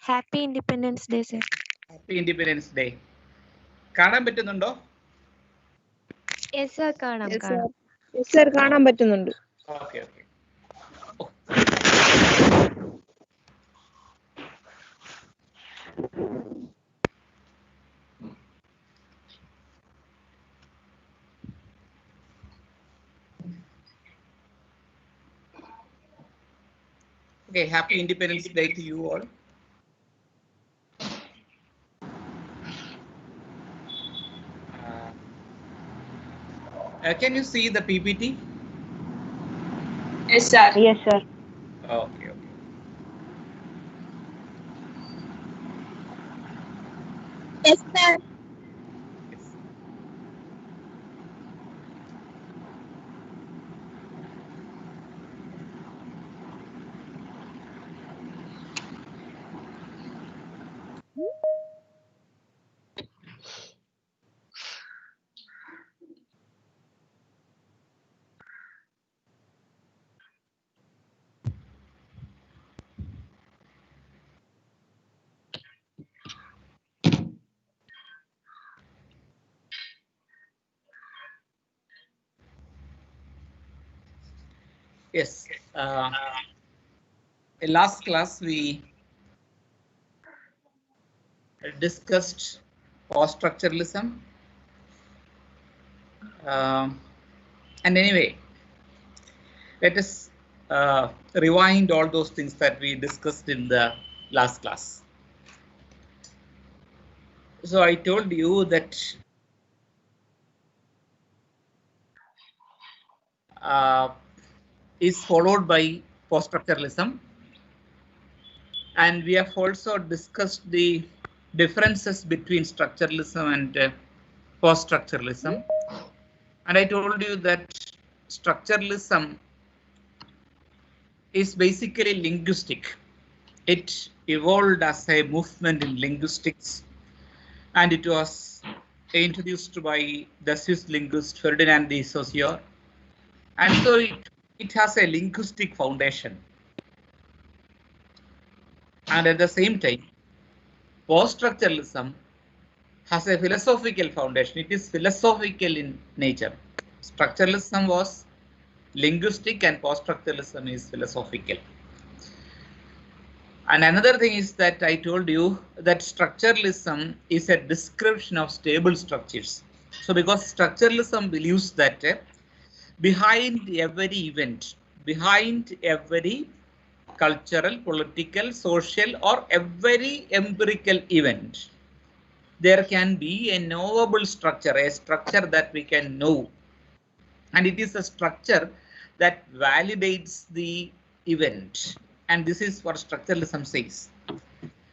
Happy Independence Day, sir. Happy Independence Day. കാണാൻ പറ്റുന്നുണ്ടോ? Yes, sir. കാണാം. Yes, sir. കാണാൻ പറ്റുന്നുണ്ട്. Okay, okay. Okay, happy Independence Day to you all. Can you see the PPT? Yes, sir. Yes, sir. Okay, okay. Yes, sir. Yes. Yes. In last class we discussed post-structuralism. And anyway, let us rewind all those things that we discussed in the last class. So I told you that is followed by post-structuralism, and we have also discussed the differences between structuralism and post-structuralism. And I told you that structuralism is basically linguistic. It evolved as a movement in linguistics, and it was introduced by the Swiss linguist Ferdinand de Saussure. And so it has a linguistic foundation. And at the same time, post-structuralism has a philosophical foundation. It is philosophical in nature. Structuralism was linguistic and post-structuralism is philosophical. And another thing is that I told you that structuralism is a description of stable structures. So because structuralism believes that behind every event, behind every cultural, political, social, or every empirical event, there can be a knowable structure, a structure that we can know. And it is a structure that validates the event. And this is what structuralism says.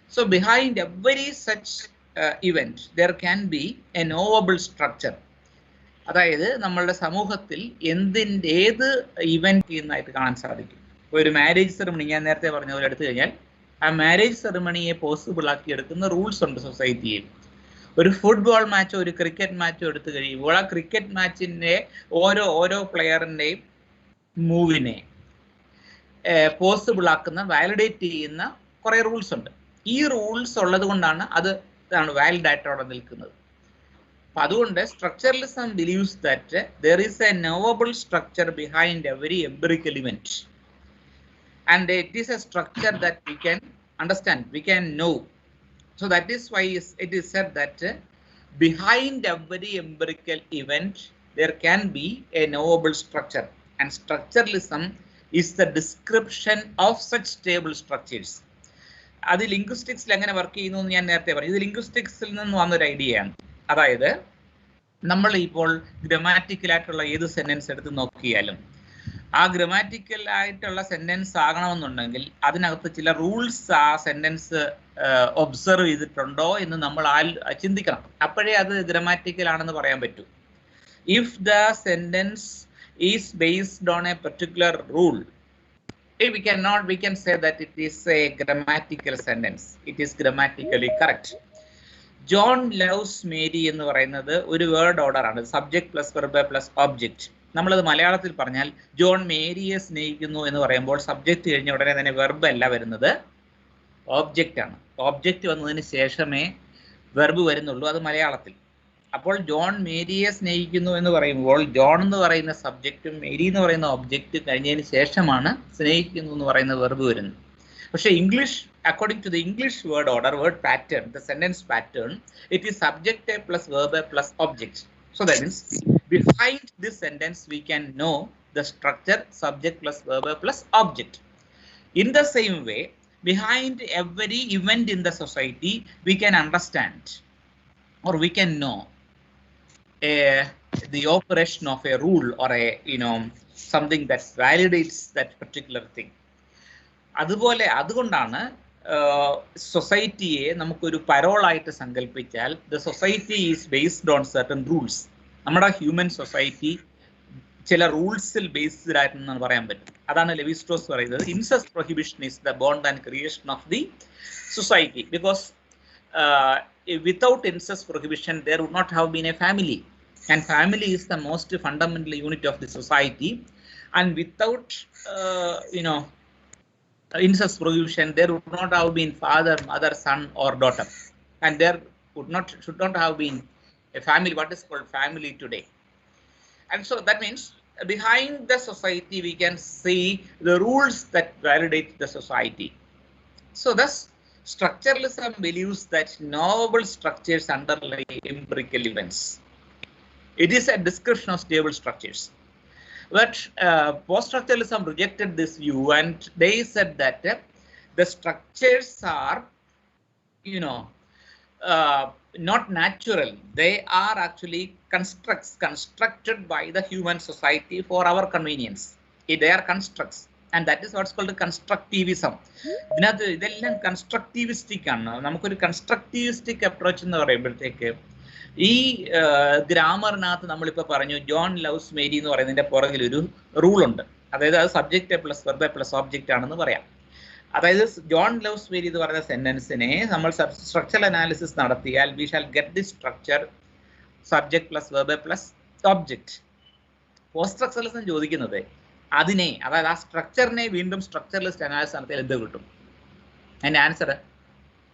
So behind every such event, there can be a knowable structure. അതായത് നമ്മളുടെ സമൂഹത്തിൽ ഏത് event ചെയ്യുന്നതായിട്ട് കാണാൻ സാധിക്കും. ഒരു marriage ceremony ഞാൻ നേരത്തെ പറഞ്ഞ പോലെ എടുത്തു കഴിഞ്ഞാൽ ആ മാരേജ് സെറിമണിയെ പോസിബിൾ ആക്കി എടുക്കുന്ന റൂൾസ് ഉണ്ട് സൊസൈറ്റിയിൽ. ഒരു ഫുട്ബോൾ മാച്ചോ ഒരു ക്രിക്കറ്റ് മാച്ചോ എടുത്തു കഴിയുമ്പോൾ ആ ക്രിക്കറ്റ് മാച്ചിന്റെ ഓരോ പ്ലെയറിന്റെയും മൂവിനെ പോസിബിൾ ആക്കുന്ന വാലിഡേറ്റ് ചെയ്യുന്ന കുറെ റൂൾസ് ഉണ്ട്. ഈ റൂൾസ് ഉള്ളത് കൊണ്ടാണ് അത് വാലിഡ് ആയിട്ട് അവിടെ നിൽക്കുന്നത്. അപ്പൊ അതുകൊണ്ട് structuralism believes that there is a knowable structure behind every empirical event, and it is a structure that we can understand, we can know. So that is why it is said that behind every empirical event there can be a knowable structure, and structuralism is the description of such stable structures. അത് ലിംഗ്വിസ്റ്റിക്സിൽ എങ്ങനെ work ചെയ്യുന്നു എന്ന് ഞാൻ നേരത്തെ പറഞ്ഞു. ഇത് ലിംഗ്വിസ്റ്റിക്സിൽ നിന്ന് വന്നൊരു ഐഡിയയാണ്. അതായത് നമ്മൾ ഇപ്പോൾ ഗ്രമാറ്റിക്കൽ ആയിട്ടുള്ള ഏത് സെന്റൻസ് എടുത്ത് നോക്കിയാലും ആ ഗ്രമാറ്റിക്കൽ ആയിട്ടുള്ള സെന്റൻസ് ആകണമെന്നുണ്ടെങ്കിൽ അതിനകത്ത് ചില റൂൾസ് ആ സെന്റൻസ് ഒബ്സർവ് ചെയ്തിട്ടുണ്ടോ എന്ന് നമ്മൾ ചിന്തിക്കണം. അപ്പോഴേ അത് ഗ്രമാറ്റിക്കൽ ആണെന്ന് പറയാൻ പറ്റൂ. If the sentence is based on A particular rule, we can say that it is a grammatical sentence. It is grammatically correct. John loves Mary എന്ന് പറയുന്നത് ഒരു വേർഡ് ഓർഡർ ആണ്. Subject plus verb plus object. നമ്മളത് മലയാളത്തിൽ പറഞ്ഞാൽ John മേരിയെ സ്നേഹിക്കുന്നു എന്ന് പറയുമ്പോൾ സബ്ജക്റ്റ് കഴിഞ്ഞ ഉടനെ തന്നെ വെർബ് അല്ല വരുന്നത്, ഓബ്ജക്റ്റ് ആണ്. ഓബ്ജക്റ്റ് വന്നതിന് ശേഷമേ വെർബ് വരുന്നുള്ളൂ, അത് മലയാളത്തിൽ. അപ്പോൾ ജോൺ മേരിയെ സ്നേഹിക്കുന്നു എന്ന് പറയുമ്പോൾ ജോൺ എന്ന് പറയുന്ന സബ്ജക്റ്റും മേരി എന്ന് പറയുന്ന ഒബ്ജക്റ്റ് കഴിഞ്ഞതിന് ശേഷമാണ് സ്നേഹിക്കുന്നു എന്ന് പറയുന്ന വെർബ് വരുന്നത്. പക്ഷേ English, according to the English word order, word pattern, the sentence pattern, it is subject plus verb plus object. So that means behind this sentence we can know the structure subject plus verb plus object. In the same way, behind every event in the society we can understand or we can know the operation of a rule or a something that validates that particular thing. അതുകൊണ്ടാണ് സൊസൈറ്റിയെ നമുക്കൊരു പരോളായിട്ട് സങ്കല്പിച്ചാൽ the society is based on certain rules. നമ്മുടെ human society ചില റൂൾസിൽ based ആയിട്ടെന്നാണ് പറയാൻ പറ്റും. അതാണ് ലെവിസ്ട്രോസ് പറയുന്നത്, incest prohibition is the bond and creation of the society. Because without incest prohibition there would not have been a family, and family is the most fundamental unit of the society, and without incest prohibition there would not have been father, mother, son or daughter, and there should not have been a family, what is called family today. And so that means behind the society we can see the rules that validate the society. So thus structuralism believes that knowable structures underlie empirical events. It is a description of stable structures. But post-structuralism rejected this view, and they said that the structures are, not natural. They are actually constructed by the human society for our convenience. They are constructs. And that is what's called constructivism. ഇതെല്ലാം കൺസ്ട്രക്റ്റിവിസ്റ്റിക് ആണ്. നമുക്കൊരു കൺസ്ട്രക്റ്റിവിസ്റ്റിക് approach എന്ന് പറയുമ്പോഴത്തേക്ക് ഈ ഗ്രാമറിനകത്ത് നമ്മളിപ്പോൾ പറഞ്ഞു John loves Mary എന്ന് പറയുന്നതിൻ്റെ പുറകിൽ ഒരു റൂളുണ്ട്. അതായത് അത് subject plus verb plus object ആണെന്ന് പറയാം. അതായത് ജോൺ ലവ്സ് മേരി എന്ന് പറയുന്ന സെന്റൻസിനെ നമ്മൾ സ്ട്രക്ചറൽ അനാലിസിസ് നടത്തിയാൽ we shall get the structure subject plus verb plus object. Post structuralism ചോദിക്കുന്നത് അതിനെ, അതായത് ആ സ്ട്രക്ചറിനെ വീണ്ടും സ്ട്രക്ചറലിസ്റ്റ് അനാലിസിസ് നടത്തിയാൽ എന്ത് കിട്ടും? അതിൻ്റെ ആൻസർ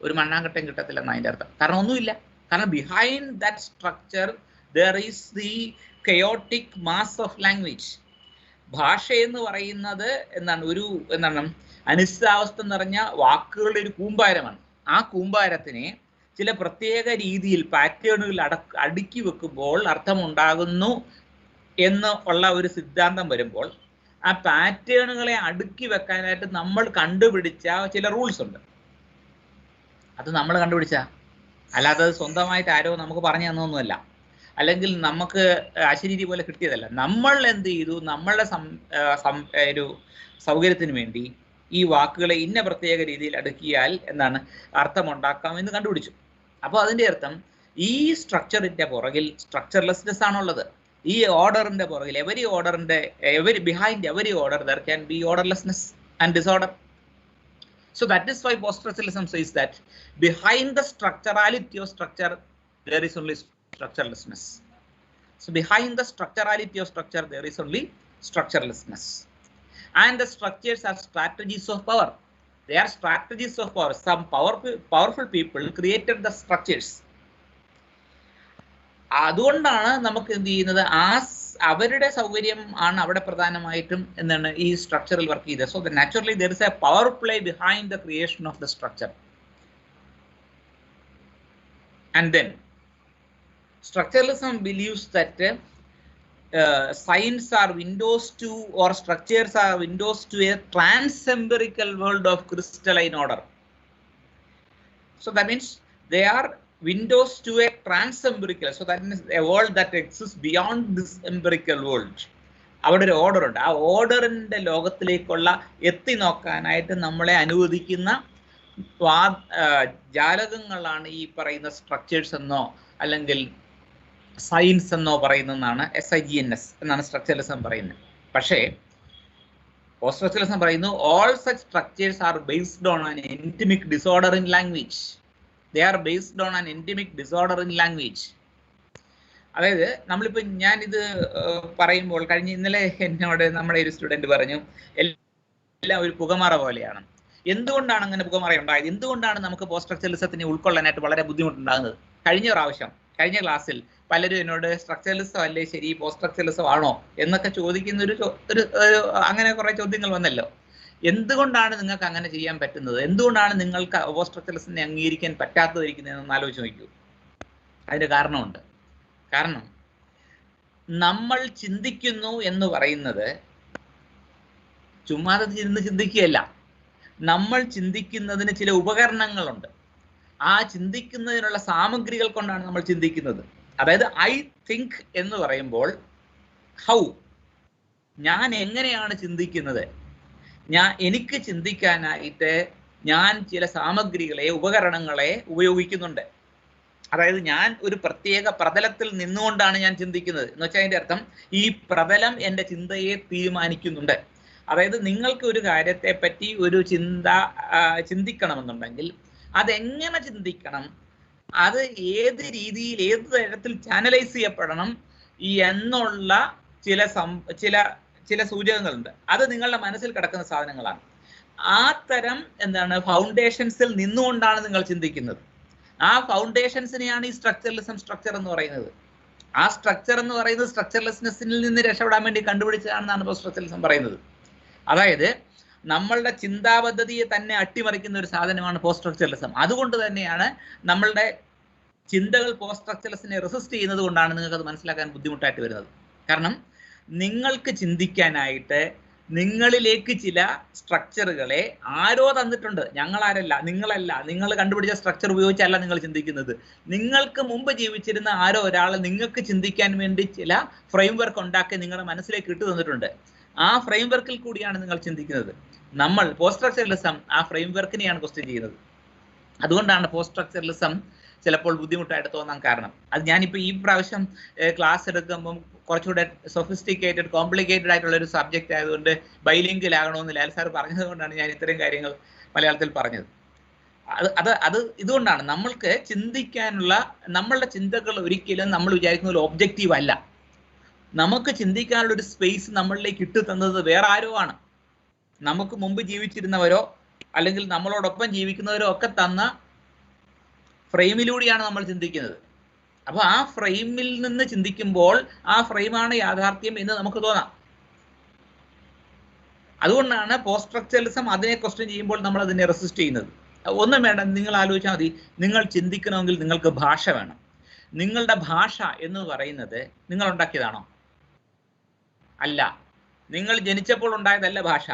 ഒരു മണ്ണാങ്കട്ടയും കിട്ടത്തില്ലെന്ന് അതിൻ്റെ അർത്ഥം. കാരണം ഒന്നുമില്ല. കാരണം behind that structure there is the chaotic mass of language. ഭാഷ എന്ന് പറയുന്നത് എന്താണ് അനിശ്ചിതാവസ്ഥ നിറഞ്ഞ വാക്കുകളുടെ ഒരു കൂമ്പാരമാണ്. ആ കൂമ്പാരത്തിനെ ചില പ്രത്യേക രീതിയിൽ പാറ്റേണുകൾ അടുക്കി വെക്കുമ്പോൾ അർത്ഥമുണ്ടാകുന്നു എന്ന് ഉള്ള ഒരു സിദ്ധാന്തം വരുമ്പോൾ ആ പാറ്റേണുകളെ അടുക്കി വെക്കാനായിട്ട് നമ്മൾ കണ്ടുപിടിച്ച ചില റൂൾസ് ഉണ്ട്. അത് നമ്മൾ കണ്ടുപിടിച്ച, അല്ലാതെ സ്വന്തമായിട്ട് ആരോ നമുക്ക് പറഞ്ഞു തന്നൊന്നുമല്ല, അല്ലെങ്കിൽ നമുക്ക് അശരീരി പോലെ കിട്ടിയതല്ല. നമ്മൾ എന്ത് ചെയ്തു? നമ്മളുടെ ഒരു സൗകര്യത്തിന് വേണ്ടി ഈ വാക്കുകളെ ഇന്ന പ്രത്യേക രീതിയിൽ അടുക്കിയാൽ എന്താണ് അർത്ഥമുണ്ടാക്കാം എന്ന് കണ്ടുപിടിച്ചു. അപ്പോൾ അതിൻ്റെ അർത്ഥം ഈ സ്ട്രക്ചറിൻ്റെ പുറകിൽ സ്ട്രക്ചർലെസ്നെസ് ആണുള്ളത്. ഈ ഓർഡറിന്റെ പുറകിൽ behind every order there can be orderlessness and disorder. So that is why post-structuralism says that behind the structurality of structure there is only structurelessness. So behind the structurality of structure there is only structurelessness. And the structures are strategies of power. They are strategies of power. Some powerful people created the structures. അതുകൊണ്ടാണ് നമുക്ക് എന്ത് ചെയ്യുന്നത്, അവരുടെ സൗകര്യം ആണ് അവിടെ പ്രധാനമായിട്ടും എന്താണ് ഈ സ്ട്രക്ചറിൽ വർക്ക് ചെയ്തത്. So naturally there is a power play behind the creation of the structure. And then structuralism believes that signs are windows to, or structures are windows to a trans-empirical world of crystalline order. So that means they are windows to a trans-empirical, so that means a world that exists beyond this empirical world. അവിടെ ഒരു order ഉണ്ട്. ആ ഓർഡറിന്റെ ലോകത്തിലേക്കുള്ള എത്തി നോക്കാനായിട്ട് നമ്മളെ അനുവദിക്കുന്ന ജാലകങ്ങളാണ് ഈ പറയുന്ന സ്ട്രക്ചേഴ്സ് എന്നോ അല്ലെങ്കിൽ സയൻസ് എന്നോ പറയുന്നതാണ് SIGNS എന്നാണ് സ്ട്രക്ചറലിസം പറയുന്നത്. പക്ഷേ പോസ്റ്റ് സ്ട്രക്ചറലിസം പറയുന്നു all such structures are based on an endemic disorder in language. They are based on an endemic disorder in language. അതായത് നമ്മളിപ്പോൾ ഞാനിത് പറയുമ്പോൾ ഇന്നലെ എന്നോട് നമ്മുടെ ഒരു സ്റ്റുഡൻറ് പറഞ്ഞു എല്ലാം ഒരു പുകമറ പോലെയാണ്. എന്തുകൊണ്ടാണ് അങ്ങനെ പുകമറ ഉണ്ടായത്? എന്തുകൊണ്ടാണ് നമുക്ക് പോസ്റ്റ് സ്ട്രക്ചറലിസത്തിനെ ഉൾക്കൊള്ളാനായിട്ട് വളരെ ബുദ്ധിമുട്ടുണ്ടാകുന്നത്? കഴിഞ്ഞ ക്ലാസ്സിൽ പലരും എന്നോട് സ്ട്രക്ചറലിസം അല്ലേ ശരി, പോസ്റ്റ് സ്ട്രക്ചറലിസം ആണോ എന്നൊക്കെ ചോദിക്കുന്ന ഒരു അങ്ങനെ കുറെ ചോദ്യങ്ങൾ വന്നല്ലോ. എന്തുകൊണ്ടാണ് നിങ്ങൾക്ക് അങ്ങനെ ചെയ്യാൻ പറ്റുന്നത്? എന്തുകൊണ്ടാണ് നിങ്ങൾക്ക് പോസ്റ്റ് സ്ട്രക്ചറലിസത്തിനെ അംഗീകരിക്കാൻ പറ്റാത്തതിരിക്കുന്നതെന്ന് ആലോചിച്ച് നോക്കൂ. അതിന് കാരണമുണ്ട്. കാരണം നമ്മൾ ചിന്തിക്കുന്നു എന്ന് പറയുന്നത് ചുമ്മാതെ ഇരുന്ന് ചിന്തിക്കുകയല്ല. നമ്മൾ ചിന്തിക്കുന്നതിന് ചില ഉപകരണങ്ങളുണ്ട്. ആ ചിന്തിക്കുന്നതിനുള്ള സാമഗ്രികൾ കൊണ്ടാണ് നമ്മൾ ചിന്തിക്കുന്നത്. അതായത് ഐ തിങ്ക് എന്ന് പറയുമ്പോൾ ഹൗ, ഞാൻ എങ്ങനെയാണ് ചിന്തിക്കുന്നത്, എനിക്ക് ചിന്തിക്കാനായിട്ട് ഞാൻ ചില സാമഗ്രികളെ, ഉപകരണങ്ങളെ ഉപയോഗിക്കുന്നുണ്ട്. അതായത് ഞാൻ ഒരു പ്രത്യേക പ്രതലത്തിൽ നിന്നുകൊണ്ടാണ് ഞാൻ ചിന്തിക്കുന്നത് എന്ന് വെച്ചാൽ അതിൻ്റെ അർത്ഥം ഈ പ്രതലം എൻ്റെ ചിന്തയെ തീരുമാനിക്കുന്നുണ്ട്. അതായത് നിങ്ങൾക്ക് ഒരു കാര്യത്തെ പറ്റി ഒരു ചിന്തിക്കണമെന്നുണ്ടെങ്കിൽ അതെങ്ങനെ ചിന്തിക്കണം, അത് ഏത് രീതിയിൽ, ഏത് തരത്തിൽ ചാനലൈസ് ചെയ്യപ്പെടണം എന്നുള്ള ചില സൂചകങ്ങളുണ്ട്. അത് നിങ്ങളുടെ മനസ്സിൽ കിടക്കുന്ന സാധനങ്ങളാണ്. ആ തരം ഫൗണ്ടേഷൻസിൽ നിന്നുകൊണ്ടാണ് നിങ്ങൾ ചിന്തിക്കുന്നത്. ആ ഫൗണ്ടേഷൻസിനെയാണ് ഈ സ്ട്രക്ചർ എന്ന് പറയുന്നത്. ആ സ്ട്രക്ചർ എന്ന് പറയുന്നത് സ്ട്രക്ചർലെസ്നെസ്സിൽ നിന്ന് രക്ഷപ്പെടാൻ വേണ്ടി കണ്ടുപിടിച്ചതാണെന്നാണ് പോസ്റ്റ് സ്ട്രക്ചറലിസം പറയുന്നത്. അതായത് നമ്മളുടെ ചിന്താപദ്ധതിയെ തന്നെ അട്ടിമറിക്കുന്ന ഒരു സാധനമാണ് പോസ്റ്റ് സ്ട്രക്ചറലിസം. അതുകൊണ്ട് തന്നെയാണ് നമ്മളുടെ ചിന്തകൾ പോസ്റ്റ് സ്ട്രക്ചറലിസത്തിനെ റെസിസ്റ്റ് ചെയ്യുന്നത് കൊണ്ടാണ് നിങ്ങൾക്ക് അത് മനസ്സിലാക്കാൻ ബുദ്ധിമുട്ടായിട്ട് വരുന്നത്. കാരണം നിങ്ങൾക്ക് ചിന്തിക്കാനായിട്ട് നിങ്ങളിലേക്ക് ചില സ്ട്രക്ചറുകളെ ആരോ തന്നിട്ടുണ്ട്. ഞങ്ങളാരല്ല, നിങ്ങളല്ല, നിങ്ങൾ കണ്ടുപിടിച്ച സ്ട്രക്ചർ ഉപയോഗിച്ചല്ല നിങ്ങൾ ചിന്തിക്കുന്നത്. നിങ്ങൾക്ക് മുമ്പ് ജീവിച്ചിരുന്ന ആരോ ഒരാൾ നിങ്ങൾക്ക് ചിന്തിക്കാൻ വേണ്ടി ചില ഫ്രെയിം വർക്ക് ഉണ്ടാക്കി നിങ്ങളുടെ മനസ്സിലേക്ക് ഇട്ടു തന്നിട്ടുണ്ട്. ആ ഫ്രെയിം വർക്കിൽ കൂടിയാണ് നിങ്ങൾ ചിന്തിക്കുന്നത്. നമ്മൾ പോസ്റ്റ് സ്ട്രക്ചറലിസം ആ ഫ്രെയിം വർക്കിനെയാണ് ക്വസ്റ്റ്യൻ ചെയ്യുന്നത്. അതുകൊണ്ടാണ് പോസ്റ്റ് സ്ട്രക്ചറലിസം ചിലപ്പോൾ ബുദ്ധിമുട്ടായിട്ട് തോന്നാൻ കാരണം. അത് ഞാനിപ്പോൾ ഈ പ്രാവശ്യം ക്ലാസ് എടുക്കുമ്പം കുറച്ചുകൂടെ സൊഫിസ്റ്റിക്കേറ്റഡ്, കോംപ്ലിക്കേറ്റഡ് ആയിട്ടുള്ള ഒരു സബ്ജക്റ്റ് ആയതുകൊണ്ട് ബൈലിംഗിൽ ആകണമെന്ന് ലാൽ സാർ പറഞ്ഞത് കൊണ്ടാണ് ഞാൻ ഇത്തരം കാര്യങ്ങൾ മലയാളത്തിൽ പറഞ്ഞത്. അത് ഇതുകൊണ്ടാണ് നമ്മൾക്ക് ചിന്തിക്കാനുള്ള, നമ്മളുടെ ചിന്തകൾ ഒരിക്കലും നമ്മൾ വിചാരിക്കുന്ന ഒരു ഒബ്ജക്റ്റീവ് അല്ല. നമുക്ക് ചിന്തിക്കാനുള്ള ഒരു സ്പേസ് നമ്മളിലേക്ക് ഇട്ടു തന്നത് വേറെ ആരോ ആണ്. നമുക്ക് മുമ്പ് ജീവിച്ചിരുന്നവരോ അല്ലെങ്കിൽ നമ്മളോടൊപ്പം ജീവിക്കുന്നവരോ ഒക്കെ തന്ന ഫ്രെയിമിലൂടെയാണ് നമ്മൾ ചിന്തിക്കുന്നത്. അപ്പോൾ ആ ഫ്രെയിമിൽ നിന്ന് ചിന്തിക്കുമ്പോൾ ആ ഫ്രെയിമാണ് യാഥാർത്ഥ്യം എന്ന് നമുക്ക് തോന്നാം. അതുകൊണ്ടാണ് പോസ്റ്റ് സ്ട്രക്ചറലിസം അതിനെ ക്വസ്റ്റ്യൻ ചെയ്യുമ്പോൾ നമ്മൾ അതിനെ റെസിസ്റ്റ് ചെയ്യുന്നത്. ഒന്നും വേണ്ട, നിങ്ങൾ ആലോചിച്ചാൽ മതി. നിങ്ങൾ ചിന്തിക്കണമെങ്കിൽ നിങ്ങൾക്ക് ഭാഷ വേണം. നിങ്ങളുടെ ഭാഷ എന്ന് പറയുന്നത് നിങ്ങൾ ഉണ്ടാക്കിയതാണോ? അല്ല. നിങ്ങൾ ജനിച്ചപ്പോൾ ഉണ്ടായതല്ല ഭാഷ.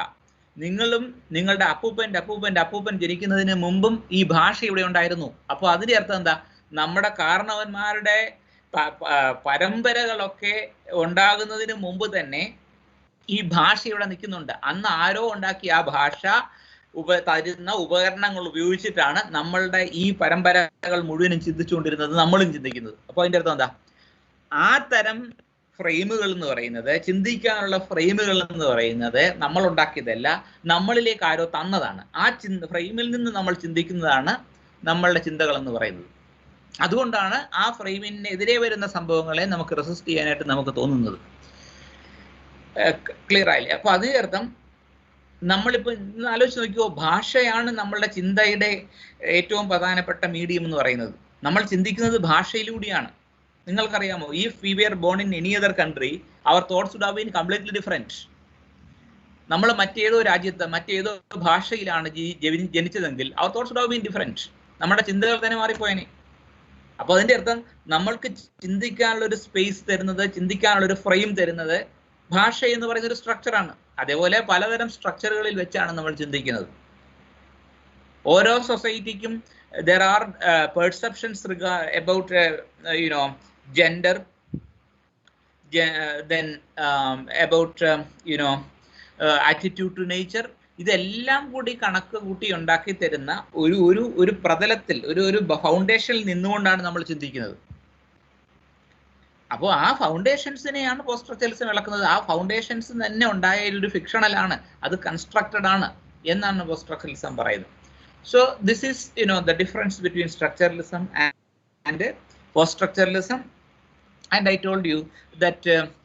നിങ്ങളും നിങ്ങളുടെ അപ്പൂപ്പൻ ജനിക്കുന്നതിന് മുമ്പും ഈ ഭാഷ ഇവിടെ ഉണ്ടായിരുന്നു. അപ്പോൾ അതിൻ്റെ അർത്ഥം എന്താ? നമ്മുടെ കാരണവന്മാരുടെ പരമ്പരകളൊക്കെ ഉണ്ടാകുന്നതിന് മുമ്പ് തന്നെ ഈ ഭാഷ ഇവിടെ നിൽക്കുന്നുണ്ട്. അന്ന് ആരോ ഉണ്ടാക്കിയ ആ ഭാഷ തരുന്ന ഉപകരണങ്ങൾ ഉപയോഗിച്ചിട്ടാണ് നമ്മളുടെ ഈ പരമ്പരകൾ മുഴുവനും ചിന്തിച്ചുകൊണ്ടിരുന്നത്, നമ്മളും ചിന്തിക്കുന്നത്. അപ്പോൾ അതിൻ്റെ അർത്ഥം എന്താ? ആ തരം ഫ്രെയിമുകൾ എന്ന് പറയുന്നത്, ചിന്തിക്കാനുള്ള ഫ്രെയിമുകൾ എന്ന് പറയുന്നത് നമ്മൾ ഉണ്ടാക്കിയതല്ല, നമ്മളിലേക്ക് ആരോ തന്നതാണ്. ആ ഫ്രെയിമിൽ നിന്ന് നമ്മൾ ചിന്തിക്കുന്നതാണ് നമ്മളുടെ ചിന്തകൾ എന്ന് പറയുന്നത്. അതുകൊണ്ടാണ് ആ ഫ്രെയിമിനെതിരെ വരുന്ന സംഭവങ്ങളെ നമുക്ക് റെസിസ്റ്റ് ചെയ്യാനായിട്ട് നമുക്ക് തോന്നുന്നത്. ക്ലിയർ ആയില്ലേ? അപ്പൊ അതിന്റെ അർത്ഥം നമ്മളിപ്പോൾ ഇന്ന് ആലോചിച്ച് നോക്കിയോ, ഭാഷയാണ് നമ്മളുടെ ചിന്തയുടെ ഏറ്റവും പ്രധാനപ്പെട്ട മീഡിയം എന്ന് പറയുന്നത്. നമ്മൾ ചിന്തിക്കുന്നത് ഭാഷയിലൂടെയാണ്. നിങ്ങൾക്കറിയാമോ, if we were born in any other country, our thoughts would have been completely different. നമ്മൾ മറ്റേതോ രാജ്യത്ത് മറ്റേതോ ഭാഷയിലാണ് ജനിച്ചതെങ്കിൽ our thoughts would have been different. നമ്മുടെ ചിന്തകൾ തന്നെ മാറിപ്പോയനെ. അപ്പോൾ അതിൻ്റെ അർത്ഥം നമ്മൾക്ക് ചിന്തിക്കാനുള്ള ഒരു സ്പേസ് തരുന്നത്, ചിന്തിക്കാനുള്ള ഒരു ഫ്രെയിം തരുന്നത് ഭാഷ എന്ന് പറയുന്ന ഒരു സ്ട്രക്ചറാണ്. അതേപോലെ പലതരം സ്ട്രക്ചറുകളിൽ വെച്ചാണ് നമ്മൾ ചിന്തിക്കുന്നത്. ഓരോ സൊസൈറ്റിക്കും there are perceptions about gender, then about attitude to nature. ഇതെല്ലാം കൂടി കണക്ക് കൂട്ടി ഉണ്ടാക്കി തരുന്ന ഒരു പ്രതലത്തിൽ, ഒരു ഫൗണ്ടേഷനിൽ നിന്നുകൊണ്ടാണ് നമ്മൾ ചിന്തിക്കുന്നത്. അപ്പോൾ ആ ഫൗണ്ടേഷൻസിനെയാണ് പോസ്റ്റ് സ്ട്രക്ചറലിസം വിളക്കുന്നത്. ആ ഫൗണ്ടേഷൻസ് തന്നെ ഉണ്ടായ ഒരു ഫിക്ഷണലാണ്, അത് കൺസ്ട്രക്റ്റഡ് ആണ് എന്നാണ് പോസ്റ്റ് സ്ട്രക്ചറലിസം പറയുന്നത്. So this is the difference between structuralism and post structuralism. And I told you that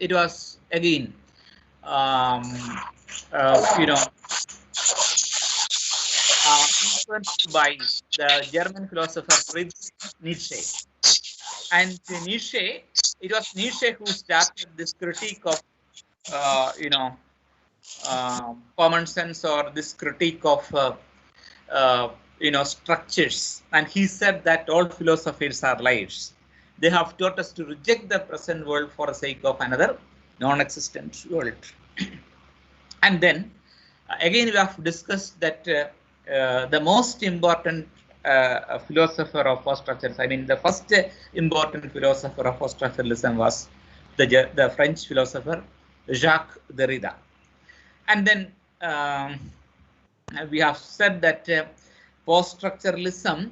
it was again influenced by the German philosopher Friedrich Nietzsche. And Nietzsche, it was Nietzsche who started this critique of common sense, or this critique of structures. And he said that all philosophies are lies. They have taught us to reject the present world for the sake of another non-existent world. And then again we have discussed that the most important philosopher of post-structuralism, I mean the first important philosopher of post-structuralism was the French philosopher Jacques Derrida. And then we have said that post-structuralism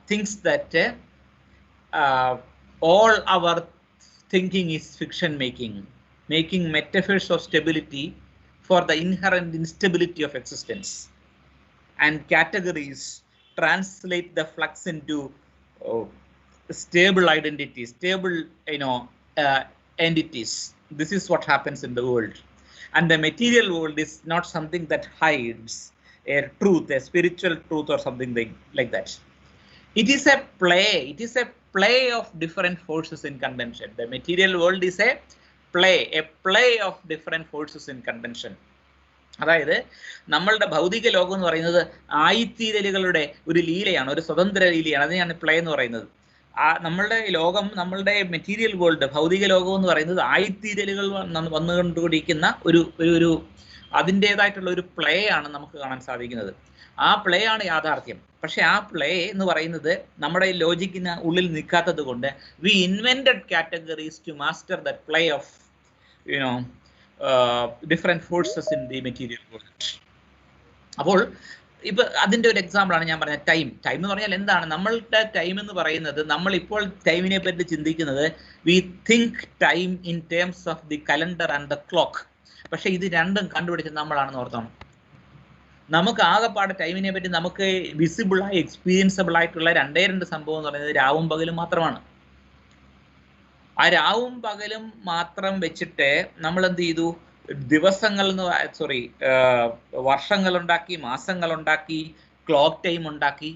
thinks that all our thinking is fiction making metaphors of stability for the inherent instability of existence, and categories translate the flux into stable identities, stable entities. This is what happens in the world. And the material world is not something that hides a truth, a spiritual truth, or something like that. It is a play. It is a play of different forces in convention. The material world is a play of different forces in convention. അതായത് നമ്മളുടെ ഭൗതിക ലോകം എന്ന് പറയുന്നത് ആയിത്തീരലുകളുടെ ഒരു ലീലയാണ്, ഒരു സ്വതന്ത്ര ലീലയാണ്. അതിനെയാണ് പ്ലേ എന്ന് പറയുന്നത്. നമ്മളുടെ ലോകം, നമ്മളുടെ മെറ്റീരിയൽ വേൾഡ്, ഭൗതിക ലോകം എന്ന് പറയുന്നത് ആയിത്തീരലുകൾ വന്നുകൊണ്ടിരിക്കുന്ന ഒരു അതിൻ്റെതായിട്ടുള്ള ഒരു പ്ലേ ആണ് നമുക്ക് കാണാൻ സാധിക്കുന്നത്. ആ പ്ലേ ആണ് യാഥാർത്ഥ്യം. പക്ഷെ ആ പ്ലേ എന്ന് പറയുന്നത് നമ്മുടെ ലോജിക്കിന് ഉള്ളിൽ നിൽക്കാത്തത് കൊണ്ട് we invented categories to master that play of different forces in the material world. അപ്പോൾ ഇപ്പൊ അതിന്റെ ഒരു എക്സാമ്പിൾ ആണ് ഞാൻ പറഞ്ഞത് ടൈം. ടൈം എന്ന് പറഞ്ഞാൽ എന്താണ്? നമ്മളുടെ ടൈം എന്ന് പറയുന്നത്, നമ്മൾ ഇപ്പോൾ ടൈമിനെ പറ്റി ചിന്തിക്കുന്നത് we think time in terms of the calendar and the clock. പക്ഷെ ഇത് രണ്ടും കണ്ടുപിടിച്ചത് നമ്മളാണെന്ന് ഓർത്തോണം. നമുക്ക് ആകെപ്പാട് ടൈമിനെ പറ്റി നമുക്ക് വിസിബിളായി എക്സ്പീരിയൻസബിൾ ആയിട്ടുള്ള രണ്ട് സംഭവം എന്ന് പറയുന്നത് രാവും പകലും മാത്രമാണ്. ആ രാവും പകലും മാത്രം വെച്ചിട്ട് നമ്മൾ എന്ത് ചെയ്തു? വർഷങ്ങൾ ഉണ്ടാക്കി, മാസങ്ങൾ ഉണ്ടാക്കി, ക്ലോക്ക് ടൈം ഉണ്ടാക്കി.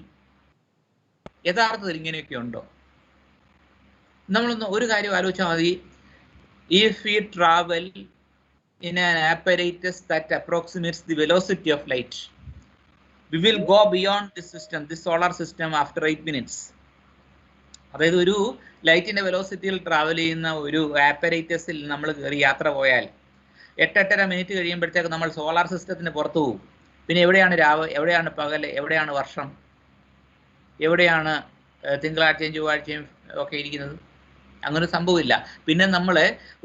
യഥാർത്ഥത്തിൽ ഇങ്ങനെയൊക്കെ ഉണ്ടോ? നമ്മളൊന്ന് ഒരു കാര്യം ആലോചിച്ചാൽ മതി. If we travel in an apparatus that approximates the velocity of light, we will go beyond this system, this solar system, after 8 minutes. അതായത് ഒരു ലൈറ്റിന്റെ വെലോസിറ്റിയിൽ ട്രാവൽ ചെയ്യുന്ന ഒരു ആപ്പറേറ്റസിൽ നമ്മൾ കയറി യാത്ര പോയാൽ 8-8.5 മിനിറ്റ് കഴിയുമ്പോഴത്തേക്ക് നമ്മൾ സോളാർ സിസ്റ്റത്തിന് പുറത്തു പോകും. പിന്നെ എവിടെയാണ് രാവ്, എവിടെയാണ് പകൽ, എവിടെയാണ് വർഷം, എവിടെയാണ് തിങ്കളാഴ്ചയും ചൊവ്വാഴ്ചയും ഒക്കെ ഇരിക്കുന്നത്? അങ്ങനെ സംഭവമില്ല. പിന്നെ നമ്മൾ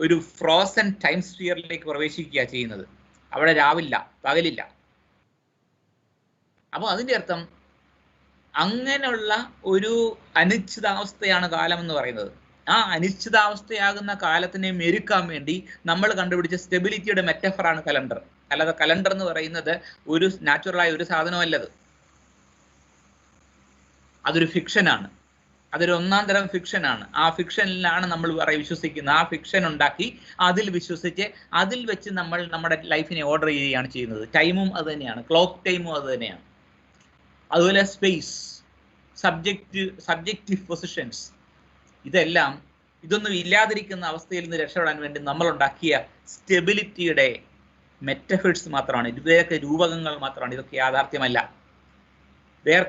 ഒരു ഫ്രോസൺ ടൈം സ്ഫിയറിലേക്ക് പ്രവേശിക്കുക ചെയ്യുന്നത്. അവിടെ രാവില്ല, പകലില്ല. അപ്പോൾ അതിൻ്റെ അർത്ഥം അങ്ങനെയുള്ള ഒരു അനിശ്ചിതാവസ്ഥയാണ് കാലം എന്ന് പറയുന്നത്. ആ അനിശ്ചിതാവസ്ഥയാകുന്ന കാലത്തിനെ മെരുക്കാൻ വേണ്ടി നമ്മൾ കണ്ടുപിടിച്ച സ്റ്റെബിലിറ്റിയുടെ മെറ്റഫറാണ് കലണ്ടർ. അല്ലാതെ കലണ്ടർ എന്ന് പറയുന്നത് ഒരു നാച്ചുറലായ ഒരു സാധനമല്ലത്. അതൊരു ഫിക്ഷനാണ്. അതൊരു ഒന്നാം തരം ഫിക്ഷനാണ്. ആ ഫിക്ഷനിലാണ് നമ്മൾ വിശ്വസിക്കുന്നത്. ആ ഫിക്ഷൻ ഉണ്ടാക്കി അതിൽ വിശ്വസിച്ച് അതിൽ വെച്ച് നമ്മൾ നമ്മുടെ ലൈഫിനെ ഓർഡർ ചെയ്യുകയാണ് ചെയ്യുന്നത്. ടൈമും അത് തന്നെയാണ്, ക്ലോക്ക് ടൈമും അത് തന്നെയാണ്. അതുപോലെ സ്പേസ്, സബ്ജക്റ്റീവ് പൊസിഷൻസ്, ഇതൊന്നും ഇല്ലാതിരിക്കുന്ന അവസ്ഥയിൽ നിന്ന് രക്ഷപ്പെടാൻ വേണ്ടി നമ്മൾ ഉണ്ടാക്കിയ സ്റ്റെബിലിറ്റിയുടെ മെറ്റഫേഴ്സ് മാത്രമാണ്. ഇതൊക്കെ രൂപകങ്ങൾ മാത്രമാണ്. ഇതൊക്കെ യാഥാർത്ഥ്യമല്ല. They are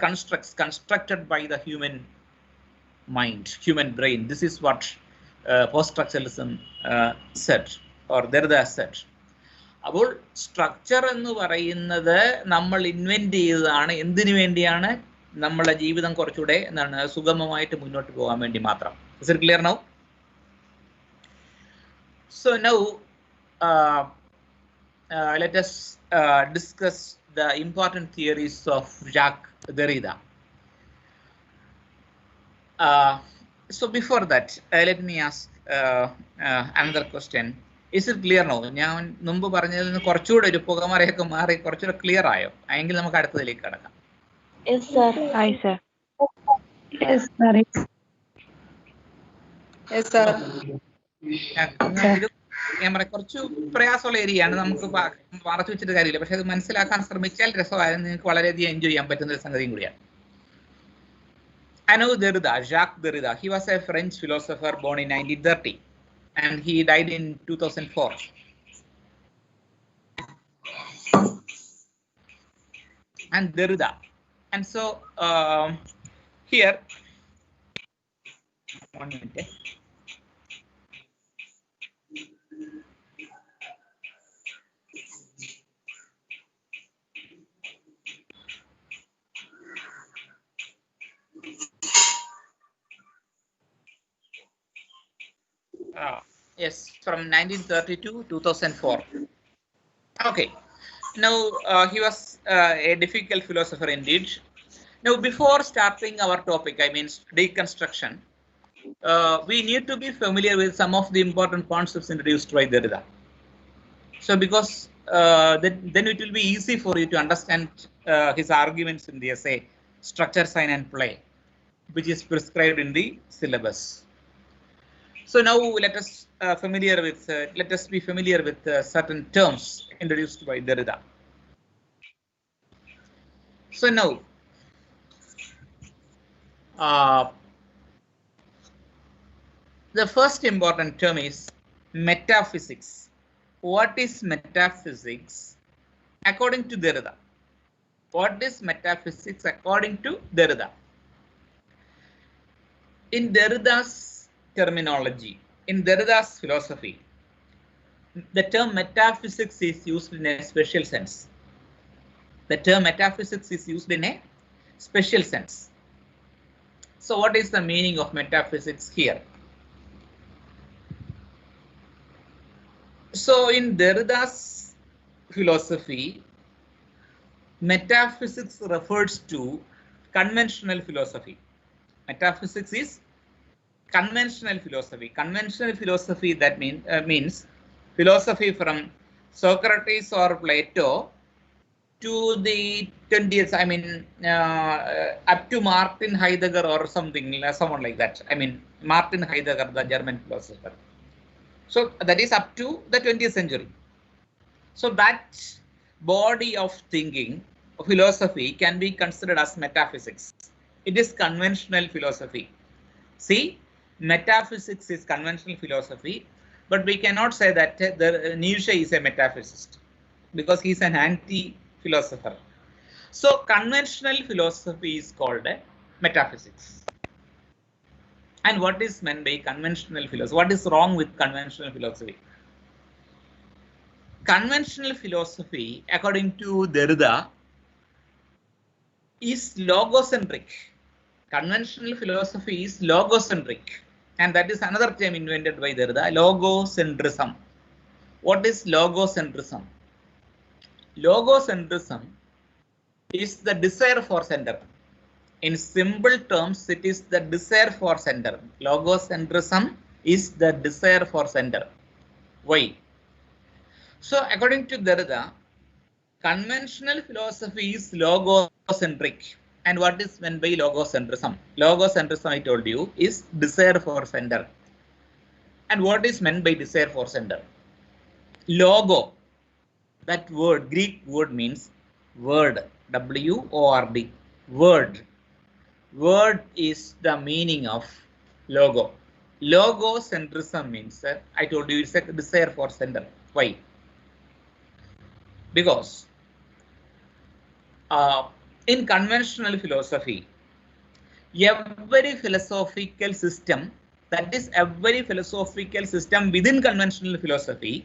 constructed by the human mind, human brain. This is what post-structuralism said, or Derrida said. അപ്പോൾ സ്ട്രക്ചർ എന്ന് പറയുന്നത് നമ്മൾ ഇൻവെന്റ് ചെയ്തതാണ്. എന്തിനു വേണ്ടിയാണ്? നമ്മുടെ ജീവിതം കുറച്ചുകൂടെ സുഗമമായിട്ട് മുന്നോട്ട് പോകാൻ വേണ്ടി മാത്രം. Is it clear now? So now let us discuss the important theories of Jacques Derrida. So before that, let me ask another question. Is it clear now? ഞാൻ മുമ്പ് പറഞ്ഞതിൽ നിന്ന് കുറച്ചുകൂടെ ഒരു പുകമറയൊക്കെ മാറി കുറച്ചുകൂടെ ക്ലിയർ ആയോ? എങ്കിൽ നമുക്ക് അടുത്തതിലേക്ക് കടക്കാം. Yes, sir. Hi, sir. Yes, sir. Yes, sir. ഇത് ഞാൻ പറയാം കുറച്ച് പ്രയാസമുള്ള ഏരിയ ആണ്. നമുക്ക് മറച്ചു വെച്ചിട്ട് കാര്യമില്ല, പക്ഷെ അത് മനസ്സിലാക്കാൻ ശ്രമിച്ചാൽ രസമായിരുന്നു, നിങ്ങൾക്ക് വളരെയധികം എൻജോയ് ചെയ്യാൻ പറ്റുന്ന ഒരു സംഗതിയും കൂടിയാണ്. I know Derrida, Jacques Derrida. He was a French philosopher born in 1930 and he died in 2004. And Derrida. And so here, 1 minute. Yes, from 1930 to 2004. Okay. Now he was a difficult philosopher indeed. Now, before starting our topic, I mean deconstruction, we need to be familiar with some of the important concepts introduced by Derrida. So, because then it will be easy for you to understand his arguments in the essay Structure, Sign and Play, which is prescribed in the syllabus. So now let us be familiar with certain terms introduced by Derrida. So now, the first important term is metaphysics. What is metaphysics according to Derrida? What is metaphysics according to Derrida? In Derrida's terminology, in Derrida's philosophy, the term metaphysics is used in a special sense. The term metaphysics is used in a special sense. So what is the meaning of metaphysics here? So in Derrida's philosophy, metaphysics refers to conventional philosophy. Metaphysics is conventional philosophy. Conventional philosophy, that means philosophy from Socrates or Plato to the 20th, I mean up to Martin Heidegger or someone like that. I mean Martin Heidegger, the German philosopher. So that is up to the 20th century. So that body of thinking, philosophy, can be considered as metaphysics. It is conventional philosophy. See, metaphysics is conventional philosophy, but we cannot say that Nietzsche is a metaphysicist because he is an anti-philosopher. So conventional philosophy is called metaphysics. And what is meant by conventional philosophy? What is wrong with conventional philosophy? Conventional philosophy, according to Derrida, is logocentric. Conventional philosophy is logocentric, and that is another term invented by Derrida, logocentrism. What is logocentrism? Logocentrism is the desire for center. In simple terms, it is the desire for center. Logocentrism is the desire for center. Why? So according to Derrida, conventional philosophy is logocentric. And what is meant by logocentrism? Logocentrism, I told you, is desire for center. And what is meant by desire for center? Logo, that word, Greek word means word, W-O-R-D, word. Word is the meaning of logo. Logocentrism means, I told you, it's a desire for center. Why? Because in conventional philosophy, every philosophical system, that is every philosophical system within conventional philosophy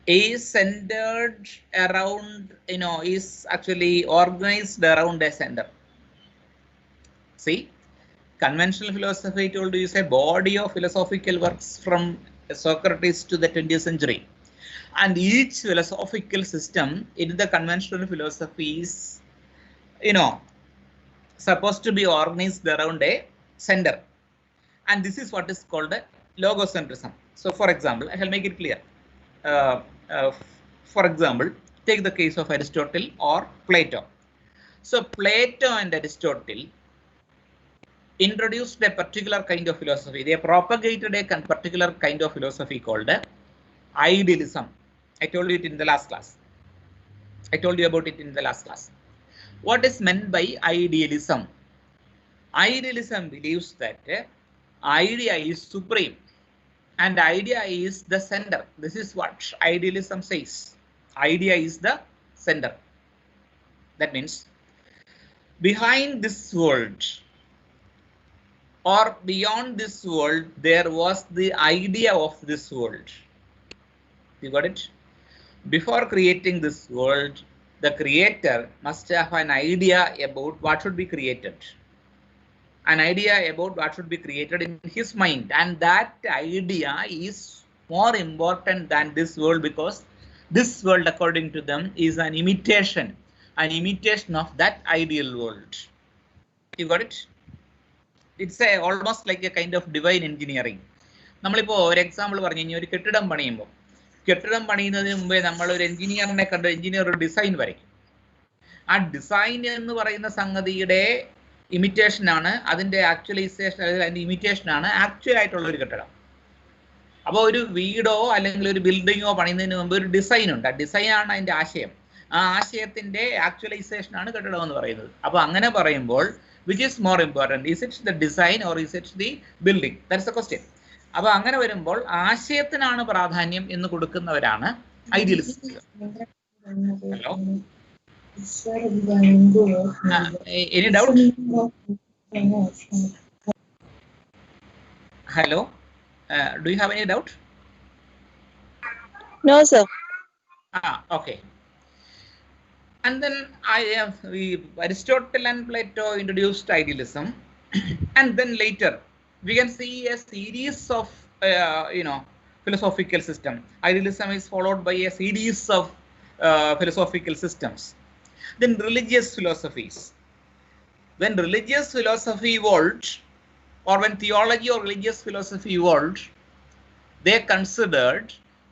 is centered around, is actually organized around a center. See, conventional philosophy, I told you, is a body of philosophical works from Socrates to the 20th century. And each philosophical system in the conventional philosophy is, supposed to be organized around a center. And this is what is called a logocentrism. So for example, I shall make it clear. For example, take the case of Aristotle or Plato. So Plato and Aristotle introduced a particular kind of philosophy. They propagated a particular kind of philosophy called idealism. I told you it in the last class. I told you about it in the last class. What is meant by idealism? Idealism believes that idea is supreme and idea is the center. This is what idealism says. Idea is the center. That means behind this world or beyond this world, there was the idea of this world. You got it? Before creating this world, the creator must have an idea about what should be created. An idea about what should be created in his mind. And that idea is more important than this world, because this world, according to them, is an imitation of that ideal world. You got it? It's almost like a kind of divine engineering. നമ്മളിപ്പോൾ ഒരു example പറഞ്ഞു കഴിഞ്ഞാൽ ഒരു കെട്ടിടം പണിയുമ്പോൾ പണിയുന്നതിന് മുമ്പേ നമ്മൾ ഒരു എഞ്ചിനീയറിനെ കണ്ട് എഞ്ചിനീയർ ഒരു ഡിസൈൻ വരയ്ക്കും. ആ ഡിസൈൻ എന്ന് പറയുന്ന സംഗതിയുടെ ഇമിറ്റേഷൻ ആണ്, അതിന്റെ ആക്ച്വലൈസേഷൻ, അതിന്റെ ഇമിറ്റേഷൻ ആണ് ആക്ച്വൽ ആയിട്ടുള്ള ഒരു കെട്ടിടം. അപ്പോൾ ഒരു വീടോ അല്ലെങ്കിൽ ഒരു ബിൽഡിങ്ങോ പണിയുന്നതിന് മുമ്പ് ഒരു ഡിസൈൻ ഉണ്ട്. ആ ഡിസൈൻ ആണ് അതിന്റെ ആശയം. ആ ആശയത്തിന്റെ ആക്ച്വലൈസേഷൻ ആണ് കെട്ടിടം എന്ന് പറയുന്നത്. അപ്പോൾ അങ്ങനെ പറയുമ്പോൾ which is more important? Is it the design or is it the building? That's the question. അപ്പോൾ അങ്ങനെ വരുമ്പോൾ ആശയത്തിനാണ് പ്രാധാന്യം എന്ന് കൊടുക്കുന്നവരാണ് idealist. Hello, any doubt? Hello, do you have any doubt? No, sir. Okay. And then Aristotle and Plato introduced idealism, and then later we can see a series of philosophical system. Idealism is followed by a series of philosophical systems. Then religious philosophies. When religious philosophy evolved, or when theology or religious philosophy evolved, they considered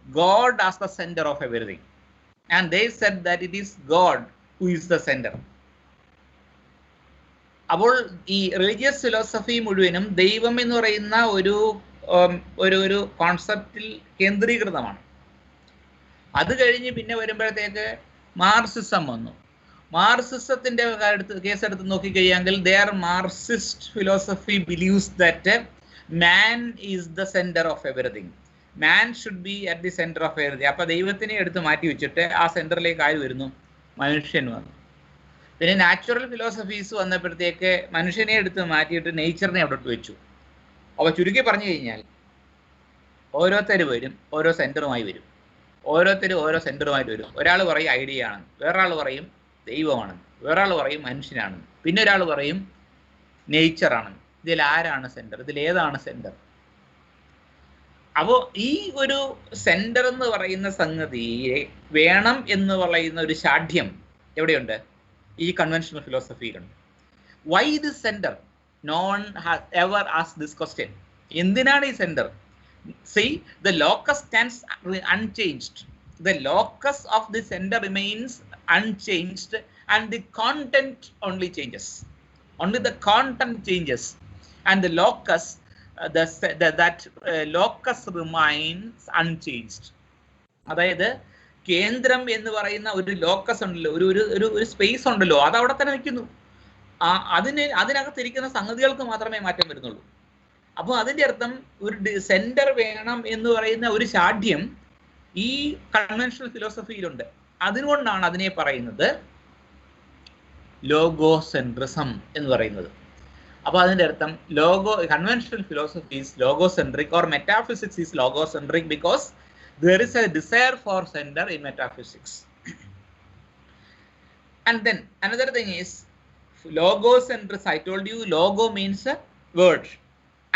God as the center of everything. And they said that it is God who is the center. അപ്പോൾ ഈ religious philosophy മുഴുവനും ദൈവം എന്ന് പറയുന്ന ഒരു കോൺസെപ്റ്റിൽ കേന്ദ്രീകൃതമാണ്. അത് കഴിഞ്ഞ് പിന്നെ വരുമ്പോഴത്തേക്ക് മാർക്സിസം വന്നു. മാർക്സിസത്തിന്റെ കേസ് എടുത്ത് നോക്കിക്കഴിയാങ്കിൽ their Marxist philosophy believes that man is the center of everything. Man should be at the center of everything. അപ്പോൾ ദൈവത്തിനെ എടുത്ത് മാറ്റി വെച്ചിട്ട് ആ സെന്ററിലേക്ക് ആര് വരുന്നു? മനുഷ്യൻ വന്നു. പിന്നെ നാച്ചുറൽ ഫിലോസഫീസ് വന്നപ്പോഴത്തേക്ക് മനുഷ്യനെ എടുത്ത് മാറ്റിയിട്ട് നേച്ചറിനെ അവിടെ വെച്ചു. അപ്പോൾ ചുരുക്കി പറഞ്ഞു കഴിഞ്ഞാൽ ഓരോരുത്തർ വരും, ഓരോ സെന്ററുമായി വരും. ഓരോരുത്തരും ഓരോ സെന്ററുമായിട്ട് വരും. ഒരാൾ പറയും ഐഡിയ ആണെന്ന്, വേറൊരാൾ പറയും ദൈവമാണെന്ന്, വേറൊരാൾ പറയും മനുഷ്യനാണെന്ന്, പിന്നെ ഒരാൾ പറയും നേച്ചറാണെന്ന്. ഇതിൽ ആരാണ് സെന്റർ? ഇതിൽ ഏതാണ് സെന്റർ? അപ്പോൾ ഈ ഒരു സെന്റർ എന്ന് പറയുന്ന സംഗതിയെ വേണം എന്ന് പറയുന്ന ഒരു ശാഠ്യം എവിടെയുണ്ട്? ഈ കൺവെൻഷണൽ ഫിലോസഫിയിലുണ്ട്. Why this centre? No one has ever asked this question. എന്തിനാണ് ഈ centre? See, the locus stands unchanged. The locus of the center remains unchanged, and the content only changes. Only the content changes, and the locus, locus remains unchanged. അതായത് കേന്ദ്രം എന്ന് പറയുന്ന ഒരു locus ഉണ്ടല്ലോ, ഒരു space ഉണ്ടല്ലോ, അത് അവിടെ തന്നെ നിൽക്കുന്നു. അതിനകത്തിരിക്കുന്ന സംഗതികൾക്ക് മാത്രമേ മാറ്റം വരുന്നുള്ളൂ. അപ്പോൾ അതിൻ്റെ അർത്ഥം ഒരു സെന്റർ വേണം എന്ന് പറയുന്ന ഒരു ശാഠ്യം ഈ കൺവെൻഷണൽ ഫിലോസഫിയിലുണ്ട്. അതുകൊണ്ടാണ് അതിനെ പറയുന്നത് ലോഗോസെൻട്രിസം എന്ന് പറയുന്നത്. അപ്പോൾ അതിൻ്റെ അർത്ഥം conventional philosophy is logocentric or metaphysics is logocentric because there is a desire for center in metaphysics. And then another thing is logocentrism. I told you logo means a word,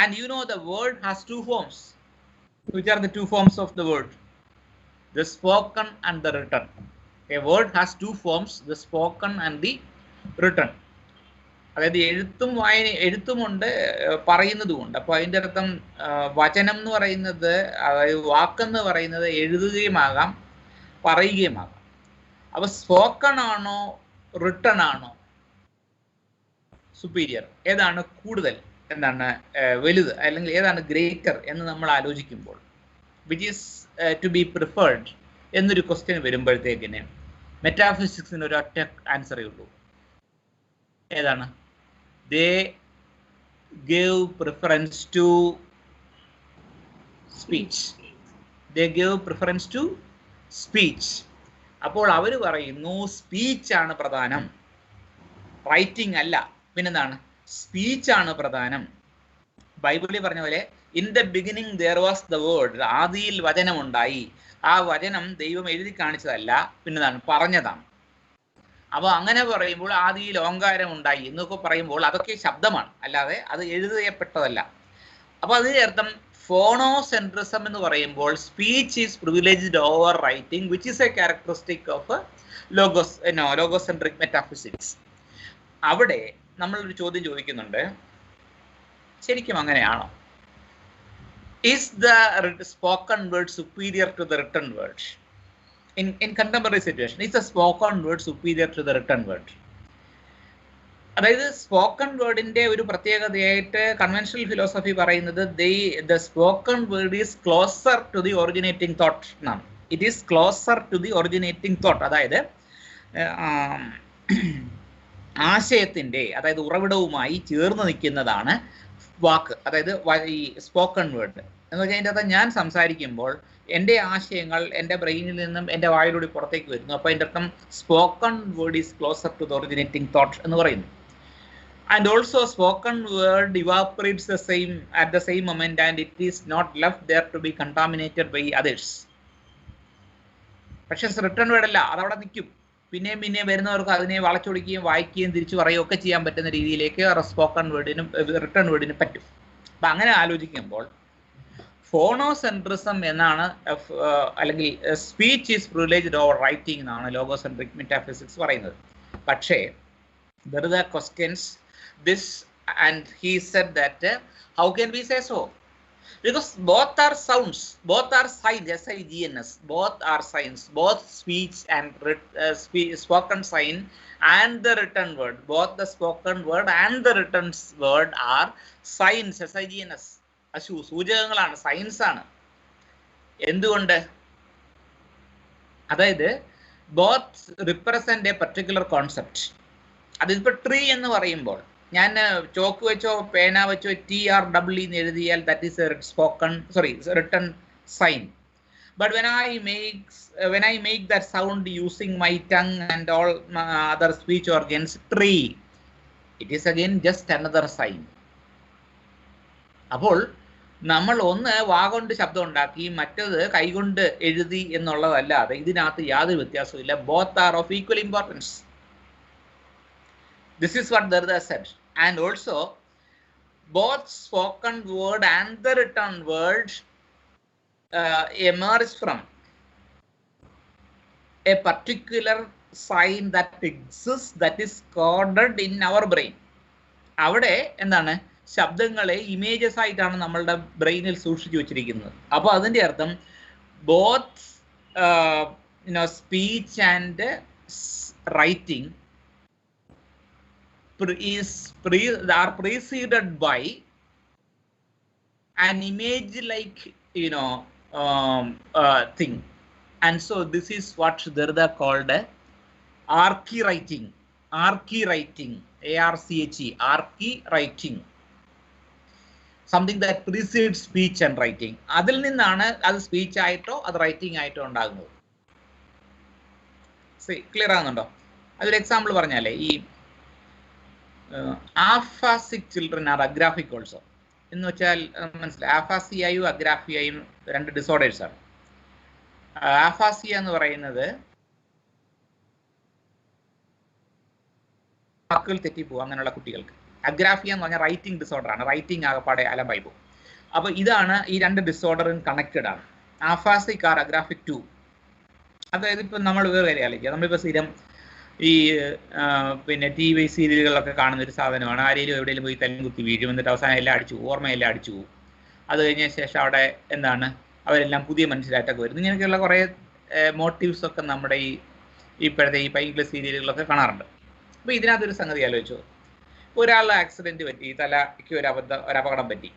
and you know the word has two forms. Which are the two forms of the word? The spoken and the written. A word has two forms, the spoken and the written. അതായത് എഴുത്തുമുണ്ട്, പറയുന്നതുമുണ്ട്. അപ്പോൾ അതിൻ്റെ അർത്ഥം വചനം എന്ന് പറയുന്നത്, അതായത് വാക്കെന്ന് പറയുന്നത് എഴുതുകയുമാകാം പറയുകയുമാകാം. അപ്പോൾ സ്പോക്കൺ ആണോ റിട്ടൺ ആണോ സുപ്പീരിയർ? ഏതാണ് കൂടുതൽ? എന്താണ് വലുത് അല്ലെങ്കിൽ ഏതാണ് ഗ്രേറ്റർ എന്ന് നമ്മൾ ആലോചിക്കുമ്പോൾ which is to be preferred എന്നൊരു ക്വസ്റ്റ്യൻ വരുമ്പോഴത്തേക്കിന് മെറ്റാഫിസിക്സിന് ഒരു ഒറ്റ ആൻസറേ ഉള്ളൂ. ഏതാണ്? They gave preference to speech. They gave preference to speech. അപ്പോൾ അവർ പറയുന്നു സ്പീച്ചാണ് പ്രധാനം, റൈറ്റിംഗ് അല്ല. പിന്നെന്താണ്? സ്പീച്ചാണ് പ്രധാനം. ബൈബിളിൽ പറഞ്ഞ പോലെ in the beginning there was the word, ആദിയിൽ വചനമുണ്ടായി. ആ വചനം ദൈവം എഴുതി കാണിച്ചതല്ല, പിന്നെന്താണ്? പറഞ്ഞതാണ്. അപ്പോൾ അങ്ങനെ പറയുമ്പോൾ ആദിയിൽ ഓങ്കാരം ഉണ്ടായി എന്നൊക്കെ പറയുമ്പോൾ അതൊക്കെ ശബ്ദമാണ്, അല്ലാതെ അത് എഴുതപ്പെട്ടതല്ല. അപ്പോൾ അതിൻ്റെ അർത്ഥം ഫോണോസെൻട്രിസം എന്ന് പറയുമ്പോൾ speech is privileged over writing which is a characteristic of logocentric metaphysics. അവിടെ നമ്മളൊരു ചോദ്യം ചോദിക്കുന്നുണ്ട്, ശരിക്കും അങ്ങനെയാണോ? Is the spoken word superior to the written word? In contemporary situation, is the spoken word superior to the written word? അതായത് spoken വേർഡിന്റെ ഒരു പ്രത്യേകതയായിട്ട് conventional philosophy പറയുന്നത് the spoken word is closer to the originating thought എന്നാണ്. It is closer to the originating thought. അതായത് ആശയത്തിന്റെ, അതായത് ഉറവിടവുമായി ചേർന്ന് നിൽക്കുന്നതാണ് വാക്ക്, അതായത് ഈ സ്പോക്കൺ വേർഡ് എന്ന് വെച്ചാൽ അതിൻ്റെ അകത്ത് ഞാൻ സംസാരിക്കുമ്പോൾ എൻ്റെ ആശയങ്ങൾ എൻ്റെ ബ്രെയിനിൽ നിന്നും എൻ്റെ വായിലൂടെ പുറത്തേക്ക് വരുന്നു. അപ്പോൾ അതിൻ്റെ അർത്ഥം spoken word is closer to the originating thought എന്ന് പറയുന്നു. And also spoken word evaporates at the same moment and it is not left there to be contaminated by others. പക്ഷേ റിട്ടൺ വേർഡ് അല്ല, അതവിടെ നിൽക്കും. പിന്നെയും വരുന്നവർക്ക് അതിനെ വളച്ചൊടിക്കുകയും വായിക്കുകയും തിരിച്ചു പറയുകയും ഒക്കെ ചെയ്യാൻ പറ്റുന്ന രീതിയിലേക്ക് സ്പോക്കൺ വേർഡിനും റിട്ടൺ വേർഡിനും പറ്റും. അപ്പം അങ്ങനെ ആലോചിക്കുമ്പോൾ ഫോണോസെൻട്രിസം എന്നാണ്, അല്ലെങ്കിൽ speech is privileged over writing എന്നാണ് ലോഗോസെൻട്രിക് മെറ്റാഫിസിക്സ് പറയുന്നത്. പക്ഷേ there are questions this, and he said that how can we say so? Because both are sounds, both are signs, signs, both are signs, both speech and spoken sign and the written word, both the spoken word and the written word are signs, signs. സൂചകങ്ങളാണ്, signs ആണ്. എന്തുകൊണ്ട്? അതായത് both represent a particular concept. അതിപ്പോൾ tree എന്ന് പറയുമ്പോൾ ഞാൻ chalk വെച്ചോ പേന വെച്ചോ TREE എന്ന് എഴുതിയാൽ that is written sign. But when I make that sound using my tongue and all other speech organs, tree, it is again just another sign. അപ്പോൾ നമ്മൾ ഒന്ന് വാഗൊണ്ട് ശബ്ദം ഉണ്ടാക്കി, മറ്റത് കൈകൊണ്ട് എഴുതി എന്നുള്ളതല്ലാതെ ഇതിനകത്ത് യാതൊരു വ്യത്യാസമില്ല. Both are of equal importance. This is what Derrida said. And also both spoken word and the written word emerge from a particular sign that exists, that is coded in our brain. അവിടെ എന്താണ്? ശബ്ദങ്ങളെ images ആയിട്ടാണ് നമ്മളുടെ ബ്രെയിനിൽ സൂക്ഷിച്ചു വെച്ചിരിക്കുന്നത്. അപ്പോൾ അതിൻ്റെ അർത്ഥം both speech and writing are preceded by an image like thing, and so this is what Derrida called archewriting, archewriting, archewriting, something that precedes speech and writing. അതിൽ നിന്നാണ് അത് സ്പീച്ച് ആയിട്ടോ അത് റൈറ്റിംഗ് ആയിട്ടോ ഉണ്ടാകുന്നത്. ക്ലിയർ ആകുന്നുണ്ടോ? അതൊരു എക്സാമ്പിൾ പറഞ്ഞാലേ, ഈ ആഫാസിക് ചിൽഡ്രൻ ആർ അഗ്രാഫിക് ഓൾസോ എന്ന് വെച്ചാൽ മനസ്സിലായി. ആഫാസിയായും അഗ്രാഫിയായും രണ്ട് ഡിസോർഡേഴ്സ് ആണ്. ആഫാസിയ എന്ന് പറയുന്നത് വാക്കുകൾ തെറ്റിപ്പോകും അങ്ങനെയുള്ള കുട്ടികൾക്ക്. അഗ്രാഫിയ എന്ന് പറഞ്ഞാൽ റൈറ്റിംഗ് ഡിസോർഡർ ആണ്. റൈറ്റിംഗ് ആകപ്പാടെ അലമ്പായി പോകും. അപ്പോൾ ഇതാണ്, ഈ രണ്ട് ഡിസോർഡറും കണക്റ്റഡ് ആണ്. ആഫാസിക് ആർ അഗ്രാഫിക് 2. അതായത് ഇപ്പം നമ്മൾ വേറെ കാര്യം ആലോചിക്കുക. നമ്മളിപ്പോൾ സ്ഥിരം ഈ പിന്നെ TV സീരിയലുകളൊക്കെ കാണുന്ന ഒരു സാധനമാണ്. ആരെങ്കിലും എവിടെയെങ്കിലും പോയി തല്ലും കുത്തി വീഴും, എന്നിട്ട് അവസാനം എല്ലാം അടിച്ചു പോകും, ഓർമ്മയെല്ലാം അടിച്ചു പോകും. അത് കഴിഞ്ഞ ശേഷം അവിടെ എന്താണ്, അവരെല്ലാം പുതിയ മനുഷ്യരായിട്ടൊക്കെ വരുന്നു. ഇങ്ങനെയൊക്കെയുള്ള കുറേ മോട്ടീവ്സ് ഒക്കെ നമ്മുടെ ഇപ്പോഴത്തെ ഈ പൈങ്കിളി സീരിയലുകളൊക്കെ കാണാറുണ്ട്. അപ്പോൾ ഇതിനകത്തൊരു സംഗതി ആലോചിച്ചു. ഒരാൾ ആക്സിഡന്റ് പറ്റി, തലയ്ക്ക് ഒരു അപകടം പറ്റി.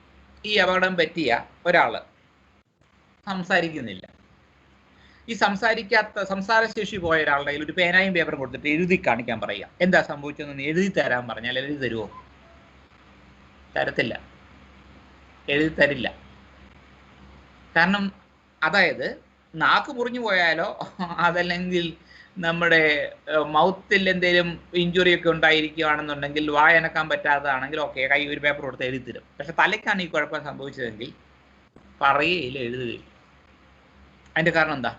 ഈ അപകടം പറ്റിയ ഒരാള് സംസാരിക്കുന്നില്ല. ഈ സംസാരശേഷി പോയ ഒരാളുടെ കയ്യിൽ ഒരു പേനായും പേപ്പറും കൊടുത്തിട്ട് എഴുതി കാണിക്കാൻ പറയുക. എന്താ സംഭവിച്ചതെന്ന് എഴുതി തരാൻ പറഞ്ഞാൽ എഴുതി തരുമോ? തരത്തില്ല, എഴുതി തരില്ല. കാരണം അതായത് നാക്ക് മുറിഞ്ഞു പോയാലോ അതല്ലെങ്കിൽ നമ്മുടെ മൗത്തിൽ എന്തെങ്കിലും ഇഞ്ചുറി ഒക്കെ ഉണ്ടായിരിക്കുകയാണെന്നുണ്ടെങ്കിൽ വായനക്കാൻ പറ്റാത്തതാണെങ്കിൽ ഓക്കെ, കൈ ഒരു പേപ്പർ കൊടുത്ത് എഴുതി തരും. പക്ഷെ തലയ്ക്കാണ് ഈ കുഴപ്പം സംഭവിച്ചതെങ്കിൽ പറയുകയില്ല, എഴുതുകയില്ല. അതിന്റെ കാരണം എന്താ?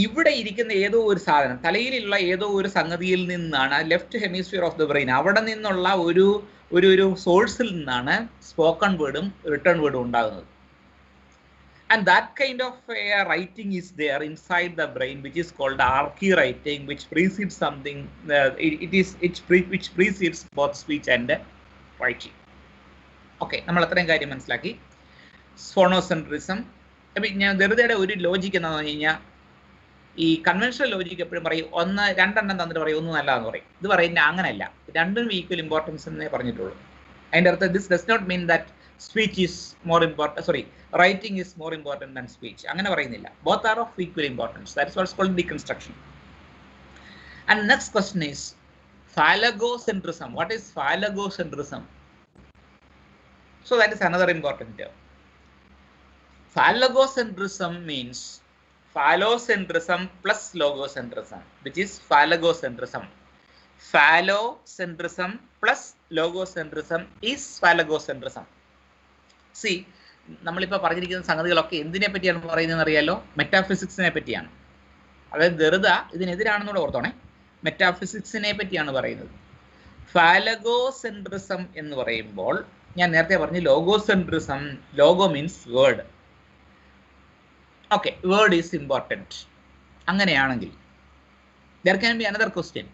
ഇവിടെ ഇരിക്കുന്ന ഏതോ ഒരു സാധനം, തലയിലുള്ള ഏതോ ഒരു സംഗതിയിൽ നിന്നാണ്, left hemisphere of the brain, അവിടെ നിന്നുള്ള ഒരു സോഴ്സിൽ നിന്നാണ് സ്പോക്കൺ വേർഡും റിട്ടേൺ വേർഡും ഉണ്ടാകുന്നത്. And that kind of writing is there inside the brain, which is called archy writing, which precedes something. Which precedes both speech and writing. Okay, നമ്മൾ അത്രയും കാര്യം മനസ്സിലാക്കി. ഫോണോസെൻട്രിസം. ഞാൻ വെറുതെ ഒരു ലോജിക്ക് എന്താണെന്ന് പറഞ്ഞു കഴിഞ്ഞാൽ, ഈ കൺവെൻഷണൽ ലോജിക്ക് എപ്പോഴും പറയും രണ്ടെണ്ണം തന്നിട്ട് പറയും ഒന്നും നല്ലതെന്ന് പറയും. ഇത് പറയുന്നത് അങ്ങനെയല്ല, രണ്ടും ഈക്വൽ ഇമ്പോർട്ടൻസ് എന്നേ പറഞ്ഞിട്ടുള്ളൂ. അതിൻ്റെ അർത്ഥം this does not mean that speech is more important, writing is more important than speech. അങ്ങനെ പറയുന്നില്ല. Both are of equal importance. That is what's called deconstruction. And next question is phallogocentrism. What is phallogocentrism? So that is another important term. Phallogocentrism means phallocentrism plus logocentrism, which is phallogocentrism. Phallocentrism plus logocentrism is phallogocentrism. C, നമ്മളിപ്പോൾ പറഞ്ഞിരിക്കുന്ന സംഗതികളൊക്കെ എന്തിനെ പറ്റിയാണ് പറയുന്നതെന്ന് അറിയാലോ? മെറ്റാഫിസിക്സിനെ പറ്റിയാണ്. അതായത് ദെറുത ഇതിനെതിരാണെന്നൂടെ ഓർത്തോണേ, മെറ്റാഫിസിക്സിനെ പറ്റിയാണ് പറയുന്നത്. ഫാലഗോസെൻട്രിസം എന്ന് പറയുമ്പോൾ ഞാൻ നേരത്തെ പറഞ്ഞു logocentrism. Logo means word. Okay, word is important. അങ്ങനെയാണെങ്കിൽ there can be another question.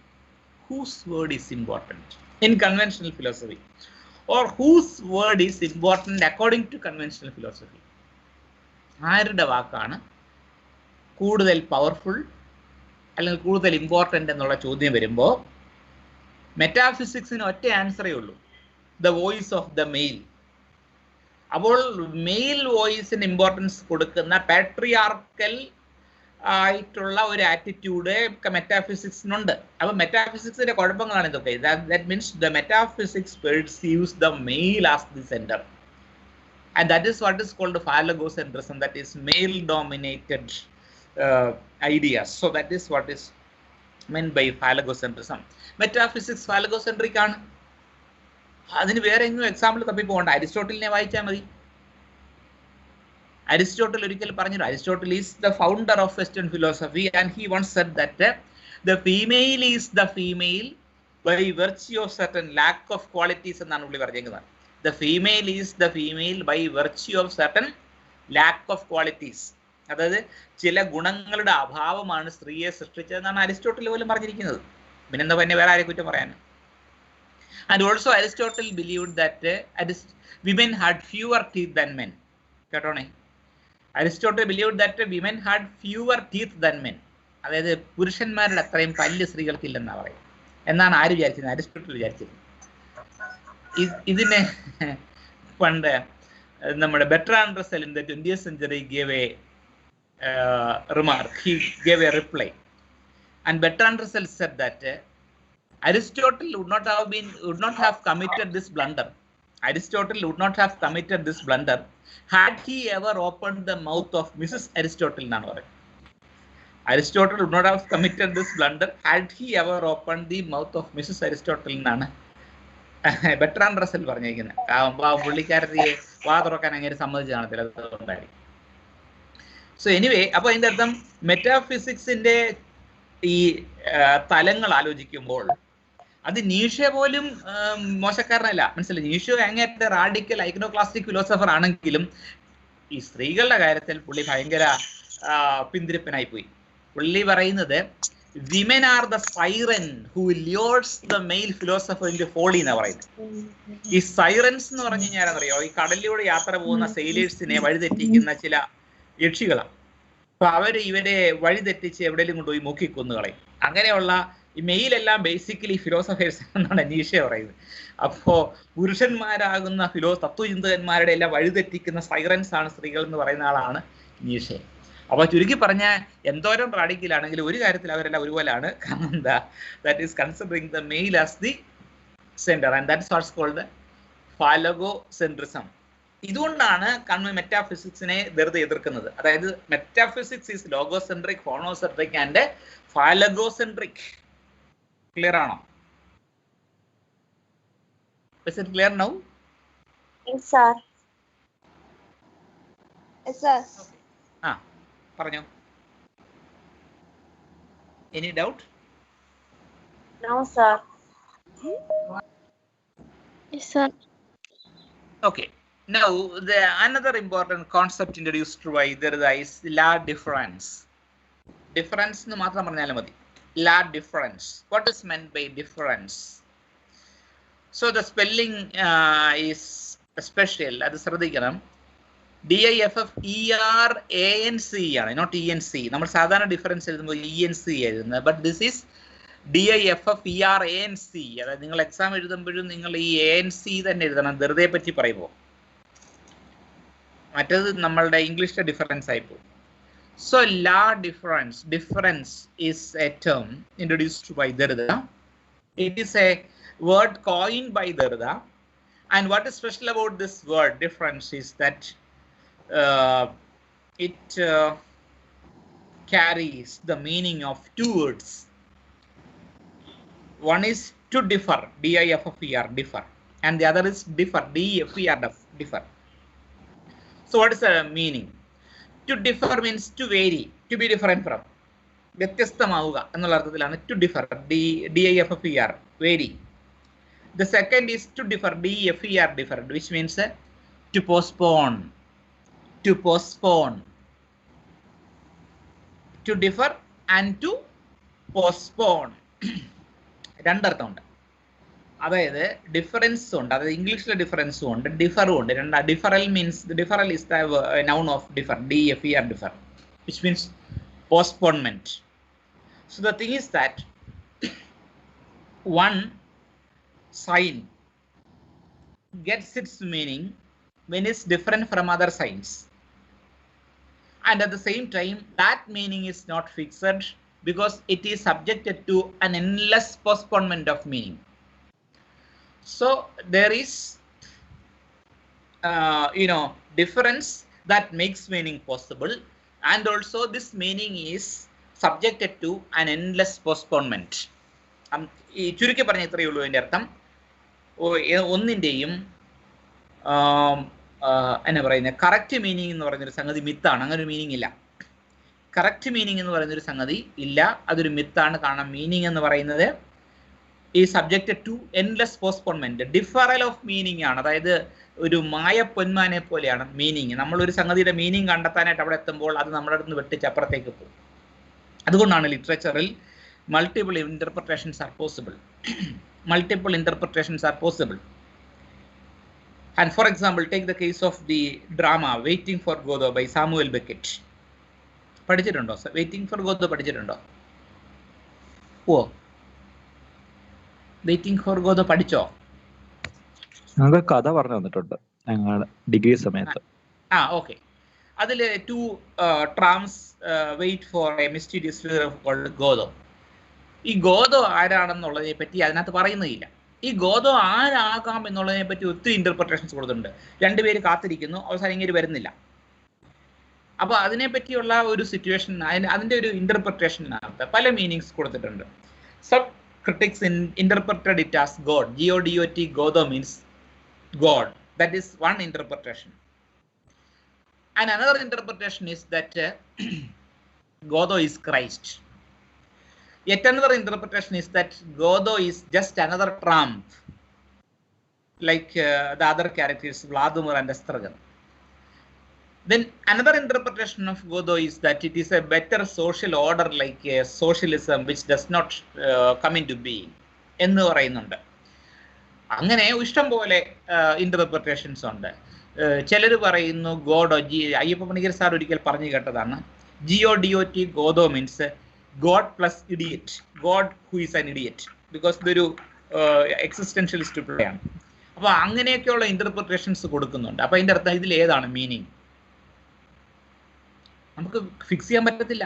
Whose word is important in conventional philosophy? Or whose word is important according to conventional philosophy? ആരുടെ വാക്കാണ് കൂടുതൽ പവർഫുൾ അല്ലെങ്കിൽ കൂടുതൽ ഇമ്പോർട്ടൻ്റ് എന്നുള്ള ചോദ്യം വരുമ്പോൾ മെറ്റാഫിസിക്സിന് ഒറ്റ ആൻസറേ ഉള്ളൂ, the voice of the male. അപ്പോൾ മെയിൽ വോയിസിന് ഇമ്പോർട്ടൻസ് കൊടുക്കുന്ന പാട്രിയാർക്കൽ ആയിട്ടുള്ള ഒരു ആറ്റിറ്റ്യൂഡ് മെറ്റാഫിസിക്സിനുണ്ട്. അപ്പൊ മെറ്റാഫിസിക്സിന്റെ കുഴപ്പങ്ങളാണ് ഇതൊക്കെ. That means the metaphysics perceives the male as the centre, and that is what is called phallogocentrism. That is male dominated ideas. So that is what is meant by phallogocentrism. Metaphysics phallogocentric ആണ്. അതിന് വേറെ എങ്ങും example തപ്പി പോകണ്ട, അരിസ്റ്റോട്ടലിനെ വായിച്ചാൽ മതി. Aristotle ഒരിക്കൽ പറഞ്ഞു, Aristotle is the founder of Western philosophy, and he once said that the female is the female by virtue of certain lack of qualities എന്നാണ് പുള്ളി പറഞ്ഞിരിക്കുന്നത്. The female is the female by virtue of certain lack of qualities. അതായത് ചില ഗുണങ്ങളുടെ അഭാവമാണ് സ്ത്രീയെ സൃഷ്ടിച്ചതെന്നാണ് Aristotle പോലും പറഞ്ഞിരിക്കുന്നത്. പിന്നെന്താ പിന്നെ വേറെ ആരെ കുറ്റം പറയാൻ? And also Aristotle believed that women had fewer teeth than men. കേട്ടോണേ, Aristotle believed that women had fewer teeth than men. അതായത് പുരുഷന്മാരുടെ അത്രയും പല്ല് സ്ത്രീകൾക്കില്ലെന്നാണ് പറയും. എന്നാണ് ആര് വിചാരിച്ചത്? അരിസ്റ്റോട്ടിൽ വിചാരിച്ചത്. ഇതിനെ പണ്ട് നമ്മുടെ Bertrand Russell in the 20th century gave a remark. He gave a reply, and Bertrand Russell said that Aristotle would not have committed this blunder. Aristotle would not have committed this blunder had he ever opened the mouth of Mrs. Aristotle. Aristotle would not have committed this blunder had he ever opened the mouth of Mrs. Aristotle എന്നാണ് Bertrand Russell പറഞ്ഞിരിക്കുന്നത്. പുള്ളിക്കാരത്തെ വാ തുറക്കാൻ അങ്ങനെ സമ്മതിച്ചു കാണത്തില്ല, അതുകൊണ്ടായി. So anyway, അപ്പൊ അതിന്റെ അർത്ഥം മെറ്റാഫിസിക്സിന്റെ ഈ തലങ്ങൾ ആലോചിക്കുമ്പോൾ അത് നീഷെ പോലും മോശക്കാരനല്ല, മനസ്സിലായി. നീഷെ അങ്ങേറ്റ റാഡിക്കൽ ഐക്കണോക്ലാസ്റ്റിക് ഫിലോസഫർ ആണെങ്കിലും ഈ സ്ത്രീകളുടെ കാര്യത്തിൽ പുള്ളി ഭയങ്കര പിന്തിരിപ്പനായി പോയി. പുള്ളി പറയുന്നത് women are the siren who lures the male philosopher in folly എന്നാ പറയുന്നത്. ഈ സൈറൻസ് എന്ന് പറഞ്ഞു കഴിഞ്ഞാൽ അറിയോ, ഈ കടലിലൂടെ യാത്ര പോകുന്ന സെയിലേഴ്സിനെ വഴിതെറ്റിക്കുന്ന ചില യക്ഷികളാണ്. അപ്പൊ ഇവരെ വഴിതെറ്റിച്ച് എവിടെയെങ്കിലും കൊണ്ടുപോയി മുക്കിക്കൊന്നുകളയും. അങ്ങനെയുള്ള ഈ മെയിലെല്ലാം ബേസിക്കലി ഫിലോസഫേഴ്സ് എന്നാണ് നീഷെ പറയുന്നത്. അപ്പോൾ പുരുഷന്മാരാകുന്ന തത്വചിന്തകന്മാരുടെ എല്ലാം വഴിതെറ്റിക്കുന്ന സൈറൻസ് ആണ് സ്ത്രീകൾ എന്ന് പറയുന്ന ആളാണ് നീഷെ. അപ്പോൾ ചുരുക്കി പറഞ്ഞാൽ എന്തോരം റാഡിക്കലാണെങ്കിലും ഒരു കാര്യത്തിൽ അവരെല്ലാം ഒരുപോലെയാണ്. കാരണം എന്താ, that is considering the male as the centre and that's what's called phallogocentrism. ഇതുകൊണ്ടാണ് മെറ്റാഫിസിക്സിനെ വെറുതെ എതിർക്കുന്നത്. അതായത് metaphysics is logocentric, phonocentric and phallogocentric. Clear ആണോ? Is it clear now? Yes, sir. Yes, sir. പറഞ്ഞോ. Any doubt? No, sir. Yes, sir. Okay. Now, another important concept introduced by Derrida is la difference. Difference nu matram parnalum madi. La difference. What is meant by difference? So the spelling is special. Adu ശ്രദ്ധിക്കണം. DIFFERANC ആണ്, not ENC. നമ്മൾ സാധാരണ difference എഴുതുമ്പോൾ ENC എഴുതുന്നത്. But this is DIFFERANC. അതായത് നിങ്ങൾ exam എഴുതുമ്പോഴും നിങ്ങൾ ഈ ANC തന്നെ എഴുതണം, ധൃതയെ പറ്റി പറയുമ്പോൾ. മറ്റേത് നമ്മളുടെ ഇംഗ്ലീഷിലെ difference ആയിപ്പോൾ. So la difference. Difference is a term introduced by Derrida. It is a word coined by Derrida. And what is special about this word difference is that it carries the meaning of two words. One is to differ, DIFFER, differ, and the other is differ, DFER, differ. So what is the meaning? To differ means to vary, to be different from. വ്യത്യസ്തമാവുക എന്നുള്ള അർത്ഥത്തിലാണ് to differ, DIFFER, vary. The second is to differ, DFER, differ, which means to postpone. To postpone. To differ and to postpone. രണ്ടർത്ഥമുണ്ട്. അതായത് difference ഉണ്ട്, അതായത് ഇംഗ്ലീഷിലെ ഡിഫറൻസും ഉണ്ട്, ഡിഫറും ഉണ്ട്. Deferral means deferral is the noun of defer, DFER, differ, which means postponement. So the thing is that one sign gets its meaning when it's different from other signs, and at the same time that meaning is not fixed because it is subjected to an endless postponement of meaning. So there is difference that makes meaning possible, and also this meaning is subjected to an endless postponement. ചുരുക്കി പറഞ്ഞ ഇത്രയേ ഉള്ളൂ അതിൻ്റെ അർത്ഥം. ഒന്നിൻ്റെയും എന്നാ പറയുന്നത്, correct meaning എന്ന് പറയുന്നൊരു സംഗതി മിത്താണ്. അങ്ങനെ ഒരു മീനിങ് ഇല്ല. കറക്റ്റ് മീനിങ് എന്ന് പറയുന്നൊരു സംഗതി ഇല്ല, അതൊരു മിത്താണ്. കാരണം മീനിങ് എന്ന് പറയുന്നത് ഈ subjected to endless postponement, deferral of meaning ആണ്. അതായത് ഒരു മായ പൊന്മാനെ പോലെയാണ് മീനിങ്. നമ്മളൊരു സംഗതിയുടെ മീനിങ് കണ്ടെത്താനായിട്ട് അവിടെ എത്തുമ്പോൾ അത് നമ്മുടെ അടുത്ത് വെട്ടിച്ച് അപ്പുറത്തേക്ക് പോകും. അതുകൊണ്ടാണ് ലിറ്ററേച്ചറിൽ multiple interpretations are possible. Multiple interpretations are possible. And for example, take the case of the drama Waiting for Godot by Samuel Beckett. പഠിച്ചിട്ടുണ്ടോ? വെയിറ്റിംഗ് ഫോർ ഗോദോ പഠിച്ചിട്ടുണ്ടോ? വെയിറ്റിംഗ് ഫോർ ഗോദോ പഠിച്ചോ? ഞങ്ങൾക്ക് കഥ പറഞ്ഞു തന്നിട്ടുണ്ട് ഞങ്ങളുടെ ഡിഗ്രി സമയത്ത്. ഓക്കെ. അതിൽ two tramps wait for a mysterious figure called Godot. ഈ ഗോദോ ആരാണെന്നുള്ളതിനെ പറ്റി അതിനകത്ത് പറയുന്നില്ല. ഈ ഗോദോ ആരാകാം എന്നുള്ളതിനെ പറ്റി ഒത്തിരി ഇന്റർപ്രിട്ടേഷൻസ് കൊടുത്തിട്ടുണ്ട്. രണ്ടുപേര് കാത്തിരിക്കുന്നു, അവസാനം ഇങ്ങനെ വരുന്നില്ല. അപ്പോൾ അതിനെ പറ്റിയുള്ള ഒരു സിറ്റുവേഷൻ, അതിൻ്റെ ഒരു ഇന്റർപ്രിട്ടേഷനകത്ത് പല മീനിങ്സ് കൊടുത്തിട്ടുണ്ട്. Sub critics interpreted it as God. GODOT, Godo means God. That is one interpretation. And another interpretation is that Godo is Christ. Yet another interpretation is that Godo is just another trump, like the other characters, Vladimir and Astragan. Then another interpretation of Godo is that it is a better social order, like socialism, which does not come into being. എന്ന് പറയുന്നുണ്ട്. അങ്ങനെ ഇഷ്ടം പോലെ interpretations ഉണ്ട്. ചിലർ പറയുന്നു ഗോഡോ, Ayyappa Panicker sir ഒരിക്കൽ പറഞ്ഞു കേട്ടതാണ്, GODOT, Godo means God plus idiot. God who is an idiot. Because ഇതൊരു എക്സിസ്റ്റൻഷ്യലിസ്റ്റ് പ്ലേ ആണ്. അപ്പോൾ അങ്ങനെയൊക്കെയുള്ള ഇന്റർപ്രിട്ടേഷൻസ് കൊടുക്കുന്നുണ്ട്. അപ്പോൾ അതിൻ്റെ അർത്ഥം ഇതിൽ ഏതാണ് മീനിങ് നമുക്ക് ഫിക്സ് ചെയ്യാൻ പറ്റത്തില്ല.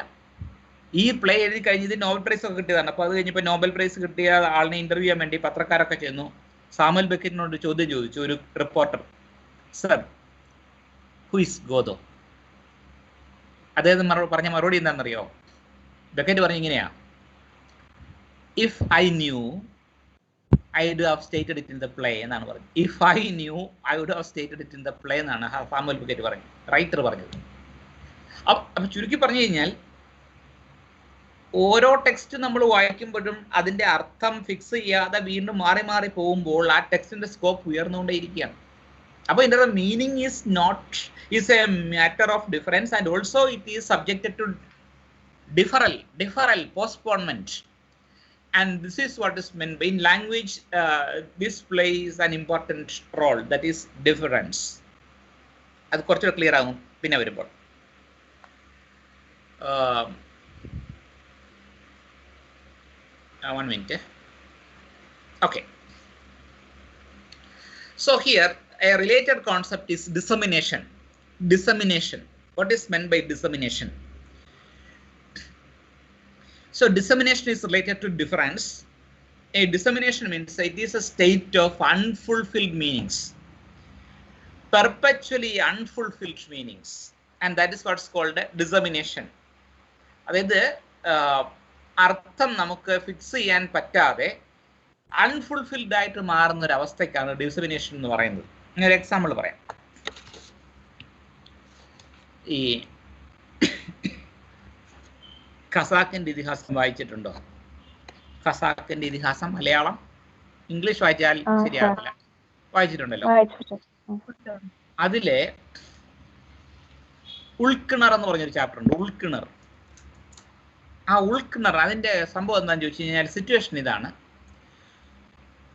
ഈ പ്ലേ എഴുതി കഴിഞ്ഞത് നോബൽ പ്രൈസ് ഒക്കെ കിട്ടിയതാണ്. അപ്പോൾ അത് കഴിഞ്ഞപ്പോൾ നോബൽ പ്രൈസ് കിട്ടിയ ആളിനെ ഇന്റർവ്യൂ ചെയ്യാൻ വേണ്ടി പത്രക്കാരൊക്കെ ചെന്നു. സാമുവൽ ബെക്കറ്റിനോട് ചോദ്യം ചോദിച്ചു ഒരു reporter, sir who is Godot? അദ്ദേഹം പറഞ്ഞ മറുപടി എന്താണെന്നറിയോ? ബെക്കറ്റ് പറഞ്ഞ ഇങ്ങനെയാ, if I new I would have stated it in the play എന്നാണ് പറഞ്ഞത്. If I knew I would have stated it in the play എന്നാണ് സാമുവൽ ബെക്കറ്റ് പറഞ്ഞത്, റൈറ്റർ പറഞ്ഞത്. അപ്പം ചുരുക്കി പറഞ്ഞു കഴിഞ്ഞാൽ ഓരോ ടെക്സ്റ്റ് നമ്മൾ വായിക്കുമ്പോഴും അതിന്റെ അർത്ഥം ഫിക്സ് ചെയ്യാതെ വീണ്ടും മാറി മാറി പോകുമ്പോൾ ആ ടെക്സ്റ്റിന്റെ സ്കോപ്പ് ഉയർന്നുകൊണ്ടേയിരിക്കുകയാണ്. അപ്പോൾ ഇതിന്റെ meaning is a matter of difference and also it is subjected to deferral postponement. And this is what is meant by in language. This plays an important role, that is difference. അത് കുറച്ചുകൂടെ clear ആകും പിന്നെ വരുമ്പോൾ. One minute. Okay. So here a related concept is dissemination. Dissemination. What is meant by dissemination? So dissemination is related to difference. A dissemination means it is a state of unfulfilled meanings, perpetually unfulfilled meanings, and that is what's called dissemination. അതായത് അർത്ഥം നമുക്ക് fix ചെയ്യാൻ പറ്റാതെ unfulfilled ആയിട്ട് മാറുന്ന ഒരു അവസ്ഥയ്ക്കാണ് dissemination എന്ന് പറയുന്നത്. ഒരു എക്സാമ്പിൾ പറയാം. ഈ ഖസാക്കിന്റെ ഇതിഹാസം വായിച്ചിട്ടുണ്ടോ? ഖസാക്കിന്റെ ഇതിഹാസം മലയാളം, ഇംഗ്ലീഷ് വായിച്ചാൽ ശരിയാവില്ല. വായിച്ചിട്ടുണ്ടല്ലോ. അതിലെ ഉൾക്കിണർ എന്ന് പറഞ്ഞൊരു ചാപ്റ്റർ ഉണ്ട്. ഉൾക്കിണർ. ആ ഉൾക്കിണർ അതിന്റെ സംഭവം എന്താണെന്ന് ചോദിച്ചു കഴിഞ്ഞാൽ സിറ്റുവേഷൻ ഇതാണ്.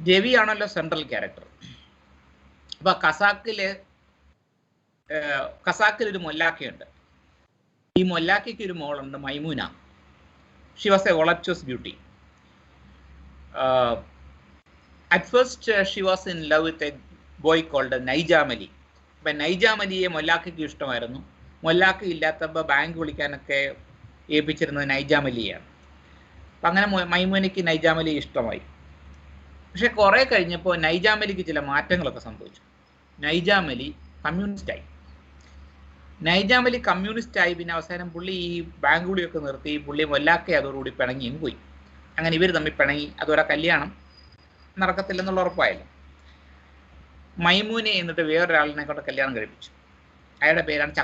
രവി ആണല്ലോ സെൻട്രൽ ക്യാരക്ടർ. അപ്പൊ ഖസാക്കിലൊരു മൊല്ലാക്കയുണ്ട്. ഈ മൊല്ലാക്കയ്ക്ക് ഒരു മോളുണ്ട്, Maimoona. She was a voluptuous beauty. At first she was in love with a boy called നൈജാമലി. അപ്പം നൈജാമലിയെ മൊല്ലാക്കയ്ക്ക് ഇഷ്ടമായിരുന്നു. മൊല്ലാക്ക ഇല്ലാത്തപ്പോൾ ബാങ്ക് വിളിക്കാനൊക്കെ ഏൽപ്പിച്ചിരുന്നത് നൈജാമലിയാണ്. അപ്പം അങ്ങനെ മൈമൂനയ്ക്ക് നൈജാമലി ഇഷ്ടമായി. പക്ഷെ കുറേ കഴിഞ്ഞപ്പോൾ നൈജാമലിക്ക് ചില മാറ്റങ്ങളൊക്കെ സംഭവിച്ചു. നൈജാമലി കമ്മ്യൂണിസ്റ്റായി. നൈജാമലി കമ്മ്യൂണിസ്റ്റായി. പിന്നെ അവസാനം പുള്ളി ഈ ബാങ്ക് വിളിയൊക്കെ നിർത്തി. പുള്ളി മൊല്ലാക്ക അതോടുകൂടി പിണങ്ങിയും പോയി. അങ്ങനെ ഇവർ തമ്മിൽ പിണങ്ങി. അതോടെ കല്യാണം നടക്കത്തില്ലെന്നുള്ള ഉറപ്പായല്ലോ. മൈമൂനെ എന്നിട്ട് വേറൊരാളിനെ കൊണ്ട് കല്യാണം കഴിപ്പിച്ചു. അയാളുടെ പേരാണ്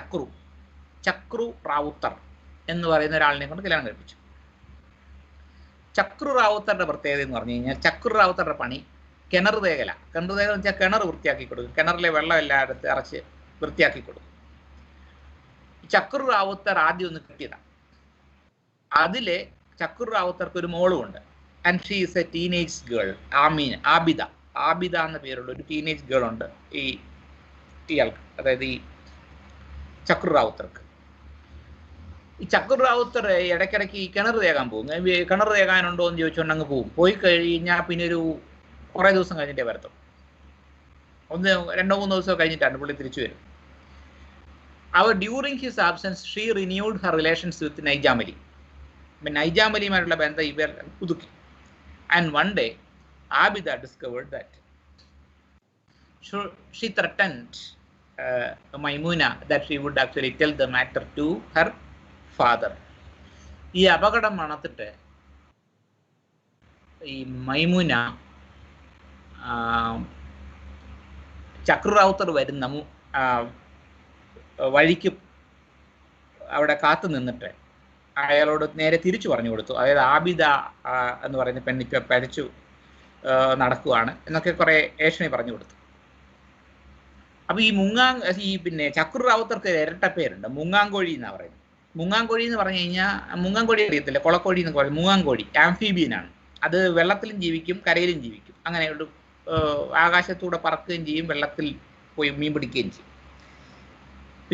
ചക്രു റാവുത്തർ എന്ന് പറയുന്ന ഒരാളിനെ കൊണ്ട് കല്യാണം കഴിപ്പിച്ചു. ചക്രു റാവുത്തറുടെ പ്രത്യേകത എന്ന് പറഞ്ഞു കഴിഞ്ഞാൽ, ചക്രു റാവുത്തറുടെ പണി കിണർ തേകല. കിണർ തേകല എന്ന് വെച്ചാൽ കിണർ വൃത്തിയാക്കി കൊടുക്കും. കിണറിലെ വെള്ളം എല്ലായിടത്ത് അറച്ച് വൃത്തിയാക്കി കൊടുക്കും. ചക്രു റാവുത്തർ ആദ്യം ഒന്ന് കിട്ടിയതാണ്. അതിലെ ചക്രു റാവുത്തർക്ക് ഒരു മോളുമുണ്ട്. And she is a teenage girl. Abida എന്ന പേരുള്ള ഒരു ടീനേജ് ഗേൾ ഉണ്ട് ഇയാൾക്ക്, അതായത് ഈ ചക്രു റാവുത്തർക്ക്. ഈ ചക്രു റാവുത്തർ ഇടയ്ക്കിടയ്ക്ക് ഈ കിണർ തേകാൻ പോകും. കിണർ തേകാനുണ്ടോ എന്ന് ചോദിച്ചുകൊണ്ട് അങ്ങ് പോകും. പോയി കഴിഞ്ഞാൽ പിന്നെ ഒരു കുറേ ദിവസം കഴിഞ്ഞിട്ടേ വരത്തുള്ളൂ. 2-3 ദിവസം കഴിഞ്ഞിട്ടാണ് പുള്ളി തിരിച്ചു വരും. During his absence, she renewed her relations with നൈജാമലി. നൈജാമലിയുമായിട്ടുള്ള ബന്ധം ഇവർ പുതുക്കി. And one day, Abida discovered that she threatened Maimuna that she would actually tell the matter to her father. ഈ അപകടം മണത്തിട്ട് ഈ മൈമൂന ചക്രു റാവുത്തർ വരുന്ന വഴിക്ക് അവിടെ കാത്തു നിന്നിട്ട് അയാളോട് നേരെ തിരിച്ചു പറഞ്ഞു കൊടുത്തു. അതായത് ആബിദ എന്ന് പറയുന്ന പെണ്ണിക്ക് പഠിച്ചു നടക്കുവാണ് എന്നൊക്കെ കുറെ ഏഷണി പറഞ്ഞു കൊടുത്തു. അപ്പൊ ഈ പിന്നെ ചക്രു റാവുത്തർക്ക് ഇരട്ട പേരുണ്ട്. മുങ്ങാങ്കോഴി എന്നാ പറയുന്നത്. മുങ്ങാങ്കോഴി എന്ന് പറഞ്ഞു കഴിഞ്ഞാൽ, മുങ്ങാങ്കോഴി അറിയത്തില്ല, കൊളക്കോഴി എന്നൊക്കെ പറയും. മുങ്ങാങ്കോഴി ആംഫീബിയനാണ്. അത് വെള്ളത്തിലും ജീവിക്കും കരയിലും ജീവിക്കും. അങ്ങനെ ഒരു ആകാശത്തൂടെ പറക്കുകയും ചെയ്യും, വെള്ളത്തിൽ പോയി മീൻ പിടിക്കുകയും ചെയ്യും.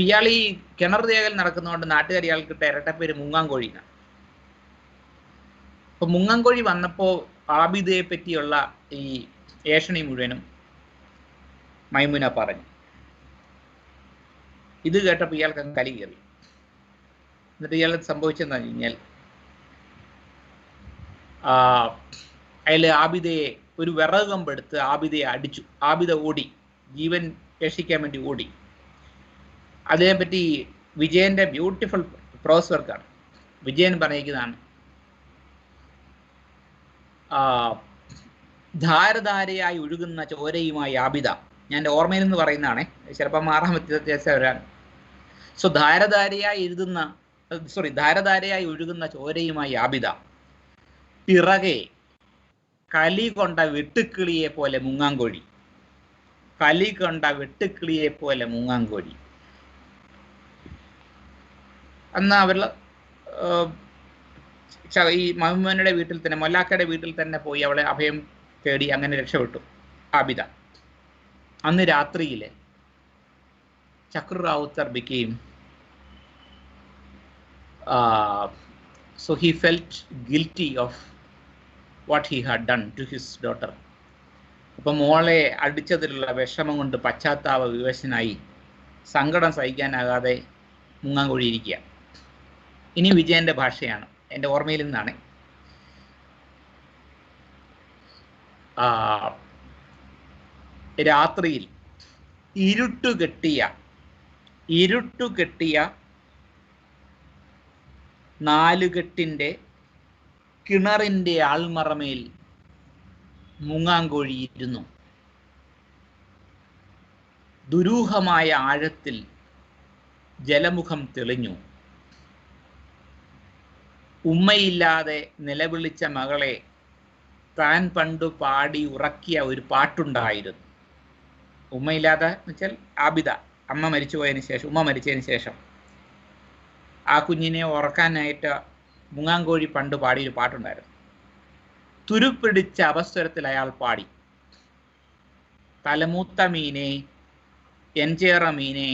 ഇയാൾ ഈ കിണർ തേകൽ നടക്കുന്നതുകൊണ്ട് നാട്ടുകാർ ഇയാൾക്ക് ഇട്ട ഇരട്ടപ്പേര് മുങ്ങാങ്കോഴി എന്നാണ്. അപ്പോൾ മുങ്ങാങ്കോഴി വന്നപ്പോൾ ആബിദയെ പറ്റിയുള്ള ഈ ഏഷണി മുഴുവനും മൈമുന പറഞ്ഞു. ഇത് കേട്ടപ്പോൾ ഇയാൾക്ക് അങ്ങ് കലി കയറി. എന്നിട്ട് ഇയാൾ സംഭവിച്ചെന്താണെന്ന് കഴിഞ്ഞാൽ അയാൾ ആബിദയെ ഒരു വിറക് കമ്പെടുത്ത് ആബിദയെ അടിച്ചു. ആബിദ ഓടി, ജീവൻ രക്ഷിക്കാൻ വേണ്ടി ഓടി. അതിനെപ്പറ്റി വിജയന്റെ ബ്യൂട്ടിഫുൾ പ്രോസ് വർക്കാണ്. വിജയൻ പറഞ്ഞിരിക്കുന്നതാണ്, ധാരധാരയായി ഒഴുകുന്ന ചോരയുമായി ആബിദ. ഞാൻ എൻ്റെ ഓർമ്മയിൽ നിന്ന് പറയുന്നതാണേ, ചിലപ്പോൾ മാറാൻ വ്യത്യാസം വരാൻ. സോ ധാരധാരയായി ഒഴുകുന്ന ചോരയുമായി ആബിദ, പിറകെ കലി കൊണ്ട വെട്ടുക്കിളിയെ പോലെ മുങ്ങാങ്കോഴി, കലി കൊണ്ട വെട്ടുക്കിളിയെ പോലെ മുങ്ങാങ്കോഴി. അന്ന് അവർ ഈ മഹമ്മൂനയുടെ വീട്ടിൽ തന്നെ, മൊല്ലാക്കയുടെ വീട്ടിൽ തന്നെ പോയി അവളെ അഭയം തേടി അങ്ങനെ രക്ഷപ്പെട്ടു ആബിദ. അന്ന് രാത്രിയിൽ ചക്രു Rawther became so he felt guilty of what he had done to his daughter. അപ്പം മോളെ അടിച്ചതിലുള്ള വിഷമം കൊണ്ട് പശ്ചാത്താപ വിവശനായി സങ്കടം സഹിക്കാനാകാതെ മുങ്ങാങ്കൊഴിയിരിക്കുക. ഇനി വിജയന്റെ ഭാഷയാണ്, എൻ്റെ ഓർമ്മയിൽ നിന്നാണ്. രാത്രിയിൽ ഇരുട്ടുകെട്ടിയ നാലുകെട്ടിൻ്റെ കിണറിൻ്റെ ആൾമറമേൽ മുങ്ങാങ്കൊഴിയിരുന്നു. ദുരൂഹമായ ആഴത്തിൽ ജലമുഖം തെളിഞ്ഞു. ഉമ്മയില്ലാതെ നിലവിളിച്ച മകളെ താൻ പണ്ടു പാടി ഉറക്കിയ ഒരു പാട്ടുണ്ടായിരുന്നു. ഉമ്മയില്ലാതെ എന്ന് വെച്ചാൽ ആബിദ, ഉമ്മ മരിച്ചതിന് ശേഷം ആ കുഞ്ഞിനെ ഉറക്കാനായിട്ട് മുങ്ങാങ്കോഴി പണ്ട് പാടിയൊരു പാട്ടുണ്ടായിരുന്നു. തുരുപ്പിടിച്ച അവസരത്തിൽ അയാൾ പാടി, തലമൂത്ത മീനെ, എൻചേറ മീനെ,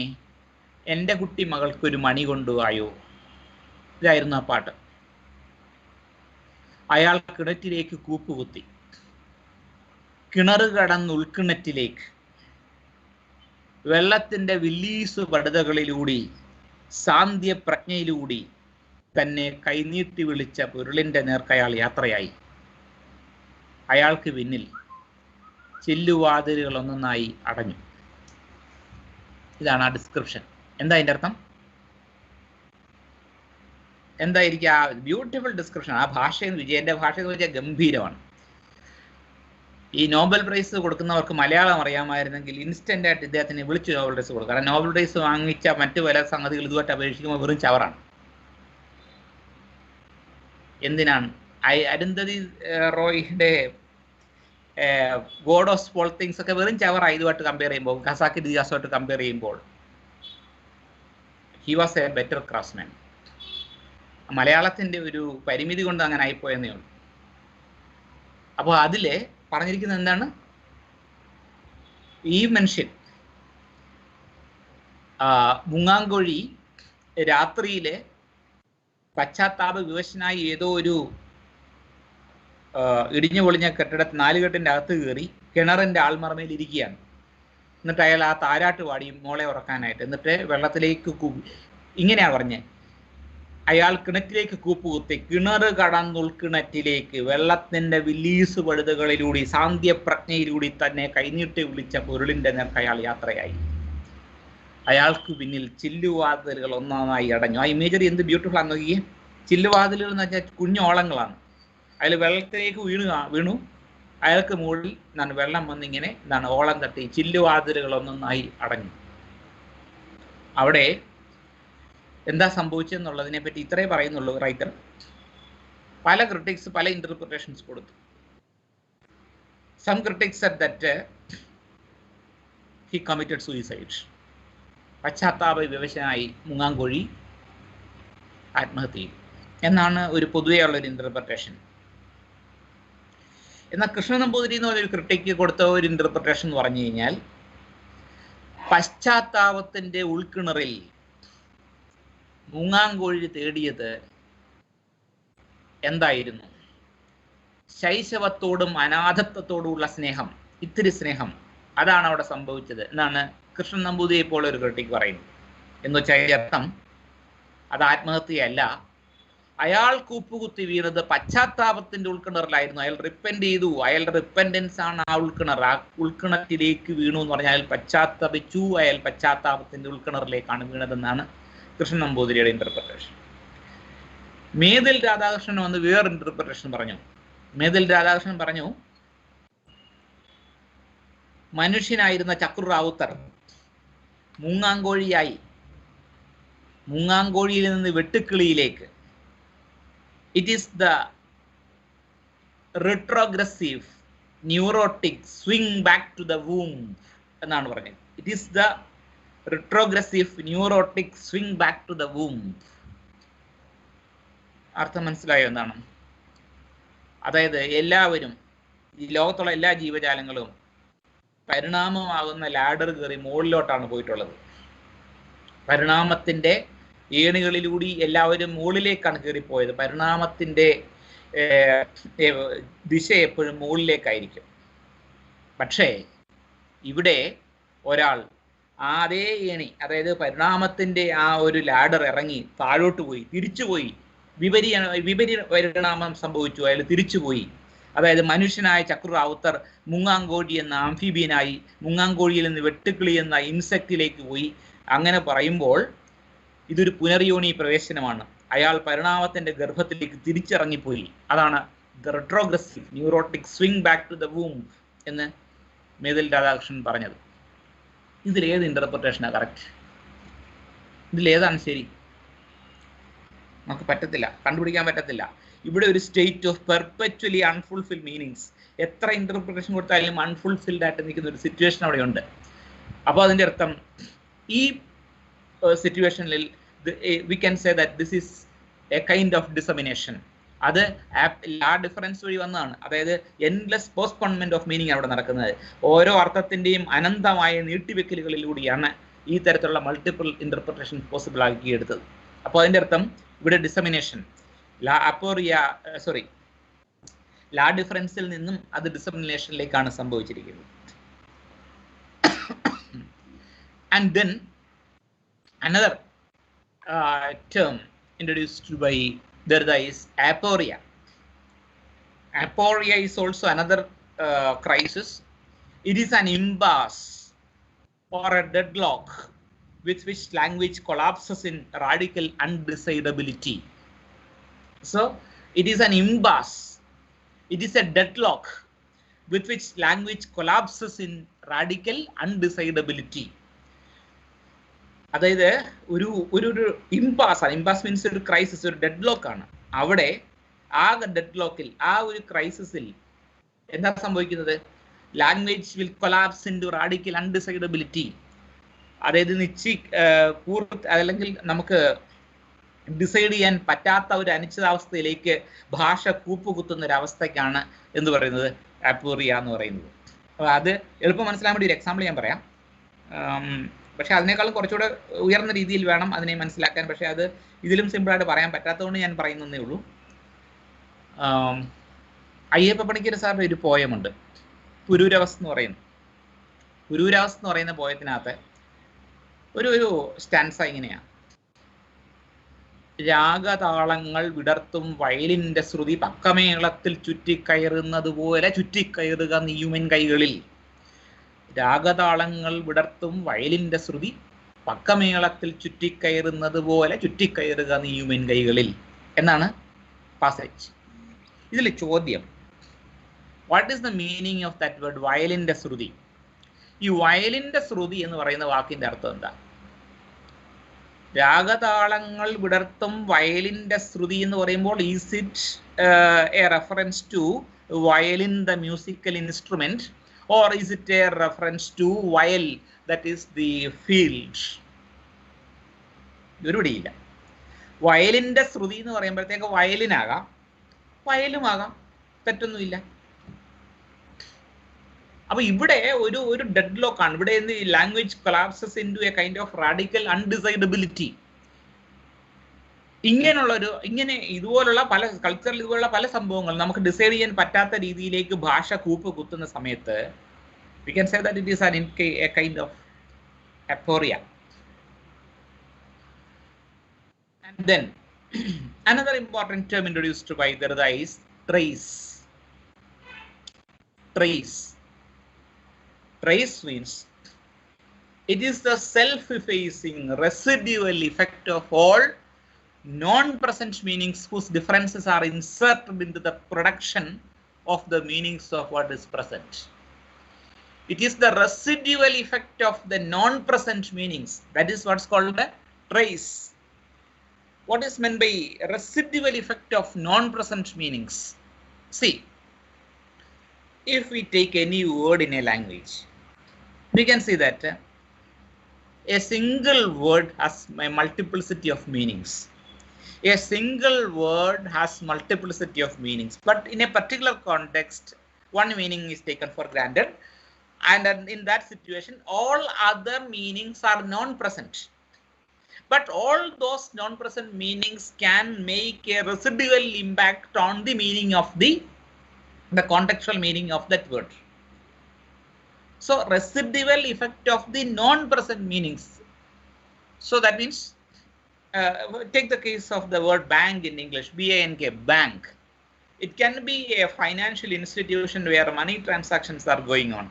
എൻ്റെ കുട്ടി മകൾക്കൊരു മണി കൊണ്ടുവായോ. ഇതായിരുന്നു ആ പാട്ട്. അയാൾ കിണറ്റിലേക്ക് കൂപ്പുകുത്തി. കിണറ് കടന്ന് ഉൾക്കിണറ്റിലേക്ക് വെള്ളത്തിൻ്റെ വില്ലീസു പടുതകളിലൂടി സാന്ധ്യപ്രജ്ഞയിലൂടി തന്നെ കൈനീട്ടി വിളിച്ച പൊരുളിൻ്റെ നേർക്കയാൾ യാത്രയായി. അയാൾക്ക് പിന്നിൽ ചില്ലുവാതിലുകൾ ഒന്നൊന്നായി അടഞ്ഞു. ഇതാണ് ആ ഡിസ്ക്രിപ്ഷൻ. എന്താ അതിൻ്റെ അർത്ഥം? എന്തായിരിക്കും ആ ബ്യൂട്ടിഫുൾ ഡിസ്ക്രിപ്ഷൻ? ആ ഭാഷ, വിജയന്റെ ഭാഷ എന്ന് വെച്ചാൽ ഗംഭീരമാണ്. ഈ നോബൽ പ്രൈസ് കൊടുക്കുന്നവർക്ക് മലയാളം അറിയാമായിരുന്നെങ്കിൽ ഇൻസ്റ്റന്റ് ആയിട്ട് ഇദ്ദേഹത്തിന് വിളിച്ച് നോബൽ പ്രൈസ് കൊടുക്കും. കാരണം നോബൽ പ്രൈസ് വാങ്ങിച്ച മറ്റു പല സംഗതികൾ ഇതുമായിട്ട് അപേക്ഷിക്കുമ്പോൾ വെറും ചവറാണ്. എന്തിനാണ് അരുന്ധതി റോയിയുടെ ഗോഡ് ഓഫ് സ്മോൾ തിങ്സ് ഒക്കെ വെറും ചവറായി ഇതുമായിട്ട് കമ്പയർ ചെയ്യുമ്പോൾ, ഖസാക്കി ദിയാസുമായിട്ട് കമ്പയർ ചെയ്യുമ്പോൾ. He was a better craftsman. മലയാളത്തിൻ്റെ ഒരു പരിമിതി കൊണ്ട് അങ്ങനെ ആയിപ്പോയെന്നേ ഉള്ളൂ. അപ്പോൾ അതിൽ പറഞ്ഞിരിക്കുന്നത് എന്താണ്? ഈ മനുഷ്യൻ മുങ്ങാങ്കൊഴി രാത്രിയിലെ പശ്ചാത്താപ വിവശനായി ഏതോ ഒരു ഇടിഞ്ഞു പൊളിഞ്ഞ നാലുകെട്ടിൻ്റെ അകത്ത് കയറി കിണറിൻ്റെ ആൾമറമയിൽ ഇരിക്കുകയാണ്. എന്നിട്ട് അയാൾ ആ താരാട്ട് പാടി മോളെ ഉറക്കാനായിട്ട്. എന്നിട്ട് വെള്ളത്തിലേക്ക് ഇങ്ങനെയാണ് പറഞ്ഞത്, അയാൾ കിണറ്റിലേക്ക് കൂപ്പുകുത്തി. കിണറ് കടന്നുൾക്കിണറ്റിലേക്ക് വെള്ളത്തിൻ്റെ വില്ലീസ് പഴുതുകളിലൂടെ സാന്ധ്യപ്രജ്ഞയിലൂടെ തന്നെ കൈനീട്ടി വിളിച്ച പൊരുളിൻ്റെ നേർക്ക് അയാൾ യാത്രയായി. അയാൾക്ക് പിന്നിൽ ചില്ലുവാതിലുകൾ ഒന്നായി അടഞ്ഞു. ആ ഇമേജറി എന്ത് ബ്യൂട്ടിഫുൾ ആണെന്ന് നോക്കിയേ. ചില്ലുവാതിലുകൾ എന്ന് വെച്ചാൽ കുഞ്ഞോളങ്ങളാണ്. അതിൽ വെള്ളത്തിലേക്ക് വീണു. അയാൾക്ക് മുകളിൽ എന്താണ് വെള്ളം വന്നിങ്ങനെ എന്താണ് ഓളം തട്ടി ചില്ലുവാതിലുകൾ ഒന്നൊന്നായി അടഞ്ഞു. അവിടെ എന്താ സംഭവിച്ചെന്നുള്ളതിനെ പറ്റി ഇത്രേ പറയുന്നുള്ളൂ റൈറ്റർ. പല ക്രിട്ടിക്സ് പല ഇന്റർപ്രിട്ടേഷൻസ് കൊടുത്തു. Some critics said that he committed suicide. പശ്ചാത്താപ വിവശനായി മുങ്ങാങ്കൊഴി ആത്മഹത്യ ചെയ്തു എന്നാണ് ഒരു പൊതുവെയുള്ളൊരു ഇന്റർപ്രിട്ടേഷൻ. എന്നാൽ കൃഷ്ണ നമ്പൂതിരി എന്ന് പറഞ്ഞൊരു ക്രിട്ടിക്ക് കൊടുത്ത ഒരു ഇന്റർപ്രിട്ടേഷൻ എന്ന് പറഞ്ഞു കഴിഞ്ഞാൽ, പശ്ചാത്താപത്തിൻ്റെ ഉൾക്കിണറിൽ മുങ്ങാങ്കൊഴി തേടിയത് എന്തായിരുന്നു? ശൈശവത്തോടും അനാഥത്വത്തോടുമുള്ള സ്നേഹം, ഇത്തിരി സ്നേഹം, അതാണ് അവിടെ സംഭവിച്ചത് എന്നാണ് കൃഷ്ണൻ നമ്പൂതിരിയെ പോലെ ഒരു ക്രിട്ടിക് പറയുന്നത്. എന്ന് വെച്ചാൽ അർത്ഥം അത് ആത്മഹത്യയല്ല, അയാൾ കൂപ്പുകുത്തി വീണത് പശ്ചാത്താപത്തിന്റെ ഉൾക്കിണറിലായിരുന്നു. അയാൾ റിപ്പൻഡ് ചെയ്തു, അയാളുടെ റിപ്പൻഡൻസ് ആണ് ആ ഉൾക്കിണർ. ആ ഉൾക്കിണറ്റിലേക്ക് വീണു എന്ന് പറഞ്ഞാൽ അയാൾ പശ്ചാത്തപിച്ചു, അയാൾ പശ്ചാത്താപത്തിന്റെ ഉൾക്കിണറിലേക്കാണ് വീണതെന്നാണ് കൃഷ്ണൻ നമ്പൂതിരിയുടെ ഇന്റർപ്രിട്ടേഷൻ. മേതിൽ രാധാകൃഷ്ണൻ വന്ന് വേറെ ഇന്റർപ്രിട്ടേഷൻ പറഞ്ഞു. മേതിൽ രാധാകൃഷ്ണൻ പറഞ്ഞു, മനുഷ്യനായിരുന്ന ചക്രു റാവുത്തർ മൂങ്ങാങ്കോഴിയായി, മൂങ്ങാങ്കോഴിയിൽ നിന്ന് വെട്ടുക്കിളിയിലേക്ക്. It is the retrogressive neurotic swing back to the womb എന്നാണ് പറഞ്ഞത്. It is the retrogressive neurotic swing back to the womb. അർത്ഥം മനസ്സിലായോ എന്താണ്? അതായത് എല്ലാവരും, ഈ ലോകത്തുള്ള എല്ലാ ജീവജാലങ്ങളും പരിണാമമാകുന്ന ലാഡർ കയറി മുകളിലോട്ടാണ് പോയിട്ടുള്ളത്. പരിണാമത്തിന്റെ ഏണികളിലൂടെ എല്ലാവരും മുകളിലേക്കാണ് കയറിപ്പോയത്. പരിണാമത്തിന്റെ ദിശ എപ്പോഴും മുകളിലേക്കായിരിക്കും. പക്ഷേ ഇവിടെ ഒരാൾ അതേ ഏണി, അതായത് പരിണാമത്തിന്റെ ആ ഒരു ലാഡർ ഇറങ്ങി താഴോട്ട് പോയി, തിരിച്ചുപോയി, വിപരീത പരിണാമം സംഭവിച്ചു, അയാൾ തിരിച്ചുപോയി. അതായത് മനുഷ്യനായ ചക്രു റാവുത്തർ മുങ്ങാങ്കോഴി എന്ന ആംഫിബിയനായി, മുങ്ങാങ്കോഴിയിൽ നിന്ന് വെട്ടുക്കിളി എന്ന ഇൻസെക്റ്റിലേക്ക് പോയി. അങ്ങനെ പറയുമ്പോൾ ഇതൊരു പുനർയോനി പ്രവേശനമാണ്. അയാൾ പരിണാമത്തിന്റെ ഗർഭത്തിലേക്ക് തിരിച്ചിറങ്ങിപ്പോയി. അതാണ് the retrogressive neurotic swing back to the womb എന്ന് മേതിൽ രാധാകൃഷ്ണൻ പറഞ്ഞത്. ഇതിലേത് ഇന്റർപ്രിട്ടേഷനാണ് കറക്റ്റ്? ഇതിലേതാണ് ശരി? നമുക്ക് പറ്റത്തില്ല, കണ്ടുപിടിക്കാൻ പറ്റത്തില്ല. ഇവിടെ ഒരു state of perpetually unfulfilled meanings. എത്ര ഇന്റർപ്രിട്ടേഷൻ കൊടുത്താലും അൺഫുൾഫിൽഡ് ആയിട്ട് നിൽക്കുന്ന ഒരു സിറ്റുവേഷൻ അവിടെ ഉണ്ട്. അപ്പോൾ അതിൻ്റെ അർത്ഥം ഈ സിറ്റുവേഷനിൽ we can say that this is a kind of dissemination. അത് ലാ ഡിഫറൻസ് വഴി വന്നതാണ്. അതായത് എൻലെസ് പോസ്റ്റ്പോൺമെന്റ് ഓഫ് മീനിങ് അവിടെ നടക്കുന്നത്. ഓരോ അർത്ഥത്തിന്റെയും അനന്തമായ നീട്ടിവെക്കലുകളിലൂടെയാണ് ഈ തരത്തിലുള്ള മൾട്ടിപ്പിൾ ഇന്റർപ്രിട്ടേഷൻ പോസിബിൾ ആക്കിയെടുത്തത്. അപ്പോൾ അതിൻ്റെ അർത്ഥം ഇവിടെ ഡിസമിനേഷൻ, ലാ ഡിഫറൻസിൽ നിന്നും അത് ഡിസമിനേഷനിലേക്കാണ് സംഭവിച്ചിരിക്കുന്നത്. And then another term introduced by Derrida is aporia. Aporia is also another crisis. It is an impasse or a deadlock with which language collapses in radical undecidability. So it is an impasse. It is a deadlock with which language collapses in radical undecidability. അതായത് ഒരു ഒരു ഇമ്പാസ് ആണ്. ഇമ്പാസ് means ഒരു crisis, ഒരു dead lock ആണ്. അവിടെ ആ dead ലോക്കിൽ, ആ ഒരു ക്രൈസിസിൽ എന്താ സംഭവിക്കുന്നത്? Language will collapse into radical undecidability. അതായത് അല്ലെങ്കിൽ നമുക്ക് ഡിസൈഡ് ചെയ്യാൻ പറ്റാത്ത ഒരു അനിശ്ചിതാവസ്ഥയിലേക്ക് ഭാഷ കൂപ്പുകുത്തുന്ന ഒരു അവസ്ഥയ്ക്കാണ് എന്ത് പറയുന്നത്? അപ്പോറിയ എന്ന് പറയുന്നത്. അപ്പോൾ അത് എളുപ്പം മനസ്സിലാൻ വേണ്ടി ഒരു എക്സാമ്പിൾ ഞാൻ പറയാം. പക്ഷെ അതിനേക്കാളും കുറച്ചുകൂടെ ഉയർന്ന രീതിയിൽ വേണം അതിനെ മനസ്സിലാക്കാൻ. പക്ഷെ അത് ഇതിലും സിമ്പിളായിട്ട് പറയാൻ പറ്റാത്തതുകൊണ്ട് ഞാൻ പറയുന്നതേ ഉള്ളൂ. അയ്യപ്പ പണിക്കർ സാറിൻ്റെ ഒരു പോയമുണ്ട്, പുരൂരവസ് എന്ന് പറയുന്നു. പുരൂരവസ് എന്ന് പറയുന്ന പോയത്തിനകത്ത് ഒരു സ്റ്റാൻസ ഇങ്ങനെയാണ്: രാഗതാളങ്ങൾ വിടർത്തും വയലിൻ്റെ ശ്രുതി പക്കമേളത്തിൽ ചുറ്റിക്കയറുന്നത് പോലെ ചുറ്റിക്കയറുക നീയുമൻ കൈകളിൽ. രാഗതാളങ്ങൾ വിടർത്തും വയലിൻ്റെ ശ്രുതി പക്കമേളത്തിൽ ചുറ്റിക്കയറുന്നത് പോലെ ചുറ്റിക്കയറുക നീയുമൻ കൈകളിൽ എന്നാണ് പാസേജ്. ഇതിൽ ചോദ്യം, what is the meaning of that word വയലിൻ്റെ ശ്രുതി? ഈ വയലിൻ്റെ ശ്രുതി എന്ന് പറയുന്ന വാക്കിൻ്റെ അർത്ഥം എന്താ? രാഗതാളങ്ങൾ വിടർത്തും വയലിൻ്റെ ശ്രുതി എന്ന് പറയുമ്പോൾ is it a reference to violin the musical instrument, or is it a reference to viol, that is the field? ഒരു പിടിയില്ല. വയലിൻ്റെ ശ്രുതി എന്ന് പറയുമ്പോഴത്തേക്ക് വയലിനാകാം, വയലുമാകാം, തെറ്റൊന്നുമില്ല. അപ്പൊ ഇവിടെ ഒരു ഡെഡ് ലോക്ക് ആണ്. ഇവിടെ language collapses into a kind of radical undecidability. ഇങ്ങനെ ഇതുപോലുള്ള പല കൾച്ചറിൽ ഇതുപോലുള്ള പല സംഭവങ്ങൾ നമുക്ക് ഡിസൈഡ് ചെയ്യാൻ പറ്റാത്ത രീതിയിലേക്ക് ഭാഷ കൂപ്പ് കുത്തുന്ന സമയത്ത് we can say that it is a kind of aporia. And then another important term introduced by Derrida is trace. Trace means it is the self-effacing residual effect of all non-present meanings whose differences are inserted into the production of the meanings of what is present. It is the residual effect of the non-present meanings. That is what's called a trace. What is meant by residual effect of non-present meanings? See, if we take any word in a language, we can see that a single word has a multiplicity of meanings. A single word has multiplicity of meanings, but in a particular context, one meaning is taken for granted, and in that situation, all other meanings are non-present. But all those non-present meanings can make a residual impact on the meaning of the contextual meaning of that word. So residual effect of the non-present meanings. So that means take the case of the word bank in English, B-A-N-K, bank. It can be a financial institution where money transactions are going on.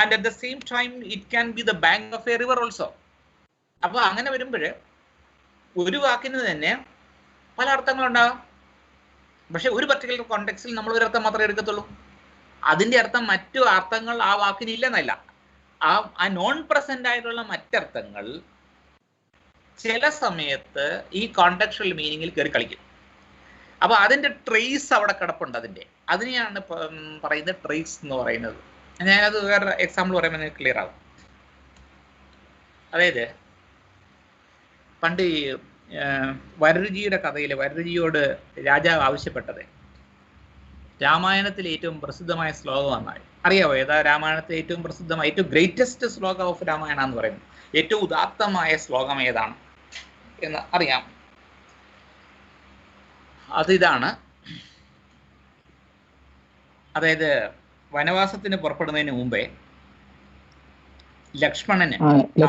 And at the same time, it can be the bank of a river also. അപ്പോൾ അങ്ങനെ വരുമ്പോൾ ഒരു വാക്കിന് തന്നെ പല അർത്ഥങ്ങളുണ്ടാകാം. പക്ഷെ ഒരു particular കോണ്ടെക്സ്റ്റിൽ നമ്മൾ ഒരു അർത്ഥം മാത്രമേ എടുക്കത്തുള്ളൂ. അതിൻ്റെ അർത്ഥം മറ്റു അർത്ഥങ്ങൾ ആ വാക്കിന് ഇല്ലെന്നല്ല. ആ നോൺ പ്രസന്റ് ആയിട്ടുള്ള മറ്റർത്ഥങ്ങൾ ചില സമയത്ത് ഈ കോണ്ടെക്സ്ച്വൽ മീനിങ്ങിൽ കയറി കളിക്കും. അപ്പോൾ അതിൻ്റെ ട്രേസ് അവിടെ കിടപ്പുണ്ട്. അതിനെയാണ് പറയുന്നത് ട്രേസ് എന്ന് പറയുന്നത്. ഞാനത് വേറെ എക്സാമ്പിൾ പറയുമ്പോൾ നിങ്ങൾക്ക് ക്ലിയർ ആകും. അതായത് പണ്ട് ഈ വരരുചിയുടെ കഥയിൽ വരരുചിയോട് രാജാവ് ആവശ്യപ്പെട്ടത് രാമായണത്തിലെ ഏറ്റവും പ്രസിദ്ധമായ ശ്ലോകമാണ്. അറിയാവോ ഏതാ രാമായണത്തിലെ ഏറ്റവും പ്രസിദ്ധമായ ഏറ്റവും ഗ്രേറ്റസ്റ്റ് ശ്ലോകം ഓഫ് രാമായണ എന്ന് പറയുന്നത്? ഏറ്റവും ഉദാത്തമായ ശ്ലോകം ഏതാണ് എന്ന് അറിയാം? അതിതാണ്. അതായത് വനവാസത്തിന് പുറപ്പെടുന്നതിന് മുമ്പേ ലക്ഷ്മണന്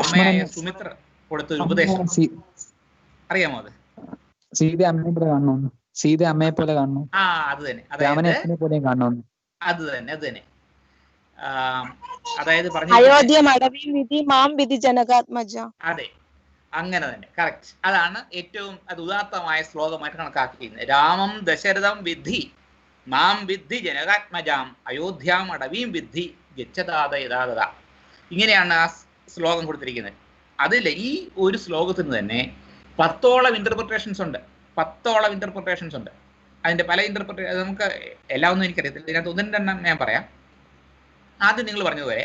അമ്മയായ സുമിത്ര കൊടുത്തൊരു ഉപദേശം അറിയാമോ? അത് സീത അമ്മയെ പോലെ കാണണോ? സീത അമ്മയെ പോലെ കാണണോ? അത് തന്നെ. അതായത് അത് തന്നെ. അതായത് പറഞ്ഞു അതെ, അങ്ങനെ തന്നെ, കറക്റ്റ്. അതാണ് ഏറ്റവും ഉദാത്തമായ ശ്ലോകമായിട്ട് കണക്കാക്കിയിരുന്നത്. രാമം ദശരഥം വിദ്ധി മാം വിദ്ധി ജനകാത്മജാം അയോധ്യാം അടവീം വിദ്ധി ഗച്ഛതാത യഥാതഥ. ഇങ്ങനെയാണ് ആ ശ്ലോകം കൊടുത്തിരിക്കുന്നത്. അതിൽ ഈ ഒരു ശ്ലോകത്തിന് തന്നെ 10ഓളം ഇന്റർപ്രിട്ടേഷൻസ് ഉണ്ട്. അതിന്റെ പല ഇന്റർപ്രിട്ടേഷൻ നമുക്ക് എല്ലാം ഒന്നും എനിക്കറിയത്തില്ല. ഇതിനകത്ത് ഒന്നും രണ്ടെണ്ണം ഞാൻ പറയാം. ആദ്യം നിങ്ങൾ പറഞ്ഞതുപോലെ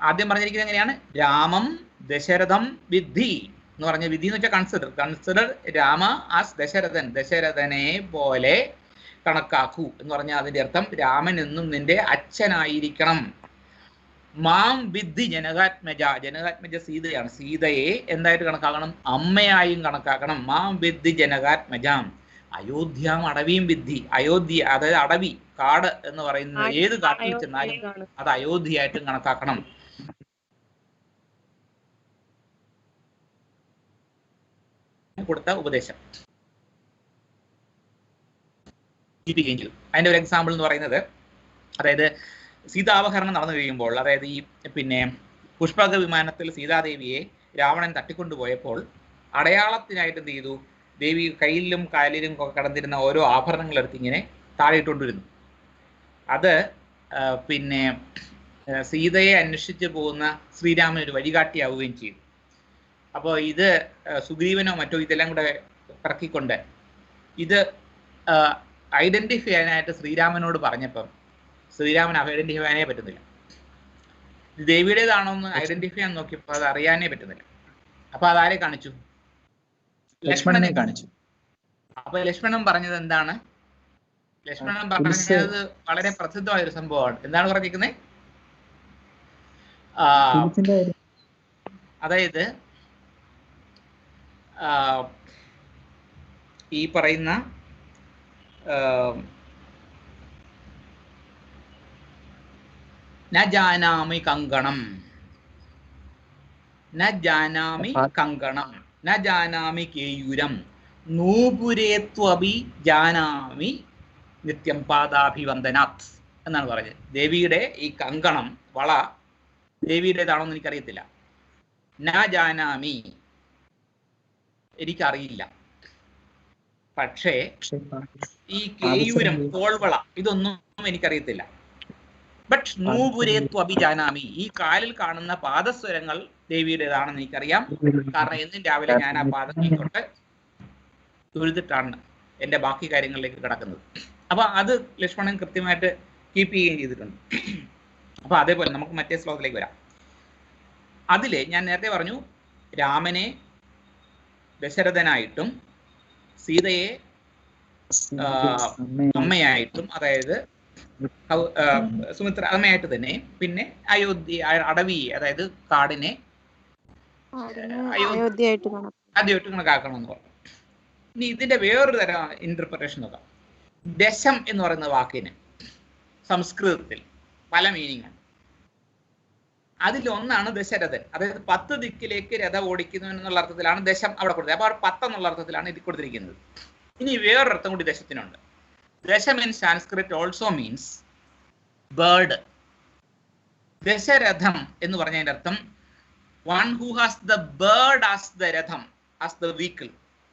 ആദ്യം പറഞ്ഞിരിക്കുന്നത് എങ്ങനെയാണ്? രാമം ദശരഥം വിദ്ധി എന്ന് പറഞ്ഞ വിധി എന്ന് വെച്ചാൽ കൺസിഡർ രാമ ആസ് ദശരഥനെ പോലെ കണക്കാക്കൂ എന്ന് പറഞ്ഞാൽ അതിന്റെ അർത്ഥം രാമൻ എന്നും നിന്റെ അച്ഛനായിരിക്കണം. മാം വിദ്ധി ജനകാത്മജ സീതയാണ്. സീതയെ എന്തായിട്ട് കണക്കാക്കണം? അമ്മയായും കണക്കാക്കണം. മാം വിദ്ധി ജനകാത്മജാം അയോധ്യാം അടവീം വിദ്ധി. അയോധ്യ അതായത് അടവി, കാട് എന്ന് പറയുന്നത് ഏത് കാട്ടിൽ ചെന്നാലും അത് അയോധ്യയായിട്ടും കണക്കാക്കണം. കൊടുത്ത ഉപദേശം അതിന്റെ ഒരു എക്സാമ്പിൾ എന്ന് പറയുന്നത്, അതായത് സീതാപഹരണം നടന്നു കഴിയുമ്പോൾ, അതായത് ഈ പുഷ്പക വിമാനത്തിൽ സീതാദേവിയെ രാവണൻ തട്ടിക്കൊണ്ടുപോയപ്പോൾ അടയാളത്തിനായിട്ട് എന്ത് ചെയ്തു? ദേവി കയ്യിലും കാലിലും കടന്നിരുന്ന ഓരോ ആഭരണങ്ങളെടുത്ത് ഇങ്ങനെ താഴെ ഇട്ടുകൊണ്ടിരുന്നു. അത് സീതയെ അന്വേഷിച്ച് പോകുന്ന ശ്രീരാമൻ ഒരു വഴികാട്ടിയാവുകയും ചെയ്തു. അപ്പോൾ ഇത് സുഗ്രീവനോ മറ്റോ ഇതെല്ലാം കൂടെ പറക്കിക്കൊണ്ട് ഇത് ഐഡന്റിഫൈ ചെയ്യാനായിട്ട് ശ്രീരാമനോട് പറഞ്ഞപ്പം ശ്രീരാമൻ ഐഡന്റിഫൈ ചെയ്യാനേ പറ്റുന്നില്ല. ഇത് ദേവിയുടേതാണോ എന്ന് ഐഡന്റിഫൈ ചെയ്യാൻ നോക്കിയപ്പോൾ അത് അറിയാനേ പറ്റുന്നില്ല. അപ്പൊ അതാരെ കാണിച്ചു? ലക്ഷ്മണനെ കാണിച്ചു. അപ്പൊ ലക്ഷ്മണൻ പറഞ്ഞത് എന്താണ്? ലക്ഷ്മണൻ പറഞ്ഞത് വളരെ പ്രസിദ്ധമായ ഒരു സംഭവമാണ്. എന്താണ് പറഞ്ഞിരിക്കുന്നത്? അതായത് ഈ പറയുന്ന ന ജാനാമി കങ്കണം, ന ജാനാമി കങ്കണം, ന ജാനാമി കേയൂരം, നൂപുരേത്വപി ജാനാമി നിത്യം പാദാഭിവന്ദനാത് എന്നാണ് പറഞ്ഞത്. ദേവിയുടെ ഈ കങ്കണം, വള ദേവിയുടേതാണോന്ന് എനിക്കറിയത്തില്ല. ന ജാനാമി, എനിക്കറിയില്ല. പക്ഷേ ഈ കേയൂരം, തോൾവള, ഇതൊന്നും എനിക്കറിയത്തില്ല. ബട്ട് നൂപുരേത്വപി ജാനാമി, ഈ കാലിൽ കാണുന്ന പാദസ്വരങ്ങൾ ദേവിയുടേതാണെന്ന് എനിക്കറിയാം. കാരണം എന്നും രാവിലെ ഞാൻ ആ പാദത്തിൽ തൊട്ട് തൊഴുതിട്ടാണ് എൻ്റെ ബാക്കി കാര്യങ്ങളിലേക്ക് കിടക്കുന്നത്. അപ്പൊ അത് ലക്ഷ്മണൻ കൃത്യമായിട്ട് കീപ്പ് ചെയ്യുകയും ചെയ്തിട്ടുണ്ട്. അപ്പൊ അതേപോലെ നമുക്ക് മറ്റേ ശ്ലോകത്തിലേക്ക് വരാം. അതില് ഞാൻ നേരത്തെ പറഞ്ഞു, രാമനെ ദശരഥനായിട്ടും സീതയെ അമ്മയായിട്ടും, അതായത് സുമിത്ര അമ്മയായിട്ട് തന്നെ, പിന്നെ അയോധ്യ അടവി, അതായത് കാടിനെ ആദ്യമായിട്ട് കണക്കാക്കണമെന്ന് പറഞ്ഞു. ഇനി ഇതിന്റെ വേറൊരു തരം ഇന്റർപ്രിട്ടേഷൻ നോക്കാം. ദശം എന്ന് പറയുന്ന വാക്കിന് സംസ്കൃതത്തിൽ പല മീനിങ് ഉണ്ട്. അതിലൊന്നാണ് ദശരഥൻ, അതായത് 10 ദിക്കിലേക്ക് രഥം ഓടിക്കുന്നു എന്നുള്ള അർത്ഥത്തിലാണ് ദശം അവിടെ കൊടുത്തത്. അപ്പൊ 10 എന്നുള്ള അർത്ഥത്തിലാണ് ഇത് കൊടുത്തിരിക്കുന്നത്. ഇനി വേറൊരർത്ഥം കൂടി ദശത്തിനുണ്ട്. ദശം in Sanskrit also means bird. Dasharatham എന്ന് പറഞ്ഞതിന്റെ അർത്ഥം one who has the bird as the രഥം, ആസ് ദ വെഹിക്കിൾ.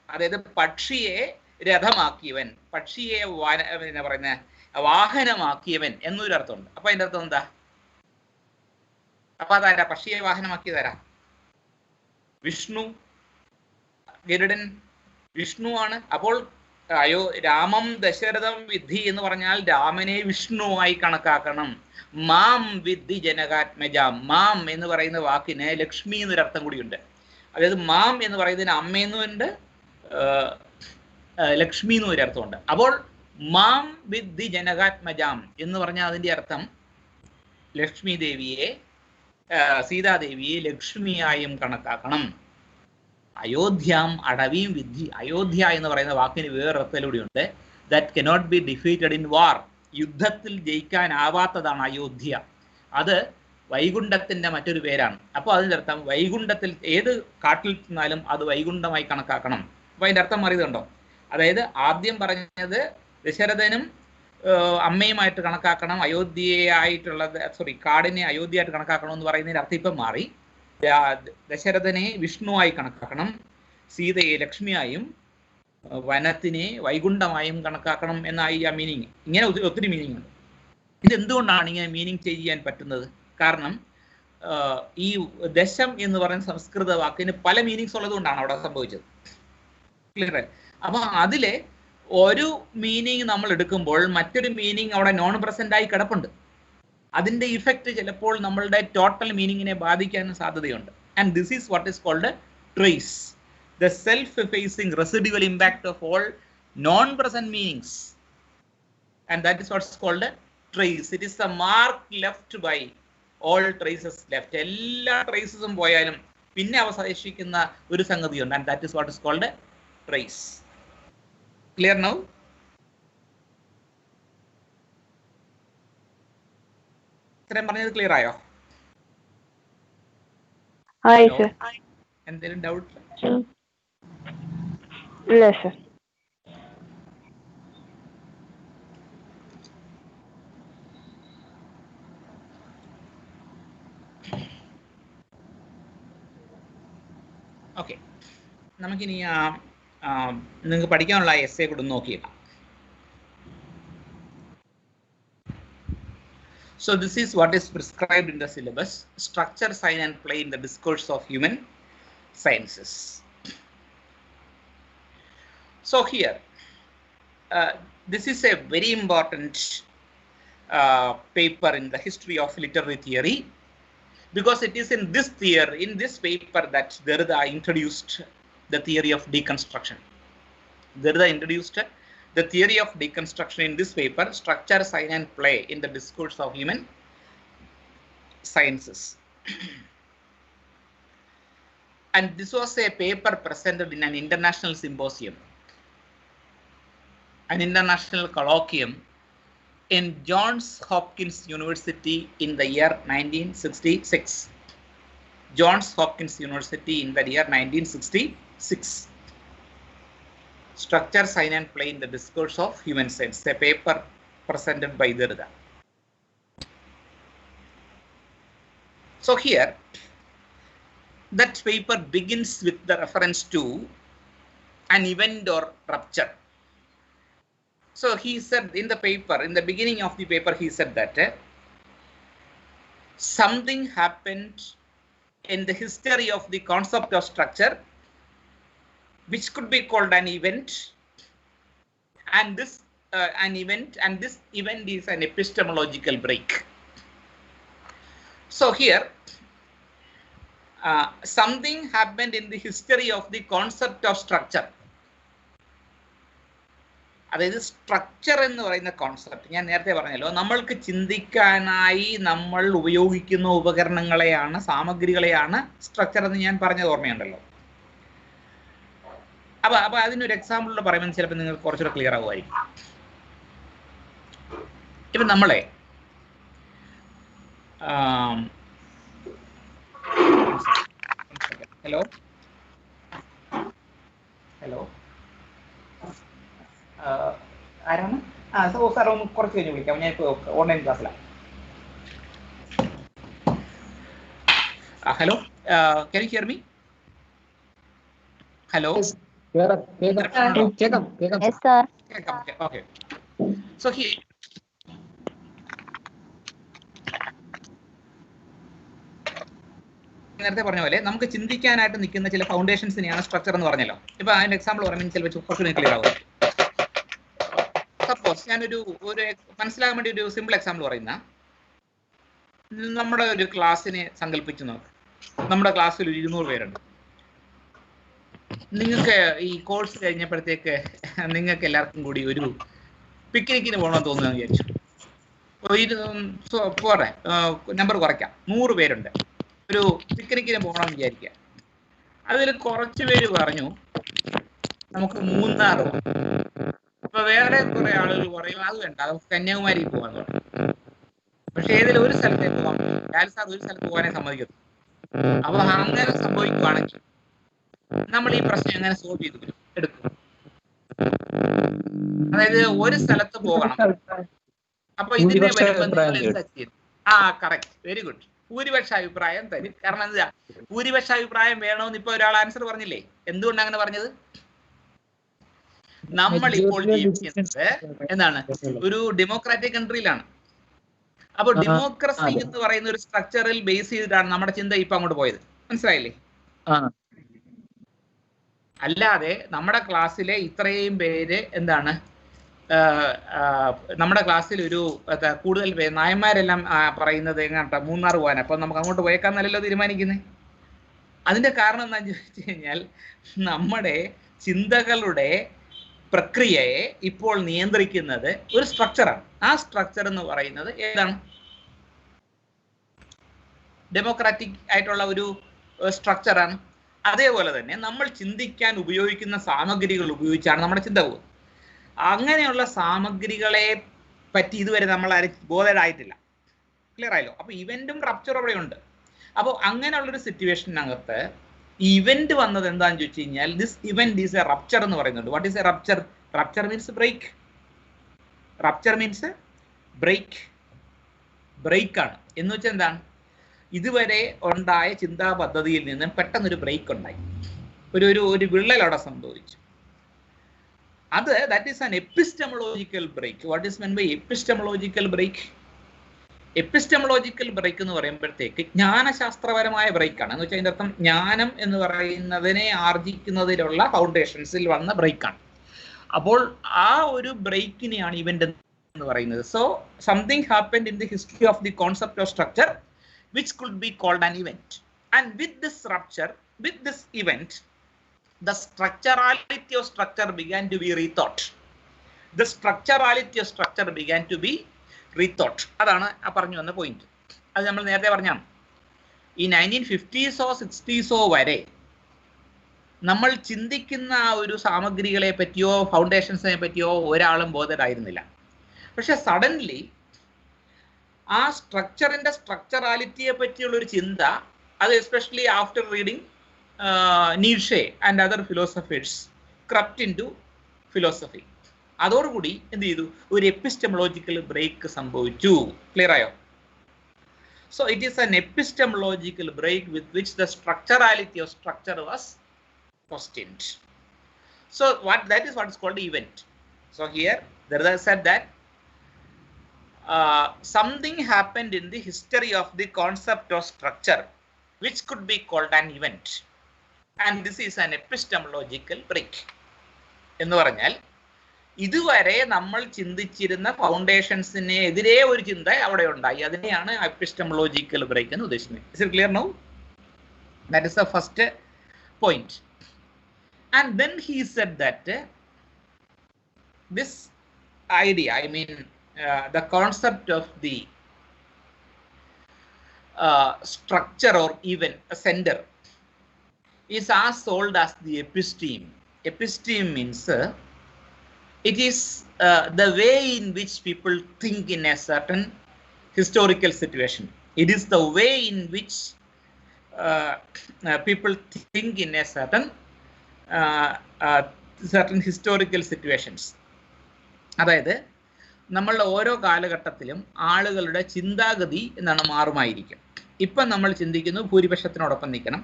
അതായത് പക്ഷിയെ രഥമാക്കിയവൻ, പക്ഷിയെ പിന്നെ പറയുന്ന വാഹനമാക്കിയവൻ എന്നൊരു അർത്ഥമുണ്ട്. അപ്പൊ അതിന്റെ അർത്ഥം എന്താ? അപ്പൊ അതാരാ പക്ഷിയെ വാഹനമാക്കിയതാരാ? വിഷ്ണു. ഗരുഡൻ വിഷ്ണു ആണ്. അപ്പോൾ രാമം ദശരഥം വിദ്ധി എന്ന് പറഞ്ഞാൽ രാമനെ വിഷ്ണുവായി കണക്കാക്കണം. മാം വിദ്ധി ജനകാത്മജാം. മാം എന്ന് പറയുന്ന വാക്കിന് ലക്ഷ്മി എന്നൊരർത്ഥം കൂടിയുണ്ട്. അതായത് മാം എന്ന് പറയുന്നതിന് അമ്മയെന്നുണ്ട്, ലക്ഷ്മി എന്നും ഒരു അർത്ഥമുണ്ട്. അപ്പോൾ മാം വിദ്ധി ജനകാത്മജാം എന്ന് പറഞ്ഞാൽ അതിന്റെ അർത്ഥം ലക്ഷ്മി ദേവിയെ, സീതാദേവിയെ ലക്ഷ്മിയായും കണക്കാക്കണം. അയോധ്യാം അടവിയും വിദ്ധി. അയോധ്യ എന്ന് പറയുന്ന വാക്കിന് വേറൊരർത്ഥത്തിലൂടെയുണ്ട്. That cannot be defeated in war. യുദ്ധത്തിൽ ജയിക്കാനാവാത്തതാണ് അയോധ്യ. അത് വൈകുണ്ഠത്തിന്റെ മറ്റൊരു പേരാണ്. അപ്പോൾ അതിന്റെ അർത്ഥം വൈകുണ്ഠത്തിൽ ഏത് കാട്ടിൽ ചെന്നാലും അത് വൈകുണ്ഠമായി കണക്കാക്കണം. അപ്പൊ അതിന്റെ അർത്ഥം അറിയുന്നുണ്ടോ? അതായത് ആദ്യം പറഞ്ഞത് ദശരഥനും അമ്മയുമായിട്ട് കണക്കാക്കണം, അയോധ്യയായിട്ടുള്ളത് കാടിനെ അയോധ്യയായിട്ട് കണക്കാക്കണം എന്ന് പറയുന്നതിന്റെ അർത്ഥം ഇപ്പം മാറി. ദശരഥനെ വിഷ്ണുവായി കണക്കാക്കണം, സീതയെ ലക്ഷ്മിയായും വനത്തിനെ വൈകുണ്ഠമായും കണക്കാക്കണം എന്നായി ആ മീനിങ്. ഇങ്ങനെ ഒത്തിരി മീനിങ് ഉണ്ട്. ഇതെന്തുകൊണ്ടാണ് ഇങ്ങനെ മീനിങ് ചേഞ്ച് ചെയ്യാൻ പറ്റുന്നത്? കാരണം ഈ ദശം എന്ന് പറയുന്ന സംസ്കൃത വാക്കിന് പല മീനിങ്സ് ഉള്ളത് കൊണ്ടാണ് അവിടെ സംഭവിച്ചത്. ക്ലിയർ? അപ്പൊ അതിലെ ഒരു മീനിങ് നമ്മൾ എടുക്കുമ്പോൾ മറ്റൊരു മീനിങ് അവിടെ നോൺ പ്രസന്റ് ആയി കിടപ്പുണ്ട്. അതിന്റെ ഇഫക്റ്റ് ചിലപ്പോൾ നമ്മളുടെ ടോട്ടൽ മീനിങ്ങിനെ ബാധിക്കാൻ സാധ്യതയുണ്ട്. And this is what is called trace, the self effacing residual impact of all non present meanings. And that is what is called trace. It is the mark left by all traces left. എല്ലാ ട്രേസസും പോയാലും പിന്നെ അവശേഷിക്കുന്ന ഒരു സംഗതിയുണ്ട്. And that is what is called trace. Clear now? ഇത്രയും പറഞ്ഞത് clear ആയോ? എന്തെങ്കിലും ഡൗട്ട്? ഇല്ല സർ. ഓക്കെ, നമുക്കിനി നിങ്ങൾക്ക് പഠിക്കാനുള്ള എസ്സേ കൂടെ നോക്കിയില്ല. So this is what is prescribed in the syllabus: structure, sign and play in the discourse of human sciences. So here, this is a very important paper in the history of literary theory, because it is in this theory, in this paper, that Derrida introduced the theory of deconstruction. Derrida introduced the theory of deconstruction in this paper, structure, sign and play in the discourse of human sciences. And this was a paper presented in an international symposium, an international colloquium in Johns Hopkins University in the year 1966. Johns Hopkins University in the year 1966. Structure, Sign and Play in the Discourse of Human Science, a paper presented by Derrida. So here, that paper begins with the reference to an event or rupture. So he said in the paper, in the beginning of the paper, he said that something happened in the history of the concept of structure, which could be called an event, and this event is an epistemological break. So here, something happened in the history of the concept of structure. അതായത് structure എന്ന് പറയുന്ന concept ഞാൻ നേരത്തെ പറഞ്ഞല്ലോ, നമ്മൾക്ക് ചിന്തിക്കാനായി നമ്മൾ ഉപയോഗിക്കുന്ന ഉപകരണങ്ങളെയാണ്, സാമഗ്രികളെയാണ് structure എന്ന് ഞാൻ പറഞ്ഞത് ഓർമ്മയുണ്ടല്ലോ. അപ്പൊ അതിനൊരു എക്സാമ്പിളിൽ പറയുമ്പോൾ ചിലപ്പോൾ നിങ്ങൾക്ക് കുറച്ചുകൂടെ ക്ലിയർ ആകുമായിരിക്കും. ഇപ്പൊ നമ്മളെ ഹലോ ഹലോ ആരാണ്? സാർ ഒന്ന് കുറച്ച് കഴിഞ്ഞ് വിളിക്കാം, ഞാൻ ഇപ്പോൾ ഓൺലൈൻ ക്ലാസ്സിലാണ്. Hello, can you hear me? Hello, കേൾക്കാം. Yes, sir. Okay. So here, നേരത്തെ പറഞ്ഞ പോലെ നമുക്ക് ചിന്തിക്കാനായിട്ട് നിൽക്കുന്ന ചില ഫൗണ്ടേഷൻസിനെയാണ് സ്ട്രക്ചർ എന്ന് പറഞ്ഞല്ലോ. ഇപ്പൊ അതിന്റെ എക്സാമ്പിൾ പറയുമ്പോൾ ചിലപ്പോൾ കുറച്ചുകൂടി ക്ലിയർ ആവും. സപ്പോസ് ഞാനൊരു മനസ്സിലാകാൻ വേണ്ടി ഒരു സിമ്പിൾ എക്സാമ്പിൾ പറയുന്ന, നമ്മുടെ ഒരു ക്ലാസ്സിനെ സങ്കല്പിച്ചു നോക്ക്. നമ്മുടെ ക്ലാസ്സിൽ ഒരു 200 പേരുണ്ട്. നിങ്ങൾക്ക് ഈ കോഴ്സ് കഴിഞ്ഞപ്പോഴത്തേക്ക് നിങ്ങൾക്ക് എല്ലാവർക്കും കൂടി ഒരു പിക്നിക്കിന് പോകണമെന്ന് തോന്നുന്നു വിചാരിച്ചു. പോരെ, നമ്പർ കുറയ്ക്കാം, 100 പേരുണ്ട്. ഒരു പിക്നിക്കിന് പോകണമെന്ന് വിചാരിക്കുക. അതിൽ കുറച്ച് പേര് പറഞ്ഞു നമുക്ക് മൂന്നാർ പോകാം. അപ്പൊ വേറെ കുറെ ആളുകൾ പറയും അത് വേണ്ട, നമുക്ക് കന്യാകുമാരി പോകാന്ന് പറയും. പക്ഷെ ഏതെങ്കിലും ഒരു സ്ഥലത്തേക്ക് പോകാൻ പറ്റും. ലാൽ സാർ ഒരു സ്ഥലത്ത് പോകാനേ സമ്മതിക്കത്തു. അപ്പൊ അങ്ങനെ സംഭവിക്കുകയാണെങ്കിൽ നമ്മൾ ഈ പ്രശ്നം എങ്ങനെ സോൾവ് ചെയ്ത് എടുക്കും? അതായത് ഒരു സ്ഥലത്ത് പോകണം. അപ്പൊ ഇതിനെ വരുമ്പോൾ കറക്റ്റ്, വെരി ഗുഡ്. ഭൂരിപക്ഷ അഭിപ്രായം തരും. കാരണം എന്താ, ഭൂരിപക്ഷ അഭിപ്രായം വേണമെന്ന് ഇപ്പൊ ഒരാൾ ആൻസർ പറഞ്ഞില്ലേ. എന്തുകൊണ്ട് അങ്ങനെ പറഞ്ഞത്? നമ്മൾ ഇപ്പോൾ ജീവിക്കുന്നത് എന്താണ്, ഒരു ഡെമോക്രാറ്റിക് കൺട്രിയിലാണ്. അപ്പൊ ഡെമോക്രസി എന്ന് പറയുന്ന ഒരു സ്ട്രക്ചറിൽ ബേസ് ചെയ്തിട്ടാണ് നമ്മുടെ ചിന്ത ഇപ്പൊ അങ്ങോട്ട് പോയത്. മനസ്സിലായില്ലേ? അല്ലാതെ നമ്മുടെ ക്ലാസ്സിലെ ഇത്രയും പേര് എന്താണ്, നമ്മുടെ ക്ലാസ്സിൽ ഒരു കൂടുതൽ നായന്മാരെല്ലാം പറയുന്നത് എങ്ങോട്ടാ, മൂന്നാർ പോകാൻ. അപ്പൊ നമുക്ക് അങ്ങോട്ട് പോയേക്കാന്നല്ലല്ലോ തീരുമാനിക്കുന്നത്. അതിന്റെ കാരണം എന്താണെന്ന് ചോദിച്ചു കഴിഞ്ഞാൽ, നമ്മുടെ ചിന്തകളുടെ പ്രക്രിയയെ ഇപ്പോൾ നിയന്ത്രിക്കുന്നത് ഒരു സ്ട്രക്ചറാണ്. ആ സ്ട്രക്ചർ എന്ന് പറയുന്നത് ഏതാണ്? ഡെമോക്രാറ്റിക് ആയിട്ടുള്ള ഒരു സ്ട്രക്ചറാണ്. അതേപോലെ തന്നെ നമ്മൾ ചിന്തിക്കാൻ ഉപയോഗിക്കുന്ന സാമഗ്രികൾ ഉപയോഗിച്ചാണ് നമ്മുടെ ചിന്ത പോകുന്നത്. അങ്ങനെയുള്ള സാമഗ്രികളെ പറ്റി ഇതുവരെ നമ്മൾ ആരും ബോധേഡായിട്ടില്ല. ക്ലിയർ ആയല്ലോ? അപ്പൊ ഇവന്റും റപ്ചറും അവിടെ ഉണ്ട്. അപ്പോൾ അങ്ങനെയുള്ളൊരു സിറ്റുവേഷനകത്ത് ഇവന്റ് വന്നത് എന്താണെന്ന് ചോദിച്ചു കഴിഞ്ഞാൽ, this event is a rupture എന്ന് പറയുന്നുണ്ട്. What is a rupture? Rupture means break. Rupture means break. Break ആണ് എന്ന് വെച്ചാൽ എന്താണ്, ഇതുവരെ ഉണ്ടായ ചിന്താ പദ്ധതിയിൽ നിന്ന് പെട്ടെന്നൊരു ബ്രേക്ക് ഉണ്ടായി, ഒരു വിള്ളൽ അവിടെ സംഭവിച്ചു. അത് that is an epistemological break. What is meant by epistemological break? Epistemological break എന്ന് പറയുമ്പോഴത്തേക്ക് ജ്ഞാനശാസ്ത്രപരമായ ബ്രേക്കാണ്. എന്ന് വെച്ചാൽ അതിൻ്റെ അർത്ഥം ജ്ഞാനം എന്ന് പറയുന്നതിനെ ആർജിക്കുന്നതിലുള്ള ഫൗണ്ടേഷൻസിൽ വന്ന ബ്രേക്കാണ്. അപ്പോൾ ആ ഒരു ബ്രേക്കിനെയാണ് ഇവന്റ് എന്ന് പറയുന്നത്. So something happened in the history of the concept of structure which could be called an event, and with this rupture, with this event, the structurality of structure began to be rethought. The structurality of structure began to be rethought. അതാണ് ആ പറഞ്ഞു വന്ന point. അത് നമ്മൾ നേരത്തെ പറഞ്ഞാണ്. ഈ 1950s 60s വരെ നമ്മൾ ചിന്തിക്കുന്ന ആ ഒരു സാമഗ്രികളെ പറ്റിയോ ഫൗണ്ടേഷൻസിനെ പറ്റിയോ ഒരാളും ബോധരായിരുന്നില്ല. പക്ഷെ സഡൻലി ആ സ്ട്രക്ചറിന്റെ സ്ട്രക്ചറാലിറ്റിയെ പറ്റിയുള്ള ഒരു ചിന്ത, അത് especially after reading Nietzsche and other philosophers crept into philosophy. അതോടുകൂടി എന്ത് ചെയ്തു, ഒരു എപ്പിസ്റ്റമോളജിക്കൽ ബ്രേക്ക് സംഭവിച്ചു. ക്ലിയർ ആയോ? So it is an epistemological break with which the structurality of structure was questioned. So that is what is called event. So here there is said that something happened in the history of the concept of structure which could be called an event, and this is an epistemological break. എന്ന് പറഞ്ഞാൽ ഇതുവരെ നമ്മൾ ചിന്തിച്ചിരുന്ന ഫൗണ്ടേഷൻസിന് എതിരെ ഒരു ചിന്ത അവിടെ ഉണ്ടായി. അതിനെയാണ് എപ്പിസ്റ്റമോളജിക്കൽ ബ്രേക്ക് എന്ന് ഉദ്ദേശിക്കുന്നത്. Is it clear now? That is the first point. And then he said that this idea, I mean the concept of the structure or even a center is as old as the episteme. Episteme means it is the way in which people think in a certain historical situation. It is the way in which people think in a certain historical situations. അതായത് നമ്മളുടെ ഓരോ കാലഘട്ടത്തിലും ആളുകളുടെ ചിന്താഗതി എന്താണ് മാറുമായിരിക്കും. ഇപ്പം നമ്മൾ ചിന്തിക്കുന്നു ഭൂരിപക്ഷത്തിനോടൊപ്പം നിൽക്കണം.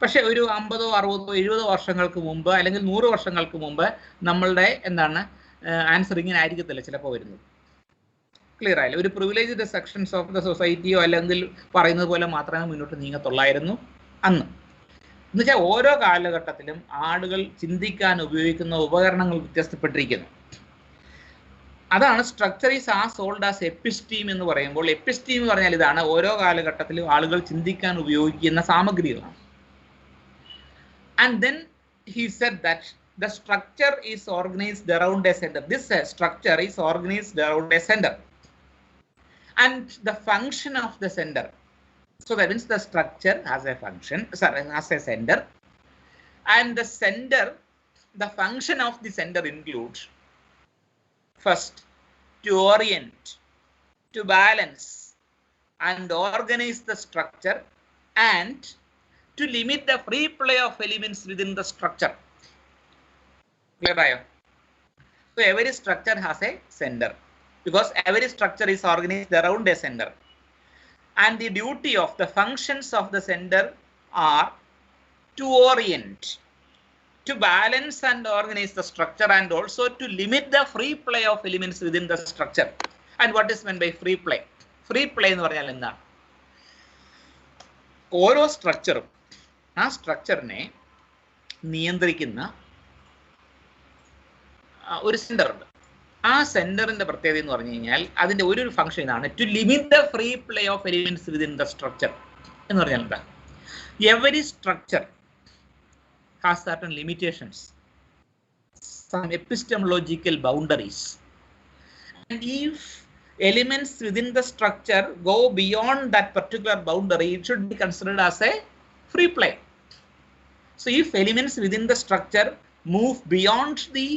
പക്ഷെ ഒരു 50, 60, 70 വർഷങ്ങൾക്ക് മുമ്പ് അല്ലെങ്കിൽ 100 വർഷങ്ങൾക്ക് മുമ്പ് നമ്മളുടെ എന്താണ് ആൻസർ ഇങ്ങനെ ആയിരിക്കത്തില്ല ചിലപ്പോൾ വരുന്നത്. ക്ലിയർ ആയില്ല? ഒരു പ്രിവിലേജ്ഡ് സെക്ഷൻസ് ഓഫ് ദ സൊസൈറ്റിയോ അല്ലെങ്കിൽ പറയുന്നത് പോലെ മാത്രമേ മുന്നോട്ട് നീങ്ങത്തുള്ളായിരുന്നു അന്ന്. എന്നുവെച്ചാൽ ഓരോ കാലഘട്ടത്തിലും ആളുകൾ ചിന്തിക്കാൻ ഉപയോഗിക്കുന്ന ഉപകരണങ്ങൾ വ്യത്യസ്തപ്പെട്ടിരിക്കുന്നു. അതാണ് structure is as old as episteme എന്ന് പറയുമ്പോൾ. എപ്പിസ്റ്റീം എന്ന് പറഞ്ഞാൽ ഇതാണ്, ഓരോ കാലഘട്ടത്തിലും ആളുകൾ ചിന്തിക്കാൻ ഉപയോഗിക്കുന്ന സാമഗ്രികളാണ്. And then he said that the structure is organized around a center. This structure is organized around a center. And the function of the center. So that means the structure has a function, has a center. And the center, the function of the center includes first to orient, to balance and organize the structure, and to limit the free play of elements within the structure. Clear? So every structure has a center because every structure is organized around a center, and the duty of the functions of the center are to orient, to balance and organize the structure, and also to limit the free play of elements within the structure. And what is meant by free play? Free play എന്ന് പറഞ്ഞാൽ എന്താണ്? ഓരോ സ്ട്രക്ചറും ആ സ്ട്രക്ചറിനെ നിയന്ത്രിക്കുന്ന ഒരു centre ഉണ്ട്. ആ സെന്ററിന്റെ പ്രത്യേകത എന്ന് പറഞ്ഞു കഴിഞ്ഞാൽ അതിന്റെ ഒരു ഫംഗ്ഷൻ ഇതാണ്, to limit the free play of elements within the structure. എന്ന് പറഞ്ഞാൽ എന്താ? Every structure has certain limitations, some epistemological boundaries, and if elements within the structure go beyond that particular boundary, it should be considered as a free play. So if elements within the structure move beyond the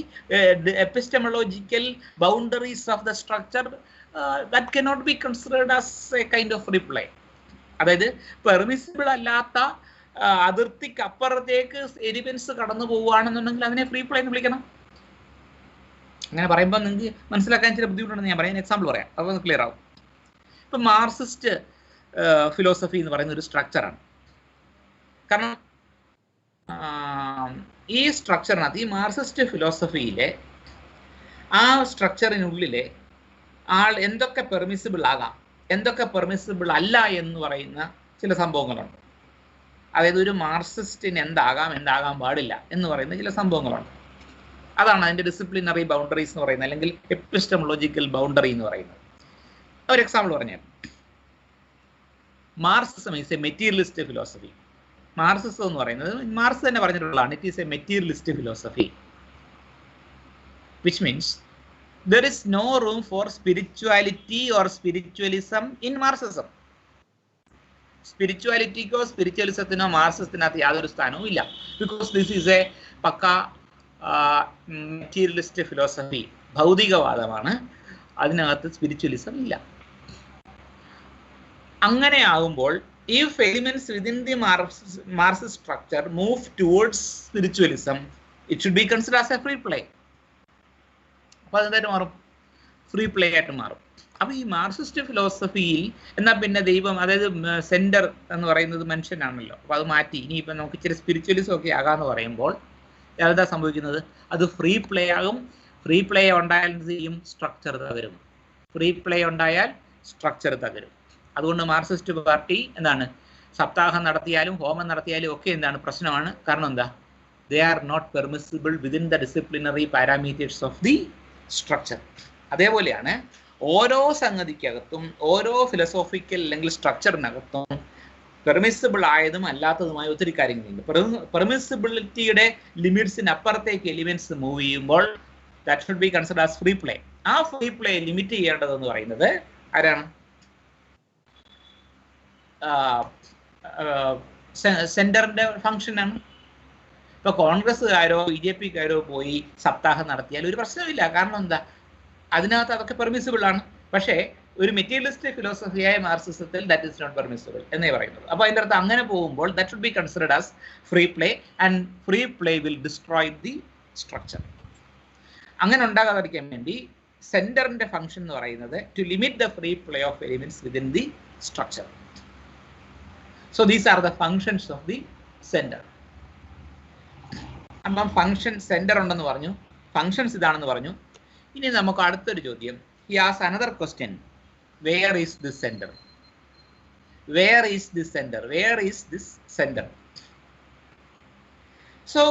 epistemological boundaries of the structure, that cannot be considered as a kind of free play. അതായത് permissible അല്ലാത്ത അതിർത്തിക്ക് അപ്പുറത്തേക്ക് elements കടന്നു പോവുകയാണെന്നുണ്ടെങ്കിൽ അതിനെ free play എന്ന് വിളിക്കണം. അങ്ങനെ പറയുമ്പോൾ നിങ്ങൾക്ക് മനസ്സിലാക്കാൻ ചില ബുദ്ധിമുട്ടുണ്ടെന്ന് ഞാൻ പറയാം. എക്സാമ്പിൾ പറയാം, അപ്പോൾ ക്ലിയർ ആവും. ഇപ്പം മാർക്സിസ്റ്റ് ഫിലോസഫി എന്ന് പറയുന്ന ഒരു സ്ട്രക്ചറാണ്. കാരണം ഈ സ്ട്രക്ചറിനകത്ത്, ഈ മാർക്സിസ്റ്റ് ഫിലോസഫിയിലെ ആ സ്ട്രക്ചറിനുള്ളിലെ എന്തൊക്കെ പെർമിസിബിൾ ആകാം, എന്തൊക്കെ പെർമിസിബിൾ അല്ല എന്ന് പറയുന്ന ചില സംഭവങ്ങളുണ്ട്. അതായത് ഒരു മാർക്സിസ്റ്റിന് എന്താകാം, എന്താകാൻ പാടില്ല എന്ന് പറയുന്ന ചില സംഭവങ്ങളുണ്ട്. അതാണ് അതിൻ്റെ ഡിസിപ്ലിനറി ബൗണ്ടറീസ് എന്ന് പറയുന്നത്, അല്ലെങ്കിൽ എപ്പിസ്റ്റമോളജിക്കൽ ബൗണ്ടറി എന്ന് പറയുന്നത്. ഒരു എക്സാമ്പിൾ പറഞ്ഞാൽ, Marxism is A materialist philosophy. Marxism എന്ന് പറയുന്നത് മാർക്സ് തന്നെ പറഞ്ഞിട്ടുള്ളതാണ്, it is A materialist philosophy, which means there is no room for spirituality or spiritualism in Marxism. സ്പിരിച്വാലിറ്റിക്കോ സ്പിരിച്വലിസത്തിനോ മാർക്സിസത്തിനകത്ത് യാതൊരു സ്ഥാനവും ഇല്ല. Because this is a pakka materialist philosophy, ഭൗതികവാദമാണ്. അതിനകത്ത് സ്പിരിച്വലിസം ഇല്ല. അങ്ങനെ ആകുമ്പോൾ if elements within the Marxist structure move towards spiritualism, it should be considered as a free play. അപ്പോൾ അതെന്തായിട്ട് മാറും? ഫ്രീ പ്ലേ ആയിട്ട് മാറും. അപ്പോൾ ഈ മാർക്സിസ്റ്റ് ഫിലോസഫിയിൽ എന്നാൽ പിന്നെ ദൈവം, അതായത് സെൻറ്റർ എന്ന് പറയുന്നത് മനുഷ്യനാണല്ലോ. അപ്പോൾ അത് മാറ്റി ഇനിയിപ്പോൾ നമുക്ക് ഇച്ചിരി സ്പിരിച്വലിസം ഒക്കെ ആകാമെന്ന് പറയുമ്പോൾ എന്താ സംഭവിക്കുന്നത്? അത് ഫ്രീ പ്ലേ ആകും. ഫ്രീ പ്ലേ ഉണ്ടായാൽ എന്ത് ചെയ്യും? സ്ട്രക്ചർ തകരും. ഫ്രീ പ്ലേ ഉണ്ടായാൽ സ്ട്രക്ചർ തകരും. അതുകൊണ്ട് മാർക്സിസ്റ്റ് പാർട്ടി എന്താണ്, സപ്താഹം നടത്തിയാലും ഹോമം നടത്തിയാലും ഒക്കെ എന്താണ് പ്രശ്നമാണ്. കാരണം എന്താ? They are not permissible within the disciplinary parameters of the structure. അതേപോലെയാണ് ഓരോ സംഗതിക്കകത്തും ഓരോ ഫിലോസോഫിക്കൽ അല്ലെങ്കിൽ സ്ട്രക്ചറിനകത്തും പെർമിസിബിൾ ആയതും അല്ലാത്തതുമായ ഒത്തിരി കാര്യങ്ങളുണ്ട്. പെർമിസിബിലിറ്റിയുടെ ലിമിറ്റ്സിന് അപ്പുറത്തേക്ക് എലിമെന്റ്സ് മൂവ് ചെയ്യുമ്പോൾ that should be considered as free play. ആ ഫ്രീ പ്ലേ ലിമിറ്റ് ചെയ്യേണ്ടതെന്ന് പറയുന്നത് ആരാണ്? സെന്ററിന്റെ ഫംഗ്ഷനാണ്. ഇപ്പൊ കോൺഗ്രസ്സുകാരോ BJPക്കാരോ പോയി സപ്താഹം നടത്തിയാൽ ഒരു പ്രശ്നമില്ല. കാരണം എന്താ? അതിനകത്ത് അതൊക്കെ പെർമിസിബിൾ ആണ്. പക്ഷേ ഒരു മെറ്റീരിയലിസ്റ്റ് ഫിലോസഫിയായ മാർക്സിസത്തിൽ ദാറ്റ് ഇസ് നോട്ട് പെർമിസിബിൾ എന്നേ പറയുന്നത്. അപ്പോൾ അതിൻ്റെ അർത്ഥം അങ്ങനെ പോകുമ്പോൾ that should be considered as free play and free play will destroy the structure. അങ്ങനെ ഉണ്ടാകാതിരിക്കാൻ വേണ്ടി സെന്ററിന്റെ ഫംഗ്ഷൻ എന്ന് പറയുന്നത് to limit the free play of elements within the structure. So these are the functions of the center. അപ്പം function centre ഉണ്ടെന്ന് പറഞ്ഞു, functions ഇതാണെന്ന് പറഞ്ഞു. ഇനി നമുക്ക് അടുത്തൊരു ചോദ്യം. He asks another question. Where is this center? Where is this center? Where is this center? So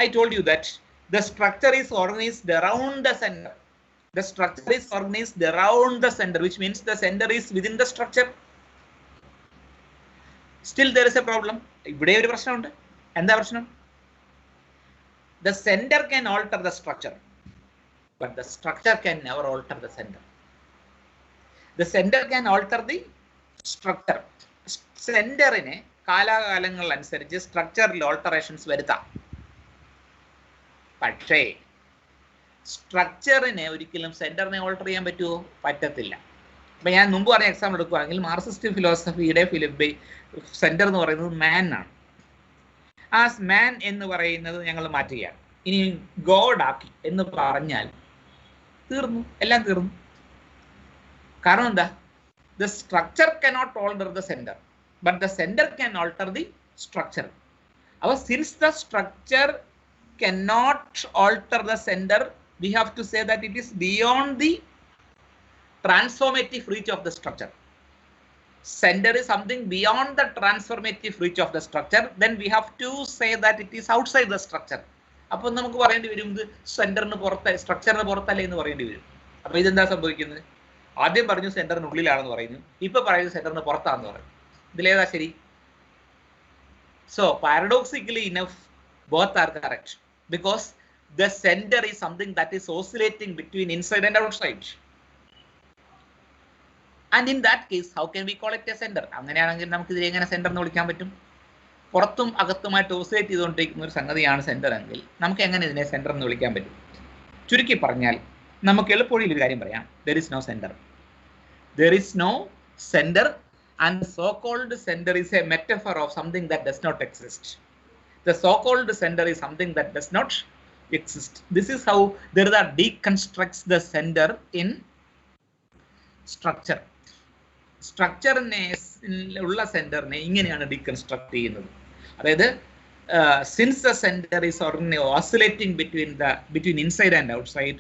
I told you that the structure is organized around the center. The structure is organized around the center, which means the center is within the structure. Still there is a problem. ഇവിടെ ഒരു പ്രശ്നമുണ്ട്. എന്താ പ്രശ്നം? The center can alter the structure, but the structure can never alter the center. The center can alter the structure. സെന്ററിനെ കാലാകാലങ്ങൾ അനുസരിച്ച് സ്ട്രക്ചറിൽ alterations വരുത്താം. പക്ഷേ സ്ട്രക്ചറിനെ ഒരിക്കലും സെന്ററിനെ ഓൾട്ടർ ചെയ്യാൻ പറ്റുമോ? പറ്റത്തില്ല. അപ്പം ഞാൻ മുമ്പ് പറഞ്ഞ എക്സാമ്പിൾ എടുക്കുകയാണെങ്കിൽ മാർക്സിസ്റ്റ് ഫിലോസഫിയുടെ സെന്റർ എന്ന് പറയുന്നത് മാൻ ആണ്. ആ മാൻ എന്ന് പറയുന്നത് ഞങ്ങൾ മാറ്റുകയാണ്. ഇനി ഗോഡ് ആക്കി എന്ന് പറഞ്ഞാൽ തീർന്നു, എല്ലാം തീർന്നു. കാരണം എന്താ? The structure cannot alter the centre, but the centre can alter the structure. അപ്പോൾ since the structure cannot alter the centre, we have to say that it is beyond the transformative reach of the structure. Center is something beyond the transformative reach of the structure. Then we have to say that it is outside the structure. അപ്പോൾ നമുക്ക് പറയേണ്ടി വരും ഇത് സെന്ററിന് പുറത്ത്, സ്ട്രക്ചറിന് പുറത്തല്ലേ എന്ന് പറയേണ്ടി വരും. അപ്പോൾ ഇതെന്താ സംഭവിക്കുന്നത്? ആദ്യം പറഞ്ഞു സെന്ററിനുള്ളിലാണെന്ന് പറയുന്നു, ഇപ്പൊ പറയുന്നത് സെന്ററിന് പുറത്താണെന്ന് പറയും. ഇതിലേതാ ശരി? So paradoxically enough, both are correct because the center is something that is oscillating between inside and outside. And in that case, how can we call it a center? അങ്ങനെയാണെങ്കിൽ നമുക്ക് ഇതിനെ എങ്ങനെ സെന്റർ എന്ന് വിളിക്കാൻ പറ്റും? പുറത്തും അകത്തുമായിട്ട് ഓസിലേറ്റ് ചെയ്തുകൊണ്ടിരിക്കുന്ന ഒരു സംഗതിയാണ് സെന്റർ എങ്കിൽ നമുക്ക് എങ്ങനെ ഇതിനെ സെന്റർ എന്ന് വിളിക്കാൻ പറ്റും? ചുരുക്കി പറഞ്ഞാൽ നമുക്ക് എളുപ്പവഴിയിൽ ഒരു കാര്യം പറയാം. There is no center. There is no center, and the so-called center is a metaphor of something that does not exist. The so-called center is something that does not exist. This is how Derrida deconstructs the center in structure. സ്ട്രക്ചറിനെ ഉള്ള സെന്ററിനെ ഇങ്ങനെയാണ് deconstruct ചെയ്യുന്നത്. അതായത് since the centre is oscillating between inside and outside,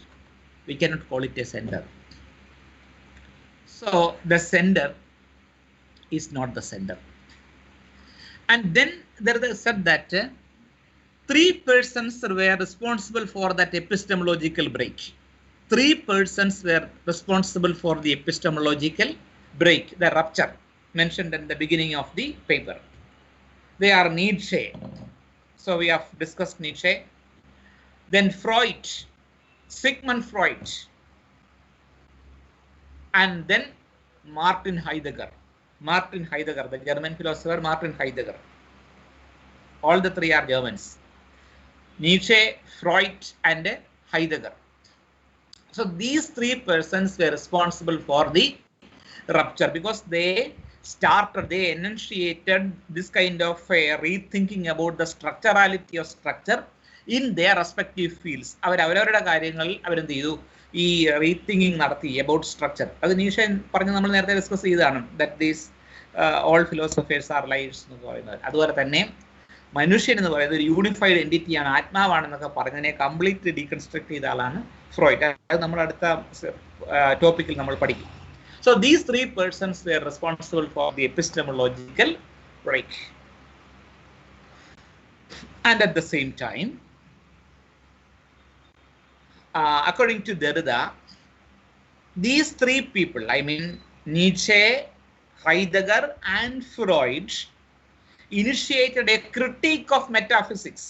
we cannot call it a centre. So the centre is not the centre. And then they said that 3 persons were responsible for that epistemological break. 3 persons were responsible for the epistemological break, the rupture mentioned in the beginning of the paper. They are Nietzsche. So we have discussed Nietzsche. Then Freud, Sigmund Freud. And then Martin Heidegger. Martin Heidegger, the German philosopher Martin Heidegger. All the three are Germans. Nietzsche, Freud, and Heidegger. So these three persons were responsible for the rupture because they enunciated this kind of rethinking about the structurality of structure in their respective fields. അവരവരുടെ കാര്യങ്ങളിൽ അവരെന്ത് ചെയ്തു? ഈ rethinking നടത്തി about structure. അത് നീഷെ പറഞ്ഞ് നമ്മൾ നേരത്തെ ഡിസ്കസ് ചെയ്തതാണ്. That these all philosophers are lights എന്ന് പറയുന്നത്. അതുപോലെ തന്നെ മനുഷ്യൻ എന്ന് പറയുന്നത് ഒരു യൂണിഫൈഡ് എൻറ്റിറ്റിയാണ്, ആത്മാവാണെന്നൊക്കെ പറഞ്ഞതിനെ കംപ്ലീറ്റ് ഡീകൺസ്ട്രക്ട് ചെയ്ത ആളാണ് ഫ്രോയിഡ്. അത് നമ്മൾ അടുത്ത ടോപ്പിക്കിൽ നമ്മൾ പഠിക്കും. So these three persons were responsible for the epistemological break. And at the same time, according to Derrida, these three people, I mean Nietzsche, Heidegger, and Freud, initiated a critique of metaphysics.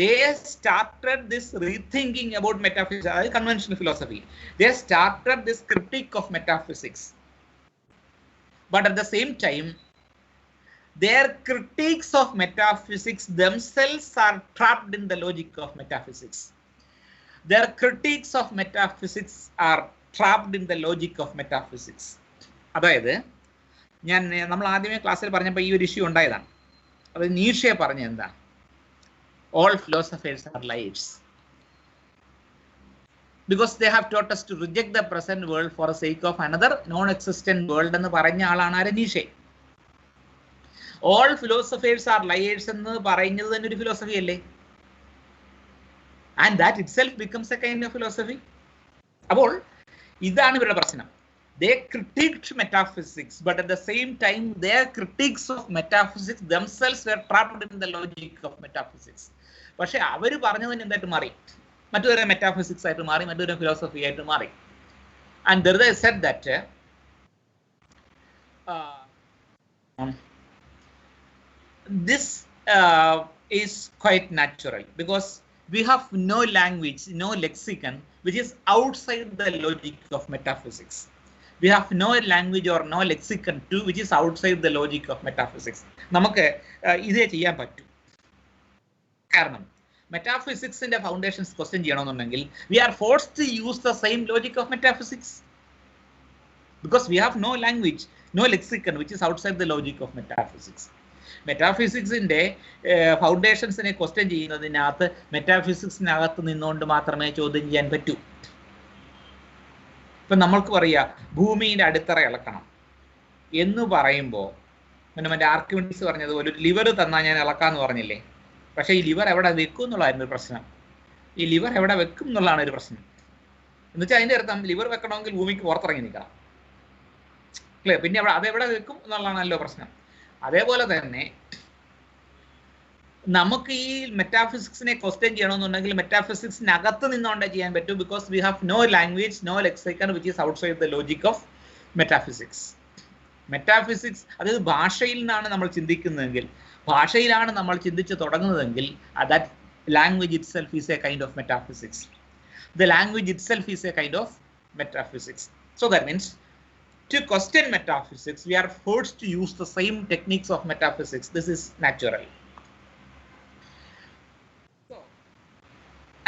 They started this rethinking about metaphysics, conventional philosophy. They started this critique of metaphysics. But at the same time, their critiques of metaphysics themselves are trapped in the logic of metaphysics. Their critiques of metaphysics are trapped in the logic of metaphysics. അതായത് നമ്മൾ ആദ്യമേ ക്ലാസ്സിൽ പറഞ്ഞപ്പോൾ ഈ ഒരു issue ഉണ്ടായതാണ്. അത് നീഷെ പറഞ്ഞ എന്താ? All philosophers are liars because they have taught us to reject the present world for the sake of another non-existent world എന്ന് പറഞ്ഞ ആളാണ് ആര്? നീഷെ. All philosophers are liars എന്ന് പറയുന്നത് തന്നെ ഒരു ഫിലോസഫി അല്ലേ? And that itself becomes a kind of philosophy. അപ്പോൾ ഇതാണ് ഇവരുടെ പ്രശ്നം. They critiqued metaphysics, but at the same time, their critiques of metaphysics themselves were trapped in the logic of metaphysics. പക്ഷെ അവർ പറഞ്ഞതിന് എന്തായിട്ട് മാറി? മറ്റൊരു മെറ്റാഫിസിക്സ് ആയിട്ട് മാറി, മറ്റൊരു ഫിലോസഫി ആയിട്ട് മാറി. And Derrida said that this is quite natural because we have no language, no lexicon which is outside the logic of metaphysics. We have no language or no lexicon too which is outside the logic of metaphysics. നമുക്ക് ഇതേ ചെയ്യാൻ പറ്റും. കാരണം മെറ്റാഫിസിക്സിന്റെ foundations question ചെയ്യണമെന്നുണ്ടെങ്കിൽ we are forced to use the same logic of metaphysics because we have no language, no lexicon which is outside the logic of metaphysics. മെറ്റാഫിസിക്സിന്റെ ഫൗണ്ടേഷൻസിനെ question ചെയ്യുന്നതിനകത്ത് മെറ്റാഫിസിക്സിനകത്ത് നിന്നുകൊണ്ട് മാത്രമേ ചോദ്യം ചെയ്യാൻ പറ്റൂ. ഇപ്പൊ നമ്മൾക്ക് പറയാ ഭൂമിയുടെ അടിത്തറ ഇളക്കണം എന്ന് പറയുമ്പോൾ മറ്റേ ആർക്കിമിഡീസ് പറഞ്ഞതുപോലെ ഒരു ലിവർ തന്നാൽ ഞാൻ ഇളക്കാന്ന് പറഞ്ഞില്ലേ? പക്ഷേ ഈ ലിവർ എവിടെ വെക്കും എന്നുള്ളതായിരുന്നു ഒരു പ്രശ്നം. ഈ ലിവർ എവിടെ വെക്കും എന്നുള്ളതാണ് ഒരു പ്രശ്നം. എന്ന് വെച്ചാൽ അതിന്റെ അർത്ഥം ലിവർ വെക്കണമെങ്കിൽ ഭൂമിക്ക് പുറത്തിറങ്ങി നിൽക്കണം. ക്ലിയർ? പിന്നെ അതെവിടെ വെക്കും എന്നുള്ളതാണല്ലോ പ്രശ്നം. അതേപോലെ തന്നെ നമുക്ക് ഈ മെറ്റാഫിസിക്സിനെ ക്വസ്റ്റ്യൻ ചെയ്യണമെന്നുണ്ടെങ്കിൽ മെറ്റാഫിസിക്സിനകത്ത് നിന്നുകൊണ്ടേ ചെയ്യാൻ പറ്റൂ because we have no language, no lexicon which is outside the logic of metaphysics. Metaphysics അതായത് ഭാഷയിൽ നിന്നാണ് നമ്മൾ ചിന്തിക്കുന്നതെങ്കിൽ, ഭാഷയിലാണ് നമ്മൾ ചിന്തിച്ച് തുടങ്ങുന്നതെങ്കിൽ that language itself is a kind of metaphysics. The language itself is a kind of metaphysics. So that means to question metaphysics, we are forced to use the same techniques of metaphysics. This is natural. So,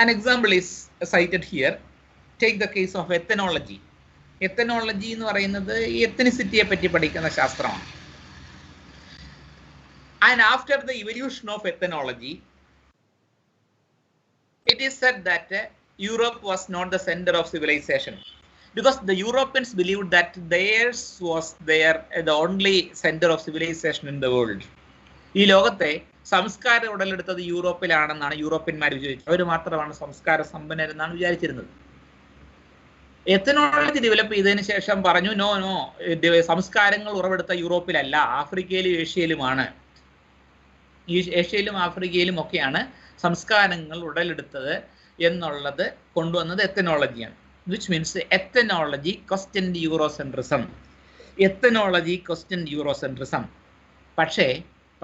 an example is cited here. Take the case of ethnology. Ethnology എന്ന് പറയുന്നത് എത്തനിസിറ്റിയെ പറ്റി പഠിക്കുന്ന ശാസ്ത്രമാണ്. And after the evolution of ethnology, it is said that Europe was not the center of civilization. Because the Europeans believed that theirs was the only center of civilization in the world. ഈ ലോകത്തെ സംസ്കാരം ഉടലെടുത്തത് യൂറോപ്പിലാണെന്നാണ് യൂറോപ്യന്മാർ വിചാരിച്ചത്. അവർ മാത്രമാണ് സംസ്കാര സമ്പന്നരെന്നാണ് വിചാരിച്ചിരുന്നത്. എത്തനോളജി develop ചെയ്തതിനു ശേഷം പറഞ്ഞു നോ സംസ്കാരങ്ങൾ ഉറവെടുത്ത യൂറോപ്പിലല്ല, ആഫ്രിക്കയിലും ഏഷ്യയിലുമാണ്. ഈ ഏഷ്യയിലും ആഫ്രിക്കയിലും ഒക്കെയാണ് സംസ്കാരങ്ങൾ ഉടലെടുത്തത് എന്നുള്ളത് കൊണ്ടുവന്നത് എത്തനോളജിയാണ്. Which means ethnology questioned Eurocentrism. Ethnology questioned Eurocentrism. പക്ഷേ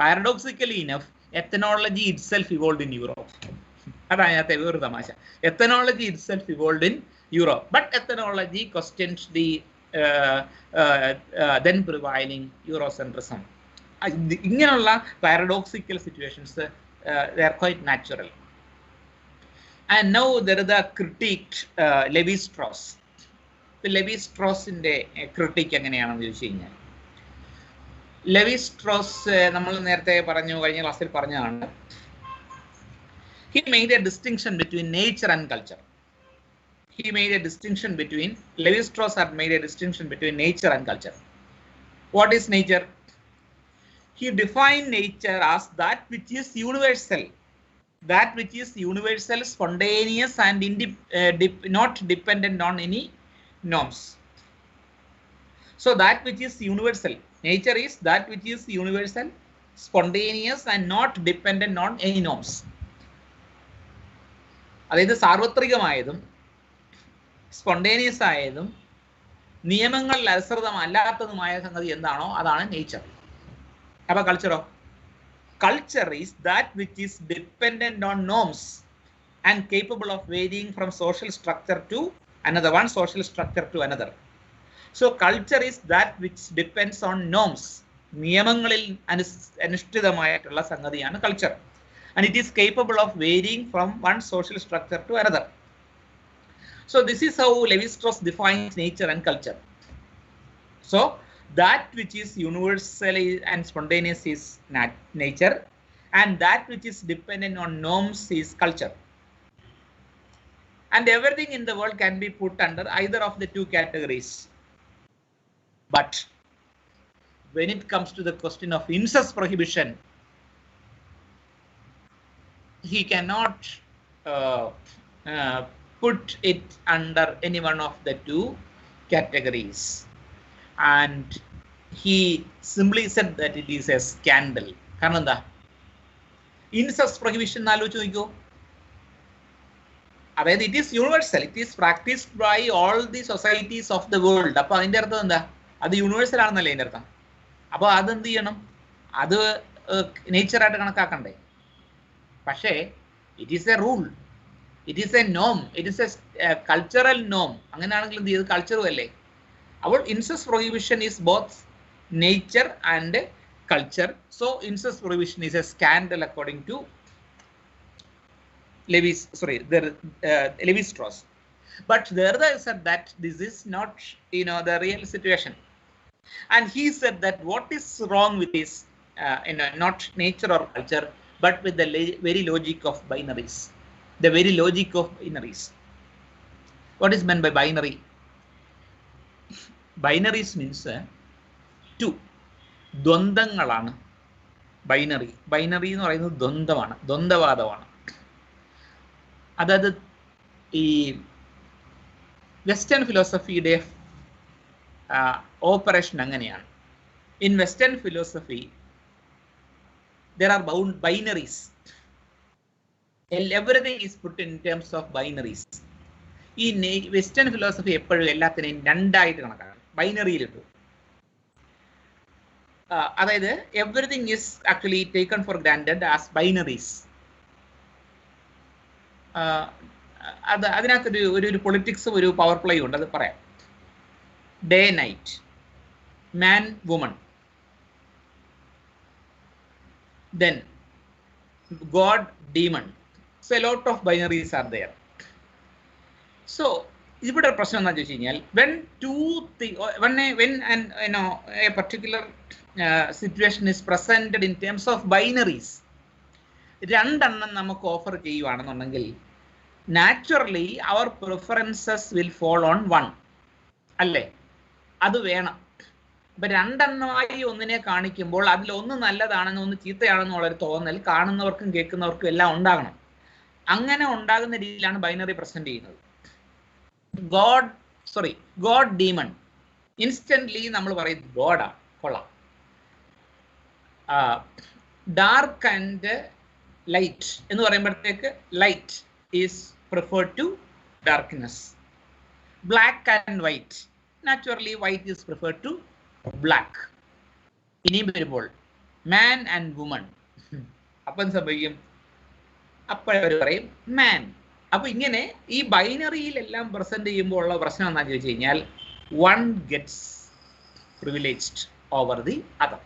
paradoxically enough, ethnology itself evolved in Europe. അതാണ് അതിനകത്തെ വേറൊരു തമാശ. Ethnology itself evolved in Europe, but ethnology questioned the then prevailing Eurocentrism. ഇങ്ങനെയുള്ള paradoxical situations they are quite natural. And now there is the critique Levi-Strauss. ലെവി-സ്ട്രോസിന്റെ critique എങ്ങനെയാണെന്ന് ചോദിച്ചു കഴിഞ്ഞാൽ, levy-Straus നമ്മൾ നേരത്തെ പറഞ്ഞു, കഴിഞ്ഞ ക്ലാസ്സിൽ പറഞ്ഞതാണ്, he made a distinction between nature and culture. He made a distinction between, Levi-Strauss had made a distinction between nature and culture. What is nature? He defined nature as that which is universal, that which is universal, spontaneous, and not dependent on any norms. So that which is universal, nature is that which is universal, spontaneous, and not dependent on any norms. അതായത് സാർവത്രികമായതും spontaneous ആയതും നിയമങ്ങളിൽ അനുസൃതമല്ലാത്തതുമായ സംഗതി എന്താണോ അതാണ് nature. അപ്പൊ കൾച്ചറോ? Culture is that which is dependent on norms and capable of varying from social structure to another, one social structure to another. So culture is that which depends on norms. നിയമങ്ങളിൽ അനുഷ്ഠിതമായിട്ടുള്ള സംഗതിയാണ് culture. And it is capable of varying from one social structure to another. So this is how Levi-Strauss defines nature and culture. So that which is universal and spontaneous is nature, and that which is dependent on norms is culture. And everything in the world can be put under either of the two categories. But when it comes to the question of incest prohibition, he cannot put it under any one of the two categories. And he simply said that it is a scandal. കാരണം എന്താ? Incest prohibition ആലോചിച്ച് നോക്കൂ. അതായത് it is universal, it is practised by all the societies of the world. അപ്പൊ അതിന്റെ അർത്ഥം എന്താ? അത് യൂണിവേഴ്സൽ ആണെന്നല്ലേ അതിന്റെ അർത്ഥം. അപ്പൊ അതെന്ത് ചെയ്യണം? അത് നേച്ചറായിട്ട് കണക്കാക്കണ്ടേ? പക്ഷേ it is A rule, it is A Noam, it is A cultural നോം. അങ്ങനെയാണെങ്കിൽ എന്ത് ചെയ്ത്? കൾച്ചറും അല്ലേ? അപ്പോൾ incest prohibition is both nature and culture. So incest prohibition is a scandal according to Levi-Strauss. But the other said that this is not, the real situation. And he said that what is wrong with this, not nature or culture, but with the very logic of binaries. The very logic of binaries. What is meant by binary? Binaries means two. ദ്വന്ദ്ങ്ങളാണ് binary. Binary എന്ന് പറയുന്നത് ദ്വന്ദ്വമാണ്, ദ്വന്ദ്വവാദമാണ്. അതായത് ഈ western ഫിലോസഫിയുടെ operation അങ്ങനെയാണ്. In western philosophy there are binaries. Everything is put in terms of binaries. ഈ വെസ്റ്റേൺ ഫിലോസഫി എപ്പോഴും എല്ലാത്തിനെയും രണ്ടായിട്ട് കണക്കാണ്, ബൈനറിയിലിട്ടു. അതായത് everything is actually taken for granted as binaries. അതിനകത്തൊരു ഒരു പൊളിറ്റിക്സും ഒരു പവർ പ്ലേയും ഉണ്ട്, അത് പറയാം. Day night, man woman, then God demon. So a lot of binaries are there. So ഇവിടെ പ്രശ്നം എന്താ ചോദിച്ചു കഴിഞ്ഞാൽ, when a particular situation is presented in terms of binaries, രണ്ടെണ്ണം നമുക്ക് offer ചെയ്യുവാണെന്നുണ്ടെങ്കിൽ naturally our preferences will fall on one, അല്ലേ? അത് വേണം. അപ്പൊ രണ്ടെണ്ണമായി ഒന്നിനെ കാണിക്കുമ്പോൾ അതിൽ ഒന്ന് നല്ലതാണെന്ന് ഒന്ന് ചീത്തയാണെന്നുള്ളൊരു തോന്നൽ കാണുന്നവർക്കും കേൾക്കുന്നവർക്കും എല്ലാം ഉണ്ടാകണം. അങ്ങനെ ഉണ്ടാകുന്ന രീതിയിലാണ് ബൈനറി പ്രസന്റ് ചെയ്യുന്നത്. ഗോഡ് ഡീമൺ, ഇൻസ്റ്റന്റ്ലി നമ്മൾ പറയും ഗോഡാ, കൊള്ളാം. ഡാർക്ക് ആൻഡ് ലൈറ്റ് എന്ന് പറയുമ്പോഴത്തേക്ക് light is preferred to darkness. Black and white, naturally white is preferred to black. ഇനിയും വരുമ്പോൾ മാൻ ആൻഡ് വുമൺ, അപ്പം സംഭവിക്കും, അപ്പോഴവർ പറയും മാൻ. അപ്പൊ ഇങ്ങനെ ഈ ബൈനറിയിലെല്ലാം പ്രസന്റ് ചെയ്യുമ്പോൾ ഉള്ള പ്രശ്നം എന്താണെന്ന് ചോദിച്ചു കഴിഞ്ഞാൽ, one gets privileged over the other.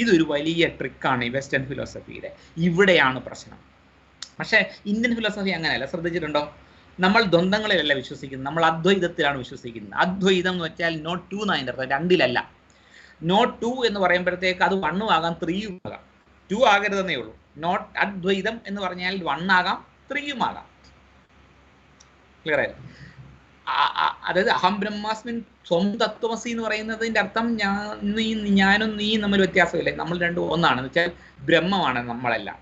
ഇതൊരു വലിയ ട്രിക്കാണ് ഈ വെസ്റ്റേൺ ഫിലോസഫിയുടെ. ഇവിടെയാണ് പ്രശ്നം. പക്ഷേ ഇന്ത്യൻ ഫിലോസഫി അങ്ങനെയല്ല. ശ്രദ്ധിച്ചിട്ടുണ്ടോ? നമ്മൾ ദ്വന്ദ്ങ്ങളിലല്ല വിശ്വസിക്കുന്നത്, നമ്മൾ അദ്വൈതത്തിലാണ് വിശ്വസിക്കുന്നത്. അദ്വൈതം എന്ന് വെച്ചാൽ നോട്ട് ടു എന്ന് അതിൻ്റെ അർത്ഥം, രണ്ടിലല്ല. നോട്ട് ടു എന്ന് പറയുമ്പോഴത്തേക്ക് അത് 1 ആകാം 3 ആകാം, 2 ആകരുതെന്നേ ഉള്ളൂ. നോട്ട് അദ്വൈതം എന്ന് പറഞ്ഞാൽ 1 ആകാം 3 ആകാം. ക്ലിയർ ആയത്? അതായത് അഹം ബ്രഹ്മാസ്മിൻ സ്വം തത്വമസി എന്ന് പറയുന്നതിൻ്റെ അർത്ഥം ഞാനും നീയും തമ്മിൽ വ്യത്യാസമില്ല, നമ്മൾ രണ്ടും ഒന്നാണ് എന്ന് വെച്ചാൽ ബ്രഹ്മമാണ് നമ്മളെല്ലാം.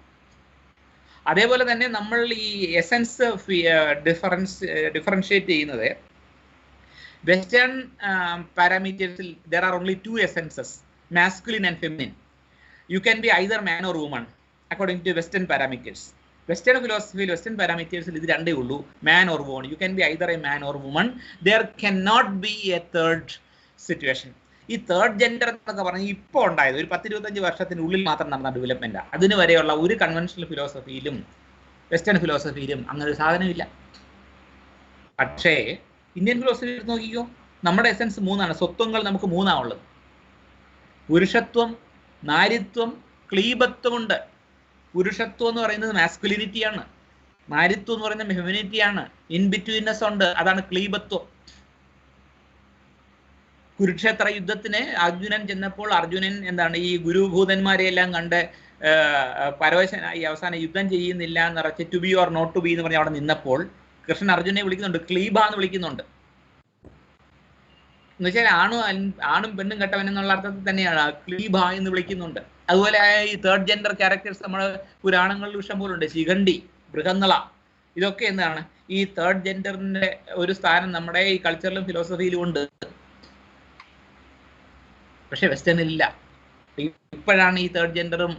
അതേപോലെ തന്നെ നമ്മൾ ഈ എസൻസ് ഡിഫറൻഷിയേറ്റ് ചെയ്യുന്നത് western പാരാമീറ്റേഴ്സിൽ there are only 2 essences, masculine and feminine. You can be either man or woman according to western parameters. വെസ്റ്റേൺ ഫിലോസഫിയിൽ വെസ്റ്റേൺ പാരാമീറ്റേഴ്സിൽ ഇത് രണ്ടേ ഉള്ളൂ, man or woman. You can be either a man or woman. There can not be a third situation. ഈ third gender എന്നൊക്കെ പറഞ്ഞാൽ ഇപ്പോൾ ഉണ്ടായത് ഒരു 10-25 വർഷത്തിനുള്ളിൽ മാത്രം നടന്ന ഡെവലപ്മെൻറ്റാണ്. അതിന് വരെയുള്ള ഒരു കൺവെൻഷണൽ ഫിലോസഫിയിലും വെസ്റ്റേൺ ഫിലോസഫിയിലും അങ്ങനെ ഒരു സാധനമില്ല. പക്ഷേ ഇന്ത്യൻ ഫിലോസഫി നോക്കിക്കോ, നമ്മുടെ എസൻസ് 3 സ്വത്വങ്ങൾ നമുക്ക് 3 ഉള്ളത്. പുരുഷത്വം, നാരിത്വം, ക്ലീബത്വമുണ്ട്. പുരുഷത്വം എന്ന് പറയുന്നത് മാസ്കുലിനിറ്റിയാണ്, നാരിത്വം എന്ന് പറയുന്നത് ഫെമിനിറ്റിയാണ്, ഇൻ ബിറ്റ്വീനസ് ഉണ്ട്, അതാണ് ക്ലീബത്വം. കുരുക്ഷേത്ര യുദ്ധത്തിന് അർജുനൻ ചെന്നപ്പോൾ അർജുനൻ എന്താണ് ഈ ഗുരുഭൂതന്മാരെയെല്ലാം കണ്ട് പരവശനായി അവസാനം യുദ്ധം ചെയ്യുന്നില്ല എന്ന് പറഞ്ഞ് to be or not to be എന്ന് പറഞ്ഞ് അവിടെ നിന്നപ്പോൾ കൃഷ്ണൻ അർജുനെ വിളിക്കുന്നുണ്ട്, ക്ലീബ എന്ന് വിളിക്കുന്നുണ്ട്. എന്ന് വെച്ചാൽ ആണും പെണ്ണും കെട്ടവൻ എന്നുള്ള അർത്ഥത്തിൽ തന്നെയാണ് ക്ലീബ എന്ന് വിളിക്കുന്നുണ്ട്. അതുപോലെ ഈ തേർഡ് ജെൻഡർ ക്യാരക്ടേഴ്സ് നമ്മുടെ പുരാണങ്ങളിൽ ഇഷ്ടം പോലെ ഉണ്ട്. ശിഖണ്ഡി, ബൃഹന്നള, ഇതൊക്കെ എന്താണ് ഈ തേർഡ് ജെൻഡറിന്റെ ഒരു സ്ഥാനം നമ്മുടെ ഈ കൾച്ചറിലും ഫിലോസഫിയിലും ഉണ്ട്. പക്ഷെ വെസ്റ്റേണിൽ ഇല്ല. ഇപ്പോഴാണ് ഈ തേർഡ് ജെൻഡറും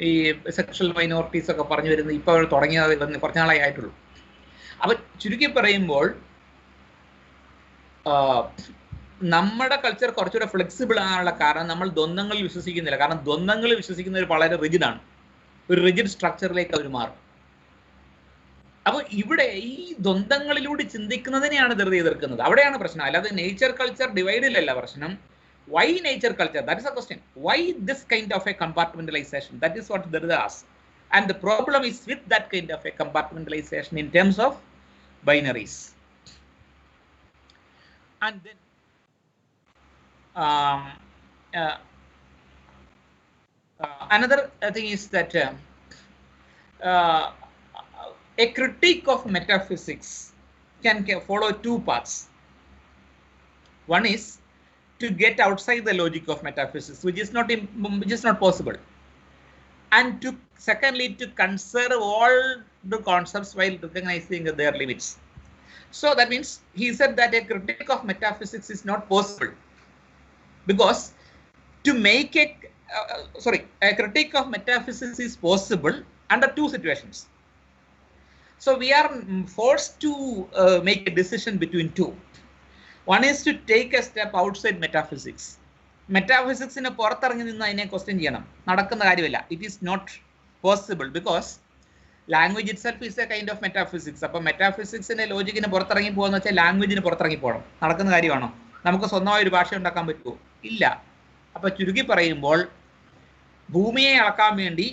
ഈ സെക്ഷൽ മൈനോറിറ്റീസ് ഒക്കെ പറഞ്ഞു വരുന്നത്. ഇപ്പോൾ തുടങ്ങിയത് കുറച്ച് നാളായി ആയിട്ടുള്ളൂ. അപ്പൊ ചുരുക്കി പറയുമ്പോൾ നമ്മുടെ കൾച്ചർ കുറച്ചുകൂടെ ഫ്ലെക്സിബിൾ ആകാനുള്ള കാരണം നമ്മൾ ദ്വന്ദ്ങ്ങളിൽ വിശ്വസിക്കുന്നില്ല. കാരണം ദ്വന്ദ്ങ്ങളിൽ വിശ്വസിക്കുന്നവർ വളരെ റിജിഡാണ്, ഒരു റിജിഡ് സ്ട്രക്ചറിലേക്ക് അവർ മാറും. അപ്പൊ ഇവിടെ ഈ ദ്വന്ദ്ങ്ങളിലൂടെ ചിന്തിക്കുന്നതിനെയാണ് ധൃതി എതിർക്കുന്നത്. അവിടെയാണ് പ്രശ്നം. അല്ലാതെ നേച്ചർ കൾച്ചർ ഡിവൈഡിലല്ല പ്രശ്നം. Why nature culture? That is a question. Why this kind of a compartmentalization? That is what Derrida asks. And the problem is with that kind of a compartmentalization in terms of binaries. And then another thing is that a critique of metaphysics can follow 2 paths. One is to get outside the logic of metaphysics, which is not possible, and to secondly to conserve all the concepts while recognizing their limits. So that means he said that a critique of metaphysics is not possible because to make a critique of metaphysics is possible under 2 situations. So we are forced to make a decision between 2. One is to take a step outside metaphysics. Metaphysics in a പുറത്തിറങ്ങി നിന്ന് അതിനെ question ചെയ്യണം, നടക്കുന്ന കാര്യമില്ല. It is not possible because language itself is a kind of metaphysics. അപ്പം മെറ്റാഫിസിക്സിന്റെ ലോജിക്കിന് പുറത്തിറങ്ങി പോകുന്ന വെച്ചാൽ ലാംഗ്വേജിന് പുറത്തിറങ്ങി പോകണം. നടക്കുന്ന കാര്യമാണോ? നമുക്ക് സ്വന്തമായ ഒരു ഭാഷ ഉണ്ടാക്കാൻ പറ്റുമോ? ഇല്ല. അപ്പൊ ചുരുക്കി പറയുമ്പോൾ ഭൂമിയെ അളക്കാൻ വേണ്ടി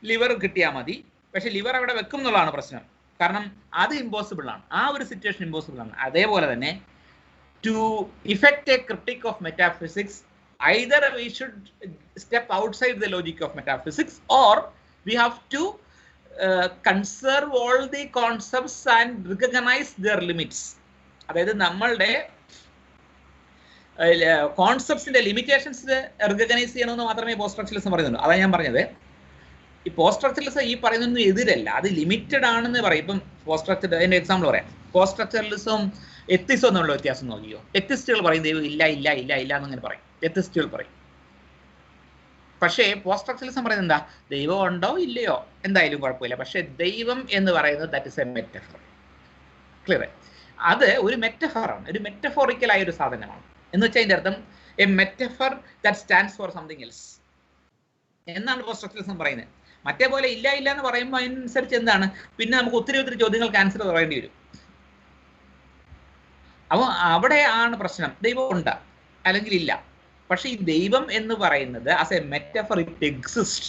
ലിവർ കിട്ടിയാൽ മതി. പക്ഷെ ലിവർ അവിടെ വെക്കും എന്നുള്ളതാണ് പ്രശ്നം. കാരണം അത് ഇമ്പോസിബിൾ ആണ്. ആ ഒരു സിറ്റുവേഷൻ ഇമ്പോസിബിൾ ആണ്. അതേപോലെ തന്നെ to effect a critique of metaphysics, either we should step outside the logic of metaphysics or we have to conserve all the concepts and recognize their limits. അതായത് നമ്മളുടെ കോൺസെപ്റ്റ്സിന്റെ ലിമിറ്റേഷൻസ് റിക്കഗ്നൈസ് ചെയ്യണമെന്ന് മാത്രമേ post structuralism പറയുന്നുള്ളൂ. അതാണ് ഞാൻ പറഞ്ഞത്. ഈ post structuralism ഈ പറയുന്നൊന്നും എതിരല്ല, അത് ലിമിറ്റഡ് ആണെന്ന് പറയും. ഇപ്പം പോസ്റ്റ് സ്ട്രക്ചർ അതിന്റെ എക്സാമ്പിൾ പറയാം. പോസ്റ്റ് സ്ട്രക്ചറലിസം എത്തിസം എന്നുള്ള വ്യത്യാസം നോക്കിയോ. എത്തിസ്റ്റുകൾ പറയും ദൈവം ഇല്ല ഇല്ല ഇല്ല ഇല്ല എന്നങ്ങനെ പറയും, എത്തിസ്റ്റുകൾ പറയും. പക്ഷേ പോസ്റ്റ് സ്ട്രക്ചറലിസം പറയുന്നത് എന്താ? ദൈവം ഉണ്ടോ ഇല്ലയോ എന്തായാലും കുഴപ്പമില്ല, പക്ഷെ ദൈവം എന്ന് പറയുന്നത് that is A metaphor. Clear? അത് ഒരു മെറ്റഫറാണ്, ഒരു മെറ്റഫോറിക്കൽ ആയ ഒരു സാധനമാണ്. എന്ന് വെച്ചാൽ അതിന്റെ അർത്ഥം A metaphor that stands for something else എന്നാണ് പോസ്റ്റ് സ്ട്രക്ചറലിസം പറയുന്നത്. മറ്റേ പോലെ ഇല്ല ഇല്ല എന്ന് പറയുമ്പോൾ അതിനനുസരിച്ച് എന്താണ്, പിന്നെ നമുക്ക് ഒത്തിരി ചോദ്യങ്ങൾക്ക് ആൻസർ പറയേണ്ടി വരും. അപ്പോൾ അവിടെയാണ് പ്രശ്നം. ദൈവം ഉണ്ട് അല്ലെങ്കിൽ ഇല്ല. പക്ഷെ ഈ ദൈവം എന്ന് പറയുന്നത് as A metaphor it exist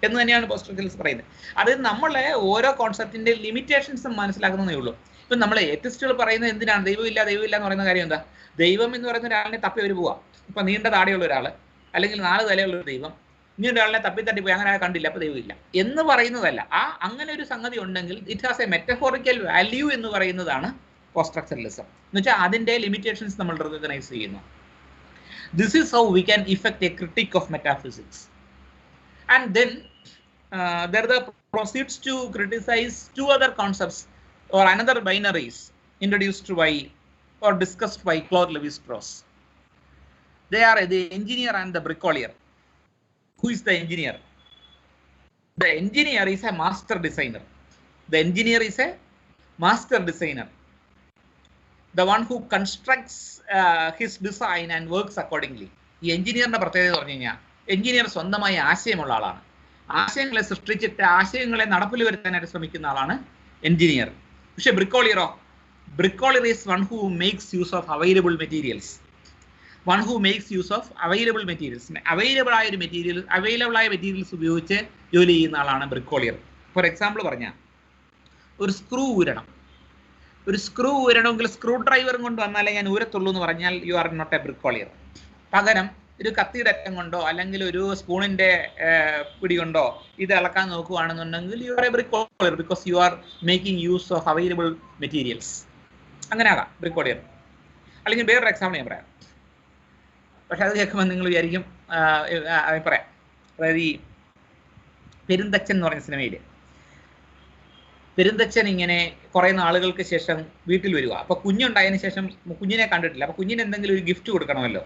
എന്ന് തന്നെയാണ് പോസ്റ്റ്സ്ട്രക്ചറലിസ്റ്റ് പറയുന്നത്. അത് നമ്മളെ ഓരോ കോൺസെപ്റ്റിന്റെ ലിമിറ്റേഷൻസും മനസ്സിലാക്കുന്നതേ ഉള്ളൂ. ഇപ്പം നമ്മൾ എത്തിസ്റ്റുകൾ പറയുന്നത് എന്തിനാണ് ദൈവമില്ല എന്ന് പറയുന്ന കാര്യം എന്താ? ദൈവം എന്ന് പറയുന്ന ഒരാളിനെ തപ്പി അവർ പോവാം. ഇപ്പം നീണ്ട താടിയുള്ള ഒരാൾ അല്ലെങ്കിൽ 4 തലയുള്ള ഒരു ദൈവം, ഇനി ഒരാളിനെ തപ്പി പോയി അങ്ങനെ കണ്ടില്ല അപ്പോൾ ദൈവമില്ല എന്ന് പറയുന്നതല്ല. അങ്ങനെ ഒരു സംഗതി ഉണ്ടെങ്കിൽ it has A metaphorical value എന്ന് പറയുന്നതാണ് പോസ്റ്റ്സ്ട്രക്ചറലിസം. എന്ന് വെച്ചാൽ അതിന്റെ ലിമിറ്റേഷൻസ് നമ്മൾ റിക്കഗ്നൈസ് ചെയ്യുന്നു. This is how we can effect a critique of metaphysics. And then there the proceeds to criticize 2 other concepts or another binaries introduced by or discussed by Claude Lévi-Strauss. They are the engineer and the bricklayer. Who is the engineer? The engineer is a master designer. The engineer is a master designer. The one who constructs his design and works accordingly. ഈ എഞ്ചിനീയറിന്റെ പ്രത്യേകത പറഞ്ഞു കഴിഞ്ഞാൽ engineer സ്വന്തമായി ആശയമുള്ള ആളാണ്. ആശയങ്ങളെ സൃഷ്ടിച്ചിട്ട് ആശയങ്ങളെ നടപ്പിൽ വരുത്താനായിട്ട് ശ്രമിക്കുന്ന ആളാണ് എഞ്ചിനീയർ. പക്ഷെ ബ്രിക്കോളിയറോ? Bricoleur is one who makes use of available materials. One who makes use of available materials. Available ആയ മെറ്റീരിയൽസ് ഉപയോഗിച്ച് ജോലി ചെയ്യുന്ന ആളാണ് ബ്രിക്കോളിയർ. ഫോർ എക്സാമ്പിൾ പറഞ്ഞാൽ ഒരു സ്ക്രൂ ഊരണമെങ്കിൽ സ്ക്രൂ ഡ്രൈവർ കൊണ്ട് വന്നാലേ ഞാൻ ഊരത്തുള്ളൂ എന്ന് പറഞ്ഞാൽ യു ആർ നോട്ട് എ ബ്രിക്കോളിയർ. പകരം ഒരു കത്തിയുടെ അറ്റം കൊണ്ടോ അല്ലെങ്കിൽ ഒരു സ്പൂണിന്റെ പിടി കൊണ്ടോ ഇത് ഇളക്കാൻ നോക്കുകയാണെന്നുണ്ടെങ്കിൽ you are a bricoleur because you are making use of available materials. അങ്ങനെ ആകാം ബ്രിക്കോളിയർ. അല്ലെങ്കിൽ വേറൊരു എക്സാമ്പിൾ ഞാൻ പറയാം. പക്ഷെ അത് കേൾക്കുമ്പോൾ നിങ്ങൾ വിചാരിക്കും പറയാം. അതായത് ഈ പെരുന്തച്ചൻ എന്ന് പറഞ്ഞ സിനിമയിൽ പെരുന്തച്ഛൻ ഇങ്ങനെ കുറേ നാളുകൾക്ക് ശേഷം വീട്ടിൽ വരിക. അപ്പോൾ കുഞ്ഞുണ്ടായതിനു ശേഷം കുഞ്ഞിനെ കണ്ടിട്ടില്ല. അപ്പോൾ കുഞ്ഞിന് എന്തെങ്കിലും ഒരു ഗിഫ്റ്റ് കൊടുക്കണമല്ലോ.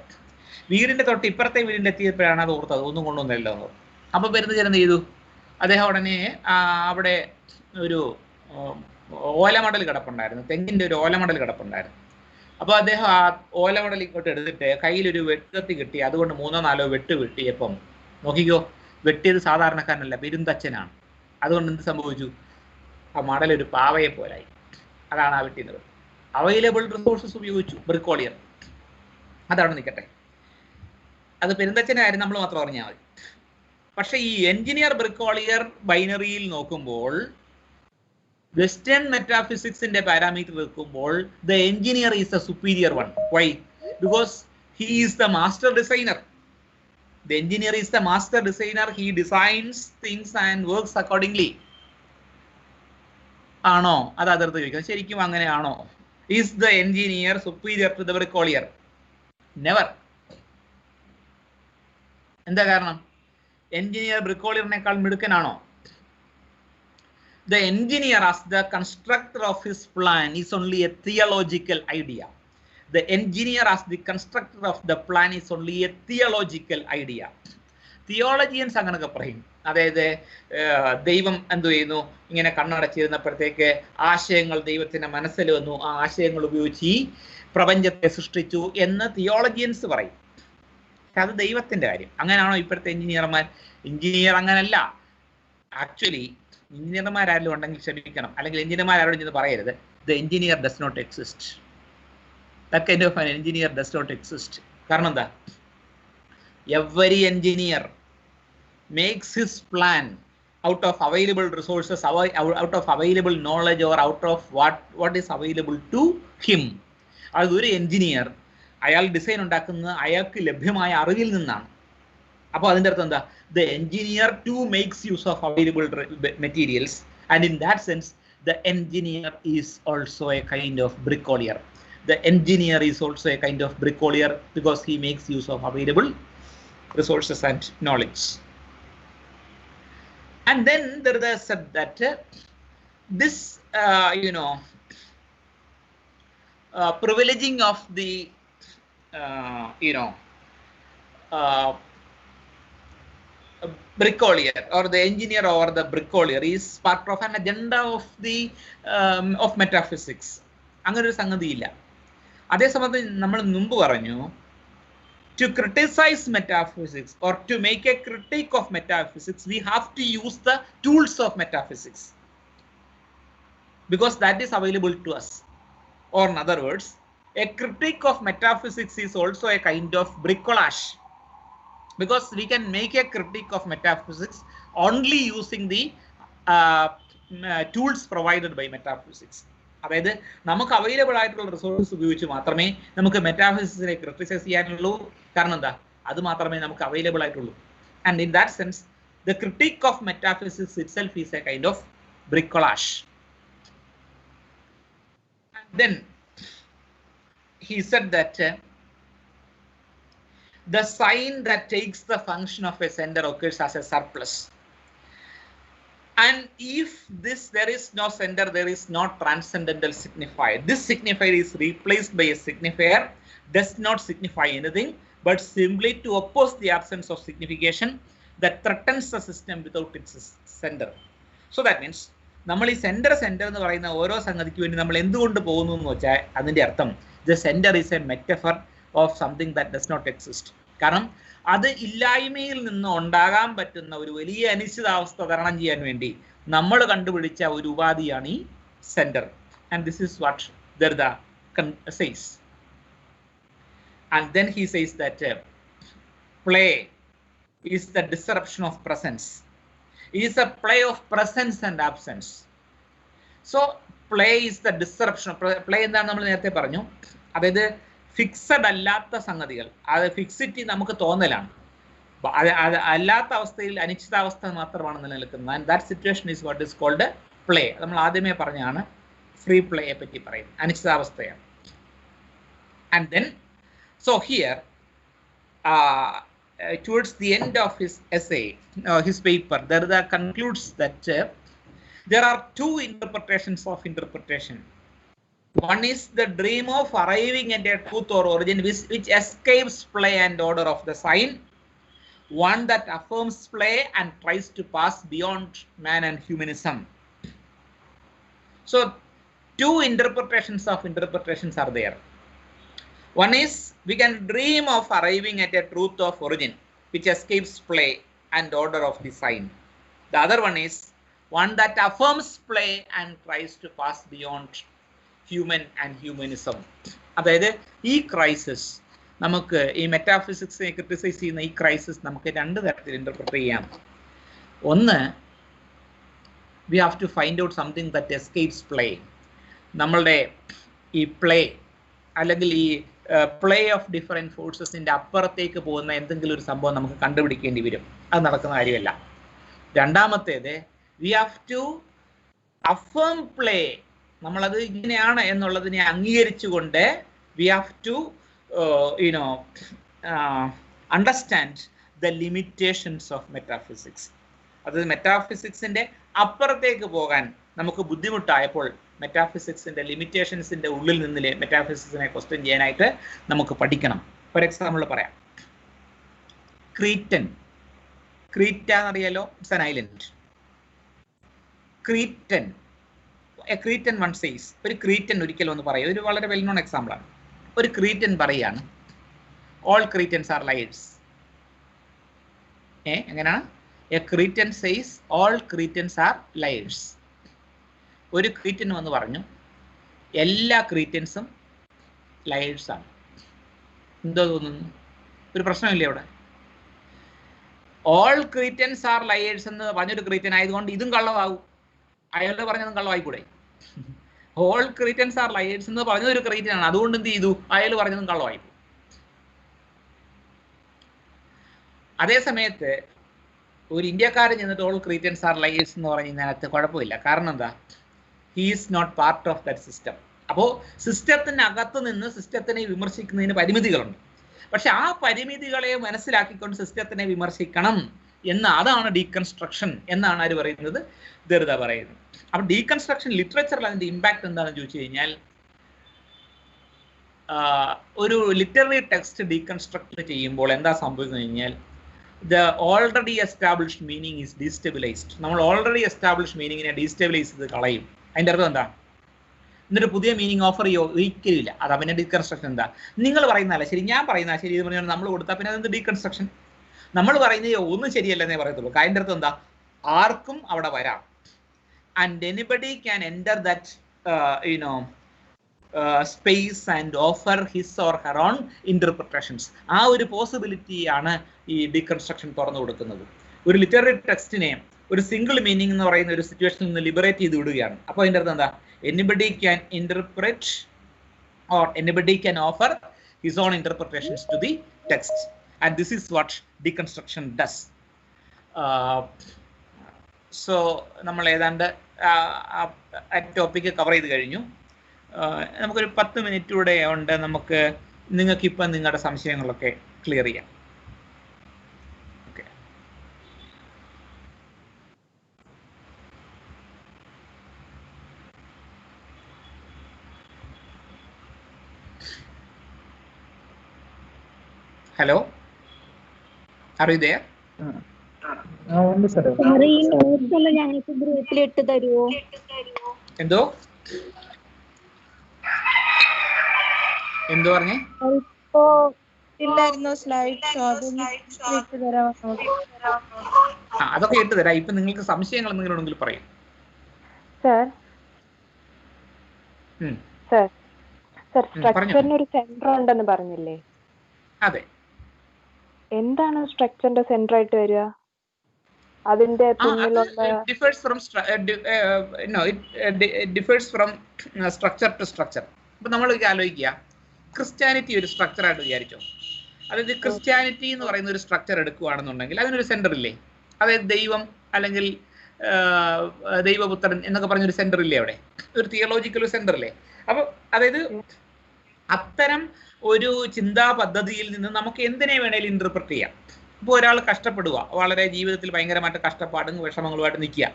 വീടിൻ്റെ തൊട്ട് ഇപ്പുറത്തെ വീടിൻ്റെ എത്തിയപ്പോഴാണ് അത് ഓർത്തത്, ഒന്നും കൊണ്ടുവന്നില്ലല്ലോ എന്ന്. അപ്പോൾ പെരുന്തച്ഛൻ എന്ത് ചെയ്തു? അദ്ദേഹം ഉടനെ അവിടെ ഒരു ഓലമടൽ കിടപ്പുണ്ടായിരുന്നു, തെങ്ങിൻ്റെ ഒരു ഓലമടൽ കിടപ്പുണ്ടായിരുന്നു. അപ്പോൾ അദ്ദേഹം ആ ഓലമടൽ ഇങ്ങോട്ട് എടുത്തിട്ട് കയ്യിലൊരു വെട്ടുകത്തി കിട്ടി. അതുകൊണ്ട് 3-4 വെട്ട് വെട്ടിയപ്പം നോക്കിക്കോ, വെട്ടിയത് സാധാരണക്കാരനല്ല, പെരുന്തച്ഛനാണ്. അതുകൊണ്ട് എന്ത് സംഭവിച്ചു? ആ മടലൊരു പാവയെ പോലായി. അതാണ് ആ വെട്ടിയത്. അവൈലബിൾ റിസോഴ്സസ് ഉപയോഗിച്ചു ബ്രിക്കോളിയർ. അതവിടെ നിൽക്കട്ടെ, അത് പെരുന്തച്ഛൻ്റെ കാര്യം നമ്മൾ മാത്രം അറിഞ്ഞാൽ മതി. പക്ഷെ ഈ എഞ്ചിനീയർ ബ്രിക്കോളിയർ ബൈനറിയിൽ നോക്കുമ്പോൾ, വെസ്റ്റേൺ മെറ്റാഫിസിക്സിന്റെ പാരാമീറ്റർ എടുക്കുമ്പോൾ the engineer is the superior one. Why? Because he is the master designer. The engineer is the master designer. He designs things and works accordingly. ആണോ? അത് അതിർത്ത് ചോദിക്കുന്നത്. ശരിക്കും അങ്ങനെയാണോ? Is the engineer superior to the bricoleur? Never. എന്താ കാരണം? Engineer ബ്രിക്കോളിയറിനേക്കാൾ മിടുക്കനാണോ? The engineer as the constructor of his plan is only a theological idea. The engineer as the constructor of the plan is only a theological idea. Theologians അങ്ങനെയൊക്കെ പറയും. അതായത് ദൈവം എന്തു ചെയ്യുന്നു, ഇങ്ങനെ കണ്ണടച്ചിരുന്നപ്പോഴത്തേക്ക് ആശയങ്ങൾ ദൈവത്തിന്റെ മനസ്സിൽ വന്നു, ആ ആശയങ്ങൾ ഉപയോഗിച്ച് ഈ പ്രപഞ്ചത്തെ സൃഷ്ടിച്ചു എന്ന് തിയോളജിയൻസ് പറയും. പക്ഷെ അത് ദൈവത്തിന്റെ കാര്യം. അങ്ങനെയാണോ ഇപ്പോഴത്തെ എഞ്ചിനീയർമാർ? എഞ്ചിനീയർ അങ്ങനല്ല. ആക്ച്വലി എഞ്ചിനീയർമാരാരെങ്കിലും ഉണ്ടെങ്കിൽ ക്ഷമിക്കണം, അല്ലെങ്കിൽ എഞ്ചിനീയർമാരോട് ചെന്ന് പറയരുത് the engineer does not exist. That kind of an engineer does not exist. കാരണം എന്താ? Every engineer makes his plan out of available resources, out of available knowledge or out of what is available to him. അതൊരു engineer അയാൾ design ഉണ്ടാക്കുന്നത് അയാൾക്ക് ലഭ്യമായ അറിവിൽ നിന്നാണ്. അപ്പോൾ അതിൻ്റെ അർത്ഥം എന്താ? The engineer too makes use of available materials, and in that sense the engineer is also a kind of bricklayer. The engineer is also a kind of bricklayer because he makes use of available resources and knowledge. And then there is said that this privileging of the bricklayer or the engineer or the bricklayer is part of an agenda of the of metaphysics. അങ്ങനെ ഒരു സംഗതിയില്ല. അതേസമയത്ത് നമ്മൾ മുമ്പ് പറഞ്ഞു, to criticize metaphysics or to make a critique of metaphysics we have to use the tools of metaphysics because that is available to us. Or in other words, A critique of metaphysics is also a kind of bricolage, because we can make a critique of metaphysics only using the tools provided by metaphysics. അതായത് നമുക്ക് available ആയിട്ടുള്ള resources ഉപയോഗിച്ച് മാത്രമേ നമുക്ക് മെറ്റാഫിസിക്സിനെ criticise ചെയ്യാനുള്ളൂ. കാരണം എന്താ, അത് മാത്രമേ നമുക്ക് അവൈലബിൾ ആയിട്ടുള്ളൂ. And in that sense the critic of metaphysics itself is a kind of bricolage. And then he said that the sign that takes the function of a center occurs as a surplus. And if there is no center, there is no transcendental signifier. This signifier is replaced by a signifier does not signify anything, but simply to oppose the absence of signification that threatens the system without its center. So that means നമ്മൾ ഈ centre എന്ന് പറയുന്ന ഓരോ സംഗതിക്ക് വേണ്ടി നമ്മൾ എന്തുകൊണ്ട് പോകുന്നു എന്ന് വെച്ചാൽ അതിന്റെ അർത്ഥം the centre is a metaphor of something that does not exist. കാരണം അത് ഇല്ലായ്മയിൽ നിന്ന് ഉണ്ടാകാൻ പറ്റുന്ന ഒരു വലിയ അനിശ്ചിതാവസ്ഥ തരണം ചെയ്യാൻ വേണ്ടി നമ്മൾ കണ്ടുപിടിച്ച ഒരു ഉപാധിയാണ് ഈ centre. And this is what Derrida says. And then he says that play is the disruption of presence. It is a play of presence and absence. So play is the disruption. Play എന്താണ് നമ്മൾ നേരത്തെ പറഞ്ഞു, അതായത് fixed അല്ലാത്ത സംഗതികൾ, അത് fixity നമുക്ക് തോന്നലാണ്, അല്ലാത്ത അവസ്ഥയിൽ അനിശ്ചിതാവസ്ഥ മാത്രമാണ് നിലനിൽക്കുന്നത്. And that situation is what is called play. നമ്മൾ ആദ്യമേ പറഞ്ഞാണ് ഫ്രീ പ്ലേയെ പറ്റി പറയുന്നത്, അനിശ്ചിതാവസ്ഥയാണ്. And then so here towards the end of his essay, his paper, Darda concludes that there are two interpretations of interpretation. One is the dream of arriving at a truth or origin which escapes play and order of the sign. One that affirms play and tries to pass beyond man and humanism. So two interpretations of interpretations are there. One is we can dream of arriving at a truth of origin which escapes play and order of the sign. The other one is one that affirms play and tries to pass beyond human and humanism. അതായത് ഈ crisis നമുക്ക് ഈ മെറ്റാഫിസിക്സിനെ criticise ചെയ്യുന്ന ഈ crisis നമുക്ക് രണ്ട് തരത്തിൽ interpret ചെയ്യാം. ഒന്ന്, we have to find out something that escapes play. നമ്മളുടെ ഈ പ്ലേ അല്ലെങ്കിൽ ഈ പ്ലേ ഓഫ് ഡിഫറെൻറ്റ് ഫോഴ്സസിൻ്റെ അപ്പുറത്തേക്ക് പോകുന്ന എന്തെങ്കിലും ഒരു സംഭവം നമുക്ക് കണ്ടുപിടിക്കേണ്ടി വരും. അത് നടക്കുന്ന കാര്യമല്ല. രണ്ടാമത്തേത്, we have to affirm play. നമ്മളത് ഇങ്ങനെയാണ് എന്നുള്ളതിനെ അംഗീകരിച്ചുകൊണ്ട് we have to understand the limitations of metaphysics. അത് മെറ്റാഫിസിക്സിൻ്റെ അപ്പുറത്തേക്ക് പോകാൻ നമുക്ക് ബുദ്ധിമുട്ടായപ്പോൾ മെറ്റാഫിസിക്സിന്റെ ലിമിറ്റേഷൻസിന്റെ ഉള്ളിൽ നിന്ന് മെറ്റാഫിസിക്സിനെ ക്വസ്റ്റ്യൻ ചെയ്യാനായിട്ട് നമുക്ക് പഠിക്കണം. ഫോർ എക്സാമ്പിൾ പറയാം, ക്രീറ്റ എന്നറിയാലോ, it's an island. Cretan one says, ഒരു ക്രീറ്റൻ ഒരിക്കലും ഒന്ന് പറയും, ഒരു വളരെ വെൽ നോൺ എക്സാമ്പിൾ ആണ്. ഒരു ക്രീറ്റൻ പറയാണ്, ഓൾ ക്രീറ്റൻസ് ആർ ലയേഴ്സ്. എങ്ങനെയാണ്? A Cretan says all Cretans are liars. ഒരു ക്രീറ്റൻ വന്ന് പറഞ്ഞു എല്ലാ ക്രീറ്റൻസും ലയേഴ്സാണ്. എന്തോ തോന്നുന്നു? ഒരു പ്രശ്നമില്ലേ അവിടെ? ഓൾ ക്രീറ്റൻസ് ആർ ലയേഴ്സ് എന്ന് പറഞ്ഞൊരു ക്രീറ്റൻ ആയതുകൊണ്ട് ഇതും കള്ളമാകും. അയാളുടെ പറഞ്ഞതും കള്ളമായിക്കൂടെ? ഓൾ ക്രീറ്റൻസ് ആർ ലയേഴ്സ് എന്ന് പറഞ്ഞതൊരു ക്രീറ്റൻ ആണ്, അതുകൊണ്ട് എന്ത് ചെയ്തു? അയാൾ പറഞ്ഞതും കള്ളമായി. അതേ സമയത്ത് ഒരു ഇന്ത്യക്കാരൻ ചെന്നിട്ട് ഓൾ ക്രീറ്റൻസ് ആർ ലയേഴ്സ് എന്ന് പറഞ്ഞു കഴിഞ്ഞാൽ കുഴപ്പമില്ല. കാരണം എന്താ? He is not part of that system. അപ്പോൾ സിസ്റ്റത്തിനകത്ത് നിന്ന് സിസ്റ്റത്തിനെ വിമർശിക്കുന്നതിന് പരിമിതികളുണ്ട്. പക്ഷെ ആ പരിമിതികളെ മനസ്സിലാക്കിക്കൊണ്ട് സിസ്റ്റത്തിനെ വിമർശിക്കണം എന്ന്, അതാണ് ഡീകൺസ്ട്രക്ഷൻ എന്നാണ് ആര് പറയുന്നത്? ദർദ പറയുന്നത്. അപ്പോൾ ഡീകൺസ്ട്രക്ഷൻ ലിറ്ററേച്ചറിൽ അതിൻ്റെ ഇമ്പാക്ട് എന്താണെന്ന് ചോദിച്ചു കഴിഞ്ഞാൽ, ഒരു ലിറ്റററി ടെക്സ്റ്റ് ഡീകൺസ്ട്രക്ട് ചെയ്യുമ്പോൾ എന്താ സംഭവിക്കുന്നത് കഴിഞ്ഞാൽ, the already established meaning is destabilized. നമ്മൾ ഓൾറെഡി എസ്റ്റാബ്ലിഷ് മീനിങ്ങിനെ ഡീസ്റ്റെബിലൈസ് ചെയ്ത് കളയും. അതിൻ്റെ അർത്ഥം എന്താ? എന്നിട്ട് പുതിയ മീനിങ് ഓഫർ ചെയ്യോ? ഒരിക്കലില്ല. അതാ പിന്നെ ഡീകൺസ്ട്രക്ഷൻ. എന്താ? നിങ്ങൾ പറയുന്നതല്ല ശരി, ഞാൻ പറയുന്ന ശരി എന്ന് പറഞ്ഞാൽ നമ്മൾ കൊടുത്താൽ പിന്നെ അതെന്ത് ഡീകൺസ്ട്രക്ഷൻ? നമ്മൾ പറയുന്നത് ഒന്നും ശരിയല്ലെന്നേ പറയത്തുള്ളൂ. അതിൻ്റെ അർത്ഥം എന്താ? ആർക്കും അവിടെ വരാം. And anybody can enter that space and offer his or her own interpretations. ആ ഒരു പോസിബിലിറ്റിയാണ് ഈ ഡീകൺസ്ട്രക്ഷൻ തുറന്നു കൊടുക്കുന്നത്. ഒരു ലിറ്റററി ടെക്സ്റ്റിനെ ഒരു സിംഗിൾ മീനിങ് എന്ന് പറയുന്ന ഒരു സിറ്റുവേഷനിൽ നിന്ന് ലിബറേറ്റ് ചെയ്ത് വിടുകയാണ്. അപ്പോൾ അതിൻ്റെ അർത്ഥം എന്താ? Anybody can interpret or anybody can offer his own interpretations to the text, and this is what deconstruction does. So നമ്മൾ ഏതാണ്ട് ആ ടോപ്പിക്ക് കവർ ചെയ്ത് കഴിഞ്ഞു. നമുക്കൊരു 10 മിനിറ്റ് കൂടെ ഉണ്ട്. നമുക്ക് നിങ്ങൾക്കിപ്പം നിങ്ങളുടെ സംശയങ്ങളൊക്കെ ക്ലിയർ ചെയ്യാം. Okay, hello, are you there? ഞങ്ങൾക്ക് ഗ്രൂപ്പിൽ ഇട്ട് തരുമോ? എന്തോ പറഞ്ഞേ? അതൊക്കെ ഇട്ട് തരാം. ഇപ്പൊ നിങ്ങൾക്ക് സംശയങ്ങൾ എന്തെങ്കിലും ഉണ്ടെങ്കിൽ പറയും. സ്ട്രക്ചറിന് ഒരു സെന്റർ ഉണ്ടെന്ന് പറഞ്ഞില്ലേ? അതെ. എന്താണ് സ്ട്രക്ചറിന്റെ സെന്റർ ആയിട്ട് വരിക? അതിന്റെ differs from structure to structure. ഇപ്പൊ നമ്മൾ ആലോചിക്കുക, ക്രിസ്ത്യാനിറ്റി ഒരു സ്ട്രക്ചർ ആയിട്ട് വിചാരിച്ചോ. അതായത് ക്രിസ്ത്യാനിറ്റി എന്ന് പറയുന്ന ഒരു സ്ട്രക്ചർ എടുക്കുകയാണെന്നുണ്ടെങ്കിൽ അതിനൊരു സെന്റർ ഇല്ലേ? അതായത് ദൈവം അല്ലെങ്കിൽ ദൈവപുത്രൻ എന്നൊക്കെ പറഞ്ഞൊരു സെന്റർ ഇല്ലേ? അവിടെ ഒരു തിയോളജിക്കൽ സെന്റർ ഇല്ലേ? അപ്പൊ അതായത് അത്തരം ഒരു ചിന്താ പദ്ധതിയിൽ നിന്ന് നമുക്ക് എന്തിനെ വേണേലും ഇന്റർപ്രറ്റ് ചെയ്യാം. ഇപ്പോൾ ഒരാൾ കഷ്ടപ്പെടുക, വളരെ ജീവിതത്തിൽ ഭയങ്കരമായിട്ട് കഷ്ടപ്പാടും വിഷമങ്ങളുമായിട്ട് നിൽക്കുക.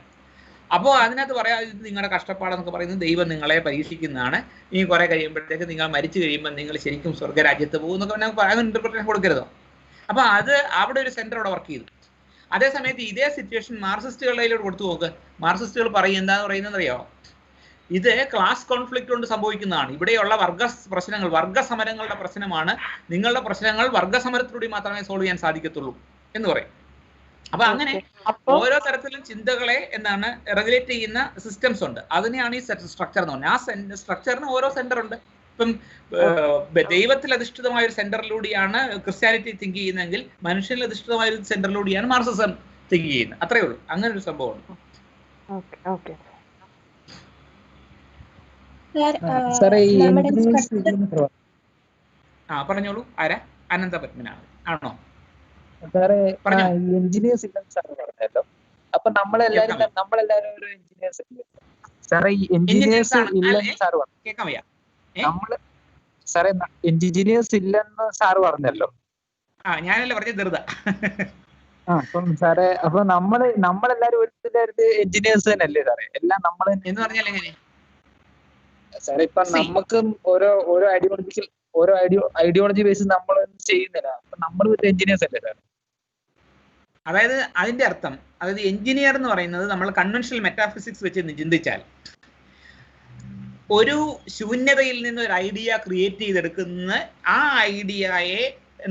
അപ്പോൾ അതിനകത്ത് പറയാം, നിങ്ങളുടെ കഷ്ടപ്പാടെന്നൊക്കെ പറയുന്നത് ദൈവം നിങ്ങളെ പരീക്ഷിക്കുന്നതാണ്. ഇനി കുറെ കഴിയുമ്പോഴത്തേക്ക് നിങ്ങൾ മരിച്ചു കഴിയുമ്പോൾ നിങ്ങൾ ശരിക്കും സ്വർഗ്ഗരാജ്യത്ത് പോകും എന്നൊക്കെ നമുക്ക് ഇന്റർപ്രിട്ടേഷൻ കൊടുക്കരുതോ? അപ്പോൾ അത് അവിടെ ഒരു സെന്റർ അവിടെ വർക്ക് ചെയ്തു. അതേസമയത്ത് ഇതേ സിറ്റുവേഷൻ മാർക്സിസ്റ്റുകളിലോട്ട് കൊടുത്തു നോക്ക്. മാർക്സിസ്റ്റുകൾ പറയും എന്താന്ന് പറയുന്നത് അറിയോ? ഇത് ക്ലാസ് കോൺഫ്ലിക്റ്റ് കൊണ്ട് സംഭവിക്കുന്നതാണ്. ഇവിടെയുള്ള പ്രശ്നങ്ങൾ, വർഗസമരങ്ങളുടെ പ്രശ്നമാണ്. നിങ്ങളുടെ പ്രശ്നങ്ങൾ വർഗസമരത്തിലൂടെ മാത്രമേ സോൾവ് ചെയ്യാൻ സാധിക്കത്തുള്ളൂ എന്ന് പറയും. അപ്പൊ അങ്ങനെ ഓരോ തരത്തിലും ചിന്തകളെ എന്താണ് റെഗുലേറ്റ് ചെയ്യുന്ന സിസ്റ്റംസ് ഉണ്ട്. അതിനെയാണ് ഈ സ്ട്രക്ചർ എന്ന് പറഞ്ഞാൽ. ആ സ്ട്രക്ചറിന് ഓരോ സെന്റർ ഉണ്ട്. ഇപ്പം ദൈവത്തിൽ അധിഷ്ഠിതമായ ഒരു സെന്ററിലൂടെയാണ് ക്രിസ്ത്യാനിറ്റി തിങ്ക് ചെയ്യുന്നതെങ്കിൽ മനുഷ്യനിൽ അധിഷ്ഠിതമായ ഒരു സെന്ററിലൂടെയാണ് മാർക്സിസം തിങ്ക് ചെയ്യുന്നത്. അത്രേ ഉള്ളൂ. അങ്ങനെ ഒരു സംഭവമാണ്. പറഞ്ഞോളൂ. ആരാ? അനന്ത പത്മനാഭൻ ആണോ? എഞ്ചിനീയേഴ്സ് ഇല്ലെന്ന് സാർ പറഞ്ഞല്ലോ. അപ്പൊ നമ്മളെല്ലാരും ഒരു എഞ്ചിനീയേഴ്സ് ഇല്ലേ സാറേ? എഞ്ചിനീയേഴ്സ് ഇല്ലെന്ന് സാർ പറഞ്ഞു. സാറേ എഞ്ചിനീയേഴ്സ് ഇല്ലെന്ന് സാറ് പറഞ്ഞല്ലോ. ഞാനല്ലേ പറഞ്ഞ ധൃത. അപ്പം സാറേ, അപ്പൊ നമ്മളെല്ലാരും ഒരു എഞ്ചിനീയേഴ്സ് തന്നെ അല്ലേ സാറേ? എല്ലാം നമ്മൾ എന്ന് പറഞ്ഞാൽ എങ്ങനെ സാറേ? ഇപ്പൊ നമുക്ക് ഓരോ ഐഡിയോളജി ബേസ് നമ്മൾ ചെയ്യുന്നില്ല. അപ്പൊ നമ്മൾ എഞ്ചിനീയേഴ്സ് അല്ലേ സാർ? അതായത് അതിന്റെ അർത്ഥം, അതായത് എഞ്ചിനീയർ എന്ന് പറയുന്നത് നമ്മൾ കൺവെൻഷണൽ മെറ്റാഫിസിക്സ് വെച്ച് ചിന്തിച്ചാൽ ഒരു ശൂന്യതയിൽ നിന്ന് ഒരു ഐഡിയ ക്രിയേറ്റ് ചെയ്തെടുക്കുന്ന, ആ ഐഡിയയെ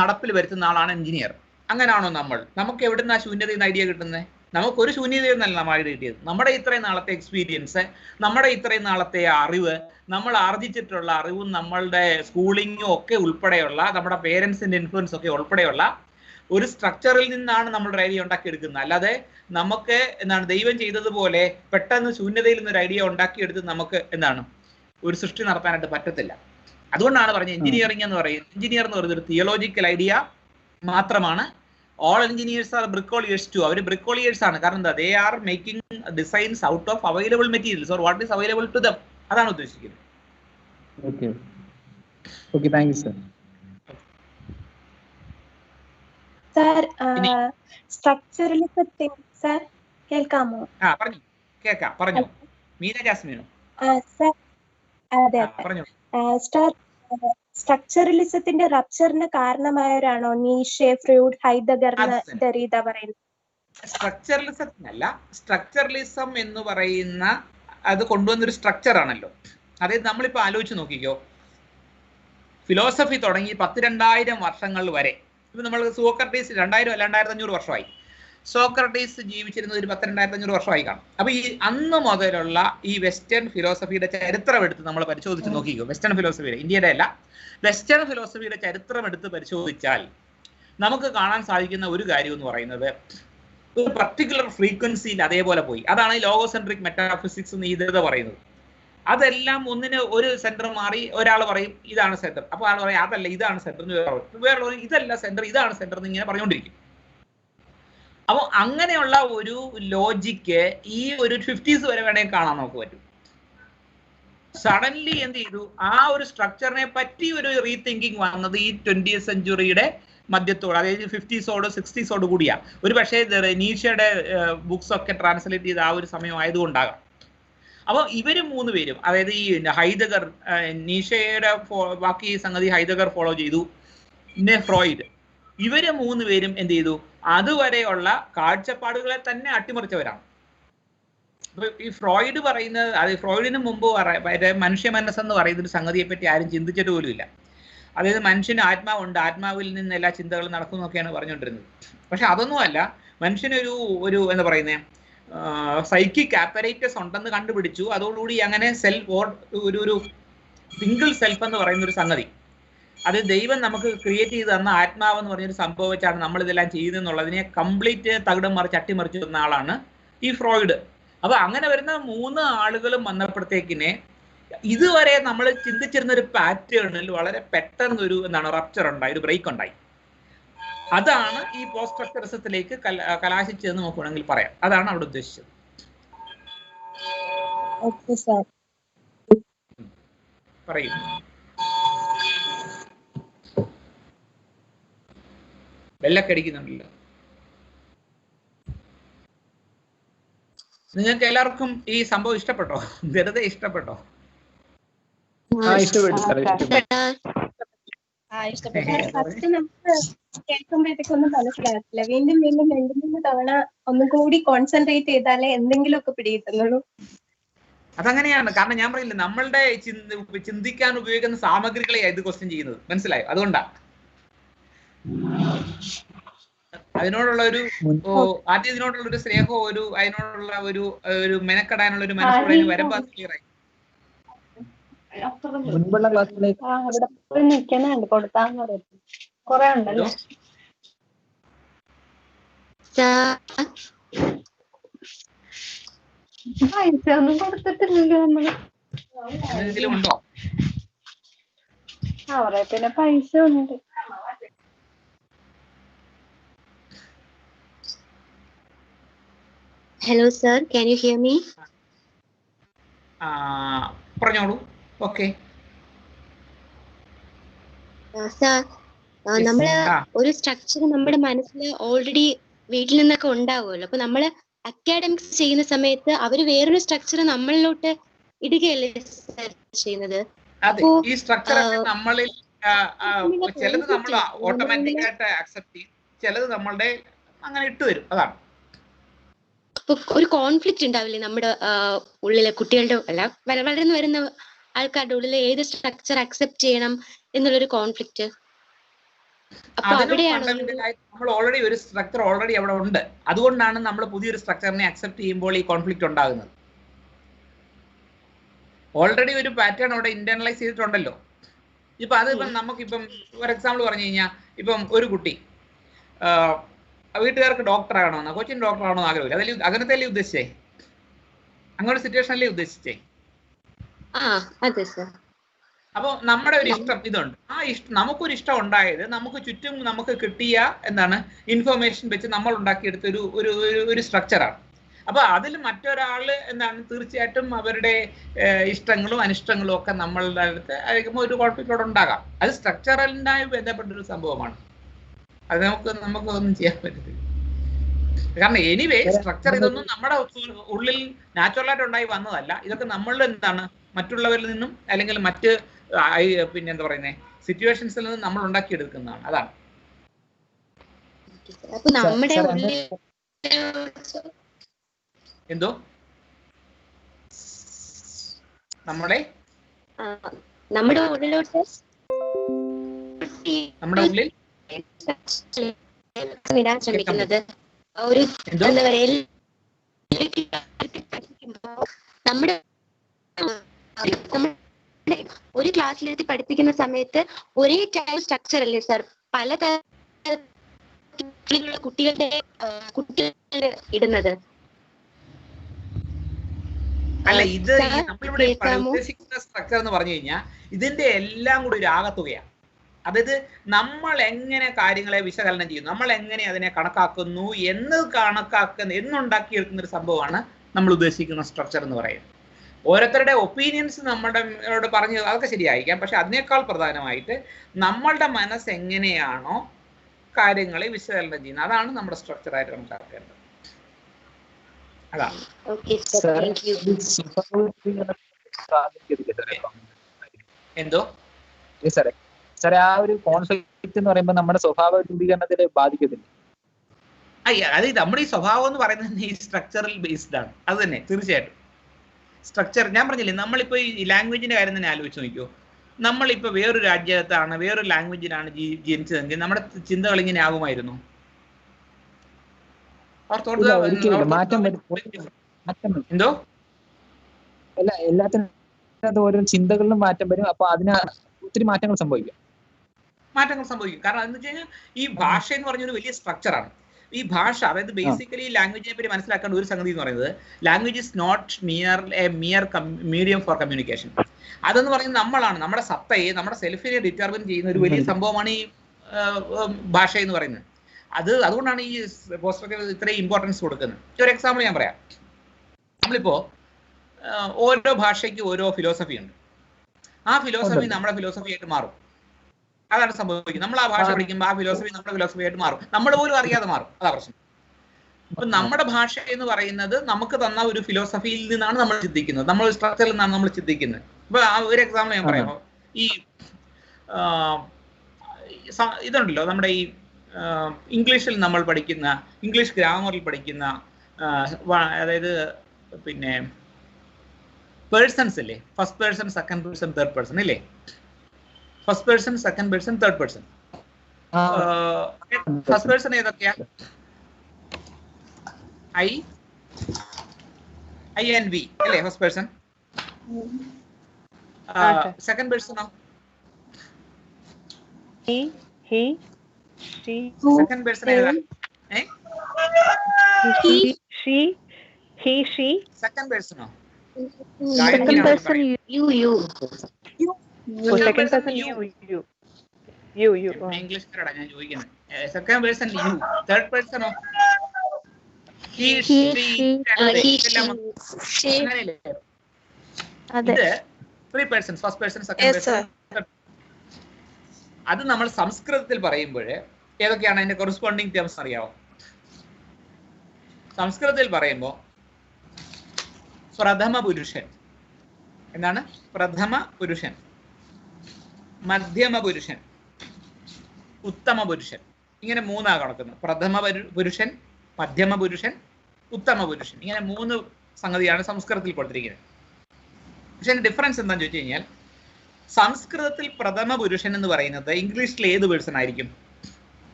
നടപ്പിൽ വരുത്തുന്ന ആളാണ് എഞ്ചിനീയർ. അങ്ങനെയാണോ നമ്മൾ? നമുക്ക് എവിടുന്ന് ആ ശൂന്യതയിൽ നിന്ന് ഐഡിയ കിട്ടുന്നത്? നമുക്കൊരു ശൂന്യതയിൽ നിന്നല്ല നമ്മൾ ഐഡിയ കിട്ടിയത്. നമ്മുടെ ഇത്രയും നാളത്തെ എക്സ്പീരിയൻസ്, നമ്മുടെ ഇത്രയും നാളത്തെ അറിവ്, നമ്മൾ ആർജിച്ചിട്ടുള്ള അറിവും നമ്മളുടെ സ്കൂളിങ്ങും ഒക്കെ ഉൾപ്പെടെയുള്ള, നമ്മുടെ പേരൻസിന്റെ ഇൻഫ്ലുവൻസ് ഒക്കെ ഉൾപ്പെടെയുള്ള ഒരു സ്ട്രക്ചറിൽ നിന്നാണ് നമ്മൾ ഐഡിയ ഉണ്ടാക്കിയെടുക്കുന്നത്. അല്ലാതെ നമുക്ക് എന്താണ് ദൈവം ചെയ്തതുപോലെ പെട്ടെന്ന് ശൂന്യതയിൽ നിന്നൊരു ഐഡിയ ഉണ്ടാക്കിയെടുത്ത് നമുക്ക് എന്താണ് ഒരു സൃഷ്ടി നടത്താനായിട്ട് പറ്റത്തില്ല. അതുകൊണ്ടാണ് പറഞ്ഞത് എഞ്ചിനീയറിംഗ് എന്ന് പറയുന്നത്. എഞ്ചിനീയർ എന്ന് പറയുന്നത് ഒരു തിയോളജിക്കൽ ഐഡിയ മാത്രമാണ്. All engineers are bricoleurs too. അവർ ബ്രിക്കോളിയേഴ്സ് ആണ്. കാരണം എന്താ? They are making designs out of available materials or what is available to them. അതാണ് ഉദ്ദേശിക്കുന്നത്. Thank you sir. സർ, സ്ട്രക്ചറലിസത്തെ സർ കേൾക്കാമോ? പറഞ്ഞു മീന ജാസ്മിനോ? സർ അതെ, സ്ട്രക്ചറലിസത്തിന്റെ റപ്ചറിന് കാരണമായവരാണോ നീഷെ, ഫ്രൂഡ്, ഹൈദഗർ, ദരീദ പറയുന്നത്? സ്ട്രക്ചറലിസത്തിനല്ല. സ്ട്രക്ചറലിസം എന്ന് പറയുന്ന അത് കൊണ്ടുവന്നൊരു സ്ട്രക്ചർ ആണല്ലോ. അതായത് നമ്മളിപ്പോ ആലോചിച്ച് നോക്കിക്കോ, ഫിലോസഫി തുടങ്ങി 10,000-2000 വർഷങ്ങൾ വരെ. ഇപ്പൊ നമ്മൾ സോക്രട്ടീസ് 2000 അല്ല 2500 വർഷമായി. സോക്രട്ടീസ് ജീവിച്ചിരുന്നത് ഒരു 10,000-2500 വർഷമായി കാണും. അപ്പൊ ഈ അന്ന് മുതലുള്ള ഈ വെസ്റ്റേൺ ഫിലോസഫിയുടെ ചരിത്രം എടുത്ത് നമ്മൾ പരിശോധിച്ച് നോക്കിക്കോ. വെസ്റ്റേൺ ഫിലോസഫിയുടെ, ഇന്ത്യയുടെ അല്ല, വെസ്റ്റേൺ ഫിലോസഫിയുടെ ചരിത്രം എടുത്ത് പരിശോധിച്ചാൽ നമുക്ക് കാണാൻ സാധിക്കുന്ന ഒരു കാര്യം എന്ന് പറയുന്നത് ഒരു പർട്ടിക്കുലർ ഫ്രീക്വൻസിയിൽ അതേപോലെ പോയി. അതാണ് ഈ ലോഗോസെൻട്രിക് മെറ്റാഫിസിക്സ് എന്ന് ഇത് പറയുന്നത്. അതെല്ലാം ഒന്നിന് ഒരു സെന്റർ മാറി ഒരാൾ പറയും ഇതാണ് സെന്റർ, അപ്പോൾ ആൾ പറയും അതല്ല ഇതാണ് സെന്റർ എന്ന് വേറെ പറയും ഇതല്ല സെന്റർ ഇതാണ് സെന്റർ എന്ന് ഇങ്ങനെ പറഞ്ഞുകൊണ്ടിരിക്കും. അപ്പോൾ അങ്ങനെയുള്ള ഒരു ലോജിക്ക് ഈ ഒരു 50s വരെ വേണമെങ്കിൽ കാണാൻ നമുക്ക് പറ്റും. സഡൻലി എന്ത് ചെയ്തു, ആ ഒരു സ്ട്രക്ചറിനെ പറ്റി ഒരു റീതിങ്കിങ് വന്നത് ഈ 20th സെഞ്ചുറിയുടെ മധ്യത്തോട്, അതായത് 50s 60s കൂടിയാ. ഒരു പക്ഷേ നീഷയുടെ ബുക്സ് ഒക്കെ ട്രാൻസ്ലേറ്റ് ചെയ്ത് ആ ഒരു സമയം ആയതുകൊണ്ടാകാം. അപ്പോൾ ഇവര് 3 പേരും, അതായത് ഈ ഹൈദഗർ, നീഷയുടെ ബാക്കി സംഗതി ഹൈദഗർ ഫോളോ ചെയ്തു, പിന്നെ ഫ്രോയിഡ്, ഇവര് 3 പേരും എന്ത് ചെയ്തു, അതുവരെയുള്ള കാഴ്ചപ്പാടുകളെ തന്നെ അട്ടിമറിച്ചവരാണ്. അപ്പൊ ഈ ഫ്രോയിഡ് പറയുന്നത്, അത് ഫ്രോയിഡിന് മുമ്പ് മനുഷ്യ മനസ്സെന്ന് പറയുന്ന ഒരു സംഗതിയെ പറ്റി ആരും ചിന്തിച്ചിട്ട് പോലും ഇല്ല. അതായത് മനുഷ്യന് ആത്മാവുണ്ട്, ആത്മാവിൽ നിന്ന് എല്ലാ ചിന്തകളും നടക്കുന്നൊക്കെയാണ് പറഞ്ഞുകൊണ്ടിരുന്നത്. പക്ഷെ അതൊന്നുമല്ല, മനുഷ്യനൊരു എന്താ പറയുന്നത്, സൈക്കിക് ആപ്പറേറ്റസ് ഉണ്ടെന്ന് കണ്ടുപിടിച്ചു. അതോടുകൂടി അങ്ങനെ സെൽഫ് ഒരു സിംഗിൾ സെൽഫ് എന്ന് പറയുന്ന ഒരു സംഗതി, അത് ദൈവം നമുക്ക് ക്രിയേറ്റ് ചെയ്ത് തന്ന ആത്മാവെന്ന് പറഞ്ഞൊരു സംഭവം വെച്ചാണ് നമ്മൾ ഇതെല്ലാം ചെയ്യുന്നതെന്നുള്ളതിനെ കംപ്ലീറ്റ് തകിടം മറിച്ച് അട്ടിമറിച്ചു തന്ന ആളാണ് ഈ ഫ്രോയിഡ്. അപ്പൊ അങ്ങനെ വരുന്ന 3 ആളുകളും വന്നപ്പോഴത്തേക്കിനെ ഇതുവരെ നമ്മൾ ചിന്തിച്ചിരുന്ന ഒരു പാറ്റേണിൽ വളരെ പെട്ടെന്നൊരു റപ്ചർ ഉണ്ടായി, ഒരു ബ്രേക്ക് ഉണ്ടായി. അതാണ് ഈ പോസ്റ്റ് സ്ട്രക്ചറിസത്തിലേക്ക് കലാശിച്ചതെന്ന് നമുക്ക് വേണമെങ്കിൽ പറയാം. അതാണ് അവിടെ ഉദ്ദേശിച്ചത്. പറയൂ. വെല്ലക്കടിക്കുന്നുണ്ടല്ലോ. നിങ്ങൾക്ക് എല്ലാവർക്കും ഈ സംഭവം ഇഷ്ടപ്പെട്ടോ? വെറുതെ ഇഷ്ടപ്പെട്ടോ? ഫസ്റ്റ് നമുക്ക് കേൾക്കുമ്പോഴത്തേക്കൊന്നും മനസ്സിലാകത്തില്ല. വീണ്ടും 2-3 തവണ ഒന്നും കൂടി കോൺസെൻട്രേറ്റ് ചെയ്താലേ എന്തെങ്കിലുമൊക്കെ പിടികിട്ടുന്നുള്ളൂ. അതങ്ങനെയാണ്. കാരണം ഞാൻ പറയില്ല, നമ്മളുടെ ചിന്തിക്കാൻ ഉപയോഗിക്കുന്ന സാമഗ്രികളെയാണ് ഇത് ക്വസ്റ്റ്യൻ ചെയ്യുന്നത്. മനസ്സിലായോ? അതുകൊണ്ടാ അതിനോടുള്ള ഒരു ആദ്യം ഇതിനോടുള്ള ഒരു സ്നേഹവും അതിനോടുള്ള ഒരു മെനക്കെടാനുള്ള ഒരു മനസ്സോടെ വരുമ്പോ അത് ക്ലിയർ ആയി. മുൻപുള്ള ക്ലാസ്സിലേക്ക് കൊറേ ഉണ്ടല്ലോ. പൈസ ഒന്നും കൊടുത്തിട്ടില്ലല്ലോ നമ്മള്. എന്തെങ്കിലും ഉണ്ടോ? അവരെ പിന്നെ പൈസ ഉണ്ട്. Hello sir, can you hear me? പറഞ്ഞോളൂ. ഓക്കെ സർ, നമ്മള് ഒരു സ്ട്രക്ചർ നമ്മുടെ മനസ്സിൽ ഓൾറെഡി വീട്ടിൽ നിന്നൊക്കെ ഉണ്ടാവുമല്ലോ. അപ്പൊ നമ്മള് അക്കാഡമിക്സ് ചെയ്യുന്ന സമയത്ത് അവര് വേറൊരു സ്ട്രക്ചർ നമ്മളിലോട്ട് ഇടുകയല്ലേ ചെയ്യുന്നത്? ഈ സ്ട്രക്ചർ നമ്മളിൽ ചിലത് നമ്മൾ ഓട്ടോമാറ്റിക് ആയിട്ട് അക്സെപ്റ്റ് ചെയ്യും, ചിലത് നമ്മളുടെ അങ്ങനെ ഇട്ട് തരും. അതാണ്. അപ്പൊ ഒരു കോൺഫ്ലിക്റ്റ് ഉണ്ടാവില്ലേ നമ്മുടെ ഉള്ളിലെ കുട്ടികളുടെ അല്ല വളർന്നു വരുന്ന ആൾക്കാരുടെ ഉള്ളിൽ ഏത് സ്ട്രക്ചർ അക്സെപ്റ്റ് ചെയ്യണം എന്നുള്ളൊരു കോൺഫ്ലിക്റ്റ്? അപ്പൊ അവിടെയാണ് നമ്മൾ ഓൾറെഡി ഒരു സ്ട്രക്ചർ ഓൾറെഡി അവിടെ ഉണ്ട്. അതുകൊണ്ടാണ് നമ്മൾ പുതിയൊരു സ്ട്രക്ചറിനെ അക്സെപ്റ്റ് ചെയ്യുമ്പോൾ ഈ കോൺഫ്ലിക്റ്റ് ഉണ്ടാകുന്നത്. ഓൾറെഡി ഒരു പാറ്റേൺ അവിടെ ഇന്റർണലൈസ് ചെയ്തിട്ടുണ്ടല്ലോ. ഇപ്പൊ അതിപ്പം നമുക്കിപ്പം ഫോർ എക്സാമ്പിൾ പറഞ്ഞു കഴിഞ്ഞാൽ, ഇപ്പം ഒരു കുട്ടി വീട്ടുകാർക്ക് ഡോക്ടർ ആകണമെന്നോ കൊച്ചിൻ ഡോക്ടർ ആകണമെന്ന് ആഗ്രഹമില്ല. അതല്ലേ അങ്ങനത്തെ അല്ലേ ഉദ്ദേശിച്ചേ? അങ്ങനെ ഒരു സിറ്റുവേഷൻ അല്ലേ ഉദ്ദേശിച്ചേ? അപ്പൊ നമ്മുടെ ഒരു ഇഷ്ടം ഇതുണ്ട്. ആ ഇഷ്ടം, നമുക്കൊരു ഇഷ്ടം ഉണ്ടായത് നമുക്ക് ചുറ്റും നമുക്ക് കിട്ടിയ ഇൻഫർമേഷൻ വെച്ച് നമ്മൾ ഉണ്ടാക്കിയെടുത്ത ഒരു സ്ട്രക്ചറാണ്. അപ്പൊ അതിൽ മറ്റൊരാള് തീർച്ചയായിട്ടും അവരുടെ ഇഷ്ടങ്ങളും അനിഷ്ടങ്ങളും ഒക്കെ നമ്മളുടെ അടുത്ത് ഒരു കോൺഫ്ലിക്റ്റോടെ ഉണ്ടാകാം. അത് സ്ട്രക്ചറലിനായി ബന്ധപ്പെട്ടൊരു സംഭവമാണ്. അത് നമുക്കൊന്നും ചെയ്യാൻ പറ്റത്തില്ല. കാരണം എനിവേ സ്ട്രക്ചർ ഇതൊന്നും നമ്മുടെ ഉള്ളിൽ നാച്ചുറലായിട്ട് ഉണ്ടായി വന്നതല്ല. ഇതൊക്കെ നമ്മളുടെ മറ്റുള്ളവരിൽ നിന്നും അല്ലെങ്കിൽ മറ്റ് പിന്നെ എന്താ പറയുന്നത് സിറ്റുവേഷൻസിൽ നിന്നും നമ്മൾ ഉണ്ടാക്കിയെടുക്കുന്നതാണ്. അതാണ്. എന്തോ നമ്മുടെ ഉള്ളിൽ വിടാൻ ശ്രമിക്കുന്നത് ഒരു എന്താ പറയാ നമ്മുടെ ഒരു ക്ലാസ്സിലെത്തി പഠിപ്പിക്കുന്ന സമയത്ത് ഒരേ ടൈം സ്ട്രക്ചർ അല്ലേ സാർ? പല തരത്തിലുള്ള കുട്ടികളുടെ ഇടുന്നത്. അല്ല, ഇത് നമ്മളിവിടെ ഉദ്ദേശിക്കുന്ന സ്ട്രക്ചർ എന്ന് പറഞ്ഞു കഴിഞ്ഞാൽ ഇതിന്റെ എല്ലാം കൂടി ഒരു ആകത്തുകയാണ്. അതായത് നമ്മൾ എങ്ങനെ കാര്യങ്ങളെ വിശകലനം ചെയ്യുന്നു, നമ്മൾ എങ്ങനെ അതിനെ കണക്കാക്കുന്നു എന്നുണ്ടാക്കിയെടുക്കുന്ന ഒരു സംഭവമാണ് നമ്മൾ ഉദ്ദേശിക്കുന്ന സ്ട്രക്ചർ എന്ന് പറയുന്നത്. ഓരോരുത്തരുടെ ഒപ്പീനിയൻസ് നമ്മളോട് പറഞ്ഞു അതൊക്കെ ശരിയായിരിക്കാം, പക്ഷെ അതിനേക്കാൾ പ്രധാനമായിട്ട് നമ്മളുടെ മനസ്സ് എങ്ങനെയാണോ കാര്യങ്ങളെ വിശകലനം ചെയ്യുന്നത് അതാണ് നമ്മുടെ സ്ട്രക്ചറായിട്ട് കണക്കാക്കേണ്ടത്. അതാണ്. എന്തോ സാറേ, ആ ഒരു കോൺസെപ്റ്റ് എന്ന് പറയുമ്പോൾ നമ്മുടെ സ്വഭാവ രൂപീകരണത്തെ ബാധിക്കത്തില്ല? അത് നമ്മുടെ ഈ സ്വഭാവം എന്ന് പറയുന്നത് ഈ സ്ട്രക്ചറൽ ബേസ്ഡ് ആണ്. അത് തന്നെ തീർച്ചയായിട്ടും. സ്ട്രക്ചർ ഞാൻ പറഞ്ഞില്ലേ, നമ്മളിപ്പോൾ ഈ ലാംഗ്വേജിന്റെ കാര്യം തന്നെ ആലോചിച്ച് നോക്കിയോ. നമ്മളിപ്പോൾ വേറൊരു രാജ്യത്താണ്, വേറൊരു ലാംഗ്വേജിലാണ് ജനിച്ചതെങ്കിൽ നമ്മുടെ ചിന്തകൾ ഇങ്ങനെ ആകുമായിരുന്നു? എന്തോ അല്ല, എല്ലാത്തിനും ഓരോ ചിന്തകളിലും മാറ്റം വരും. അപ്പൊ അതിന് ഒത്തിരി മാറ്റങ്ങൾ സംഭവിക്കും. കാരണം എന്ന് വെച്ച് കഴിഞ്ഞാൽ ഈ ഭാഷ എന്ന് പറഞ്ഞൊരു വലിയ സ്ട്രക്ചറാണ്. ഈ ഭാഷ, അതായത് ബേസിക്കലി ലാംഗ്വേജിനെ പറ്റി മനസ്സിലാക്കേണ്ട ഒരു സംഗതി എന്ന് പറയുന്നത് language is not mere medium for communication. അതെന്ന് പറയുന്നത് നമ്മളാണ്, നമ്മുടെ സത്തയെ, നമ്മുടെ സെൽഫിനെ ഡിറ്റർമിൻ ചെയ്യുന്ന ഒരു വലിയ സംഭവമാണ് ഈ ഭാഷ എന്ന് പറയുന്നത്. അതുകൊണ്ടാണ് ഈ പോസ്റ്റ്സ്ട്രക്ചർ ഇത്രയും ഇമ്പോർട്ടൻസ് കൊടുക്കുന്നത്. ഒരു എക്സാമ്പിൾ ഞാൻ പറയാം. നമ്മളിപ്പോ ഓരോ ഭാഷയ്ക്ക് ഓരോ ഫിലോസഫി ഉണ്ട്. ആ ഫിലോസഫി നമ്മുടെ ഫിലോസഫി ആയിട്ട് മാറും. അതാണ് സംഭവിക്കുന്നത്. നമ്മൾ ആ ഭാഷ പഠിക്കുമ്പോൾ ആ ഫിലോസഫി നമ്മുടെ ഫിലോസഫി ആയിട്ട് മാറും. നമ്മൾ പോലും അറിയാതെ മാറും. അതാ പ്രശ്നം. അപ്പൊ നമ്മുടെ ഭാഷ എന്ന് പറയുന്നത് നമുക്ക് തന്ന ഒരു ഫിലോസഫിയിൽ നിന്നാണ് നമ്മൾ ചിന്തിക്കുന്നത്, നമ്മൾ ഒരു സ്ട്രക്ചറിൽ നിന്നാണ് നമ്മൾ ചിന്തിക്കുന്നത്. ഇപ്പൊ ഒരു എക്സാമ്പിൾ ഞാൻ പറയാമോ. ഈ ഇതുണ്ടല്ലോ, നമ്മുടെ ഈ ഇംഗ്ലീഷിൽ നമ്മൾ പഠിക്കുന്ന, ഇംഗ്ലീഷ് ഗ്രാമറിൽ പഠിക്കുന്ന, അതായത് പിന്നെ പേഴ്സൺസ് ഇല്ലേ, first person, second person, third person ഇല്ലേ? First person, second person, third person. First person ഏതൊക്കെയാ? ഐ ആൻഡ് വി അല്ലേ ഫസ്റ്റ് പേഴ്സൺ? സെക്കൻഡ് പേഴ്സണോ? സെക്കൻഡ് പേഴ്സൺ ഏതാ? സെക്കൻഡ് പേഴ്സണോ? Second person you. Second person you. English ഞാൻ ചോദിക്കുന്നത്. Second person you, third പേഴ്സണോ? He, she, അങ്ങനെയല്ലേ? ഇത് three persons, first person, second person. അത് നമ്മൾ സംസ്കൃതത്തിൽ പറയുമ്പോൾ ഏതൊക്കെയാണ് അതിന്റെ കൊറസ്പോണ്ടിങ് ടേംസ് അറിയാമോ? സംസ്കൃതത്തിൽ പറയുമ്പോൾ പ്രഥമ പുരുഷൻ എന്താണ്? പ്രഥമ പുരുഷൻ, മധ്യമ പുരുഷൻ, ഉത്തമ പുരുഷൻ. ഇങ്ങനെ മൂന്നാ കണക്കുന്നത്. പ്രഥമ പുരുഷൻ, മധ്യമ പുരുഷൻ, ഉത്തമ പുരുഷൻ. ഇങ്ങനെ മൂന്ന് സംഗതിയാണ് സംസ്കൃതത്തിൽ കൊടുത്തിരിക്കുന്നത്. പക്ഷെ അതിന്റെ ഡിഫറൻസ് എന്താണെന്ന് ചോദിച്ചു കഴിഞ്ഞാൽ, സംസ്കൃതത്തിൽ പ്രഥമ പുരുഷൻ എന്ന് പറയുന്നത് ഇംഗ്ലീഷിൽ ഏത് പേഴ്സൺ ആയിരിക്കും?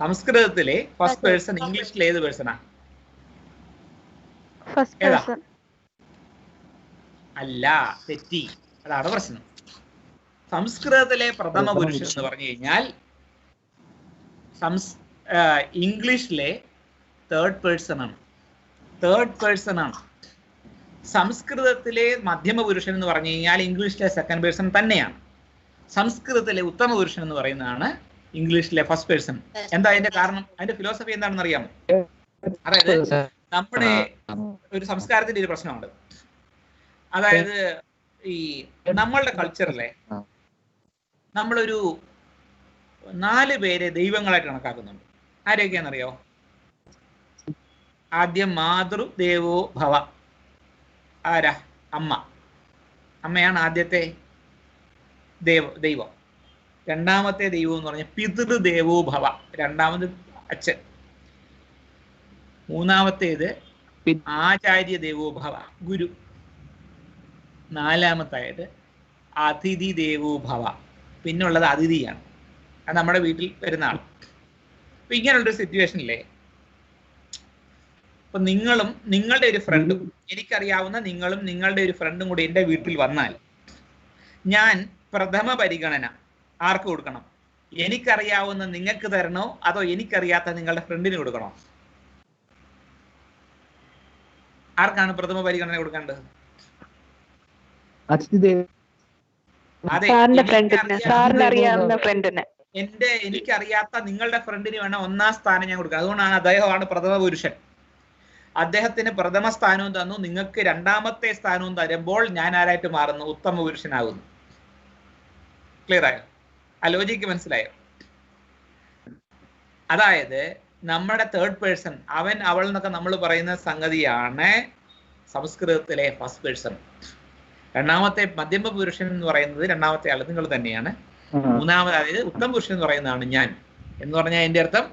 സംസ്കൃതത്തിലെ ഫസ്റ്റ് പേഴ്സൺ ഇംഗ്ലീഷിൽ ഏത് പേഴ്സണാ? അല്ല, തെറ്റി. അതാണ് പ്രശ്നം. സംസ്കൃതത്തിലെ പ്രഥമ പുരുഷൻ എന്ന് പറഞ്ഞു കഴിഞ്ഞാൽ ഇംഗ്ലീഷിലെ തേർഡ് പേഴ്സൺ ആണ്. സംസ്കൃതത്തിലെ മധ്യമ പുരുഷൻ എന്ന് പറഞ്ഞു കഴിഞ്ഞാൽ ഇംഗ്ലീഷിലെ സെക്കൻഡ് പേഴ്സൺ തന്നെയാണ്. സംസ്കൃതത്തിലെ ഉത്തമ പുരുഷൻ എന്ന് പറയുന്നതാണ് ഇംഗ്ലീഷിലെ ഫസ്റ്റ് പേഴ്സൺ. എന്താ അതിന്റെ കാരണം? അതിന്റെ ഫിലോസഫി എന്താണെന്ന് അറിയാമോ? അതായത് നമ്മുടെ ഒരു സംസ്കാരത്തിന്റെ ഒരു പ്രശ്നമുണ്ട്. അതായത് ഈ നമ്മളുടെ കൾച്ചറിലെ നമ്മളൊരു 4 പേരെ ദൈവങ്ങളായിട്ട് കണക്കാക്കുന്നുണ്ട്. ആരെയൊക്കെയാണെന്നറിയോ? ആദ്യം മാതൃദേവോ ഭവ. ആരാ? അമ്മയാണ് ആദ്യത്തെ ദൈവം. രണ്ടാമത്തെ ദൈവം എന്ന് പറഞ്ഞാൽ പിതൃദേവോ ഭവ, രണ്ടാമത് അച്ഛൻ. മൂന്നാമത്തേത് ആചാര്യ ദേവോ ഭവ, ഗുരു. നാലാമത്തായത് അതിഥി ദേവോ ഭവ, പിന്നുള്ളത് അതിഥിയാണ്. അത് നമ്മുടെ വീട്ടിൽ വരുന്ന ആൾ. അപ്പൊ ഇങ്ങനെയുള്ളൊരു സിറ്റുവേഷനില്ലേ, അപ്പൊ നിങ്ങളും നിങ്ങളുടെ ഒരു ഫ്രണ്ടും, എനിക്കറിയാവുന്ന നിങ്ങളും നിങ്ങളുടെ ഒരു ഫ്രണ്ടും കൂടി എൻ്റെ വീട്ടിൽ വന്നാൽ ഞാൻ പ്രഥമ പരിഗണന ആർക്ക് കൊടുക്കണം? എനിക്കറിയാവുന്ന നിങ്ങൾക്ക് തരണോ അതോ എനിക്കറിയാത്ത നിങ്ങളുടെ ഫ്രണ്ടിന് കൊടുക്കണോ? ആർക്കാണ് പ്രഥമ പരിഗണന കൊടുക്കേണ്ടത്? അതെ, എനിക്കറിയാത്ത നിങ്ങളുടെ ഫ്രണ്ടിന് വേണം ഒന്നാം സ്ഥാനം ഞാൻ കൊടുക്കുക. അതുകൊണ്ടാണ് അദ്ദേഹമാണ് പ്രഥമ പുരുഷൻ. അദ്ദേഹത്തിന് പ്രഥമ സ്ഥാനവും തന്നു, നിങ്ങൾക്ക് രണ്ടാമത്തെ സ്ഥാനവും തരുമ്പോൾ ഞാൻ ആരായിട്ട് മാറുന്നു? ഉത്തമ പുരുഷനാകുന്നു. ക്ലിയർ ആയോ? ആ ലോജിക്ക് മനസ്സിലായോ? അതായത് നമ്മുടെ തേർഡ് പേഴ്സൺ, അവൻ അവൾ എന്നൊക്കെ നമ്മൾ പറയുന്ന സംഗതിയാണ് സംസ്കൃതത്തിലെ ഫസ്റ്റ് പേഴ്സൺ. രണ്ടാമത്തെ മധ്യമ പുരുഷൻ എന്ന് പറയുന്നത് രണ്ടാമത്തെ ആൾ നിങ്ങൾ തന്നെയാണ്. മൂന്നാമത്, അതായത് ഉത്തമ പുരുഷൻ എന്ന് പറയുന്നതാണ് ഞാൻ. എന്ന് പറഞ്ഞാൽ എൻ്റെ അർത്ഥം,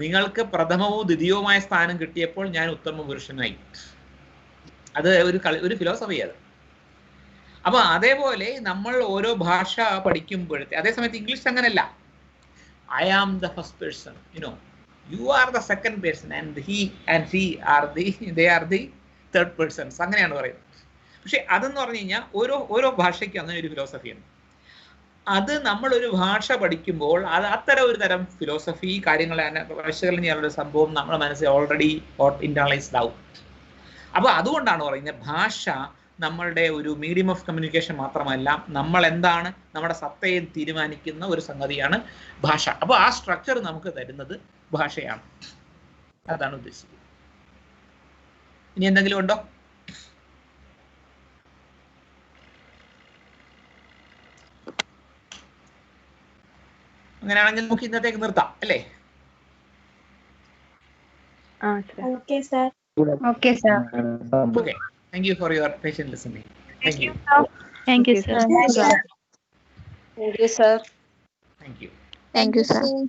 നിങ്ങൾക്ക് പ്രഥമവും ദ്വിതീയവുമായ സ്ഥാനം കിട്ടിയപ്പോൾ ഞാൻ ഉത്തമ പുരുഷനായി. അത് ഒരു ഫിലോസഫി അത്. അപ്പൊ അതേപോലെ നമ്മൾ ഓരോ ഭാഷ പഠിക്കുമ്പോഴത്തെ, അതേസമയത്ത് ഇംഗ്ലീഷ് അങ്ങനല്ല. I am the first person, you are the second person, and he and she are they are the third persons. അങ്ങനെയാണ് പറയുന്നത്. പക്ഷെ അതെന്ന് പറഞ്ഞു കഴിഞ്ഞാൽ ഓരോ ഭാഷയ്ക്കും അങ്ങനെ ഒരു ഫിലോസഫിയാണ്. അത് നമ്മളൊരു ഭാഷ പഠിക്കുമ്പോൾ അത് അത്തരം ഒരു തരം ഫിലോസഫി കാര്യങ്ങളെ വിശകലനം ചെയ്യാനുള്ള സംഭവം നമ്മുടെ മനസ്സിൽ ഓൾറെഡി ഇന്റേണലൈസ്ഡ് ആവും. അപ്പൊ അതുകൊണ്ടാണ് പറയുന്നത്, ഭാഷ നമ്മളുടെ ഒരു മീഡിയം ഓഫ് കമ്മ്യൂണിക്കേഷൻ മാത്രമല്ല, നമ്മൾ എന്താണ് നമ്മുടെ സത്തയെ തീരുമാനിക്കുന്ന ഒരു സംഗതിയാണ് ഭാഷ. അപ്പോൾ ആ സ്ട്രക്ചർ നമുക്ക് തരുന്നത് ഭാഷയാണ്. അതാണ് ഉദ്ദേശിക്കുന്നത്. ഇനി എന്തെങ്കിലും ഉണ്ടോ? അങ്ങനെയാണെങ്കിൽ നമുക്ക് ഇന്നത്തേക്ക് നിർത്താം അല്ലേ? Okay sir. Okay, sir. Okay. Thank you for your patient listening. Thank you. Thank you, sir. Thank you, sir. Thank you. Thank you, sir.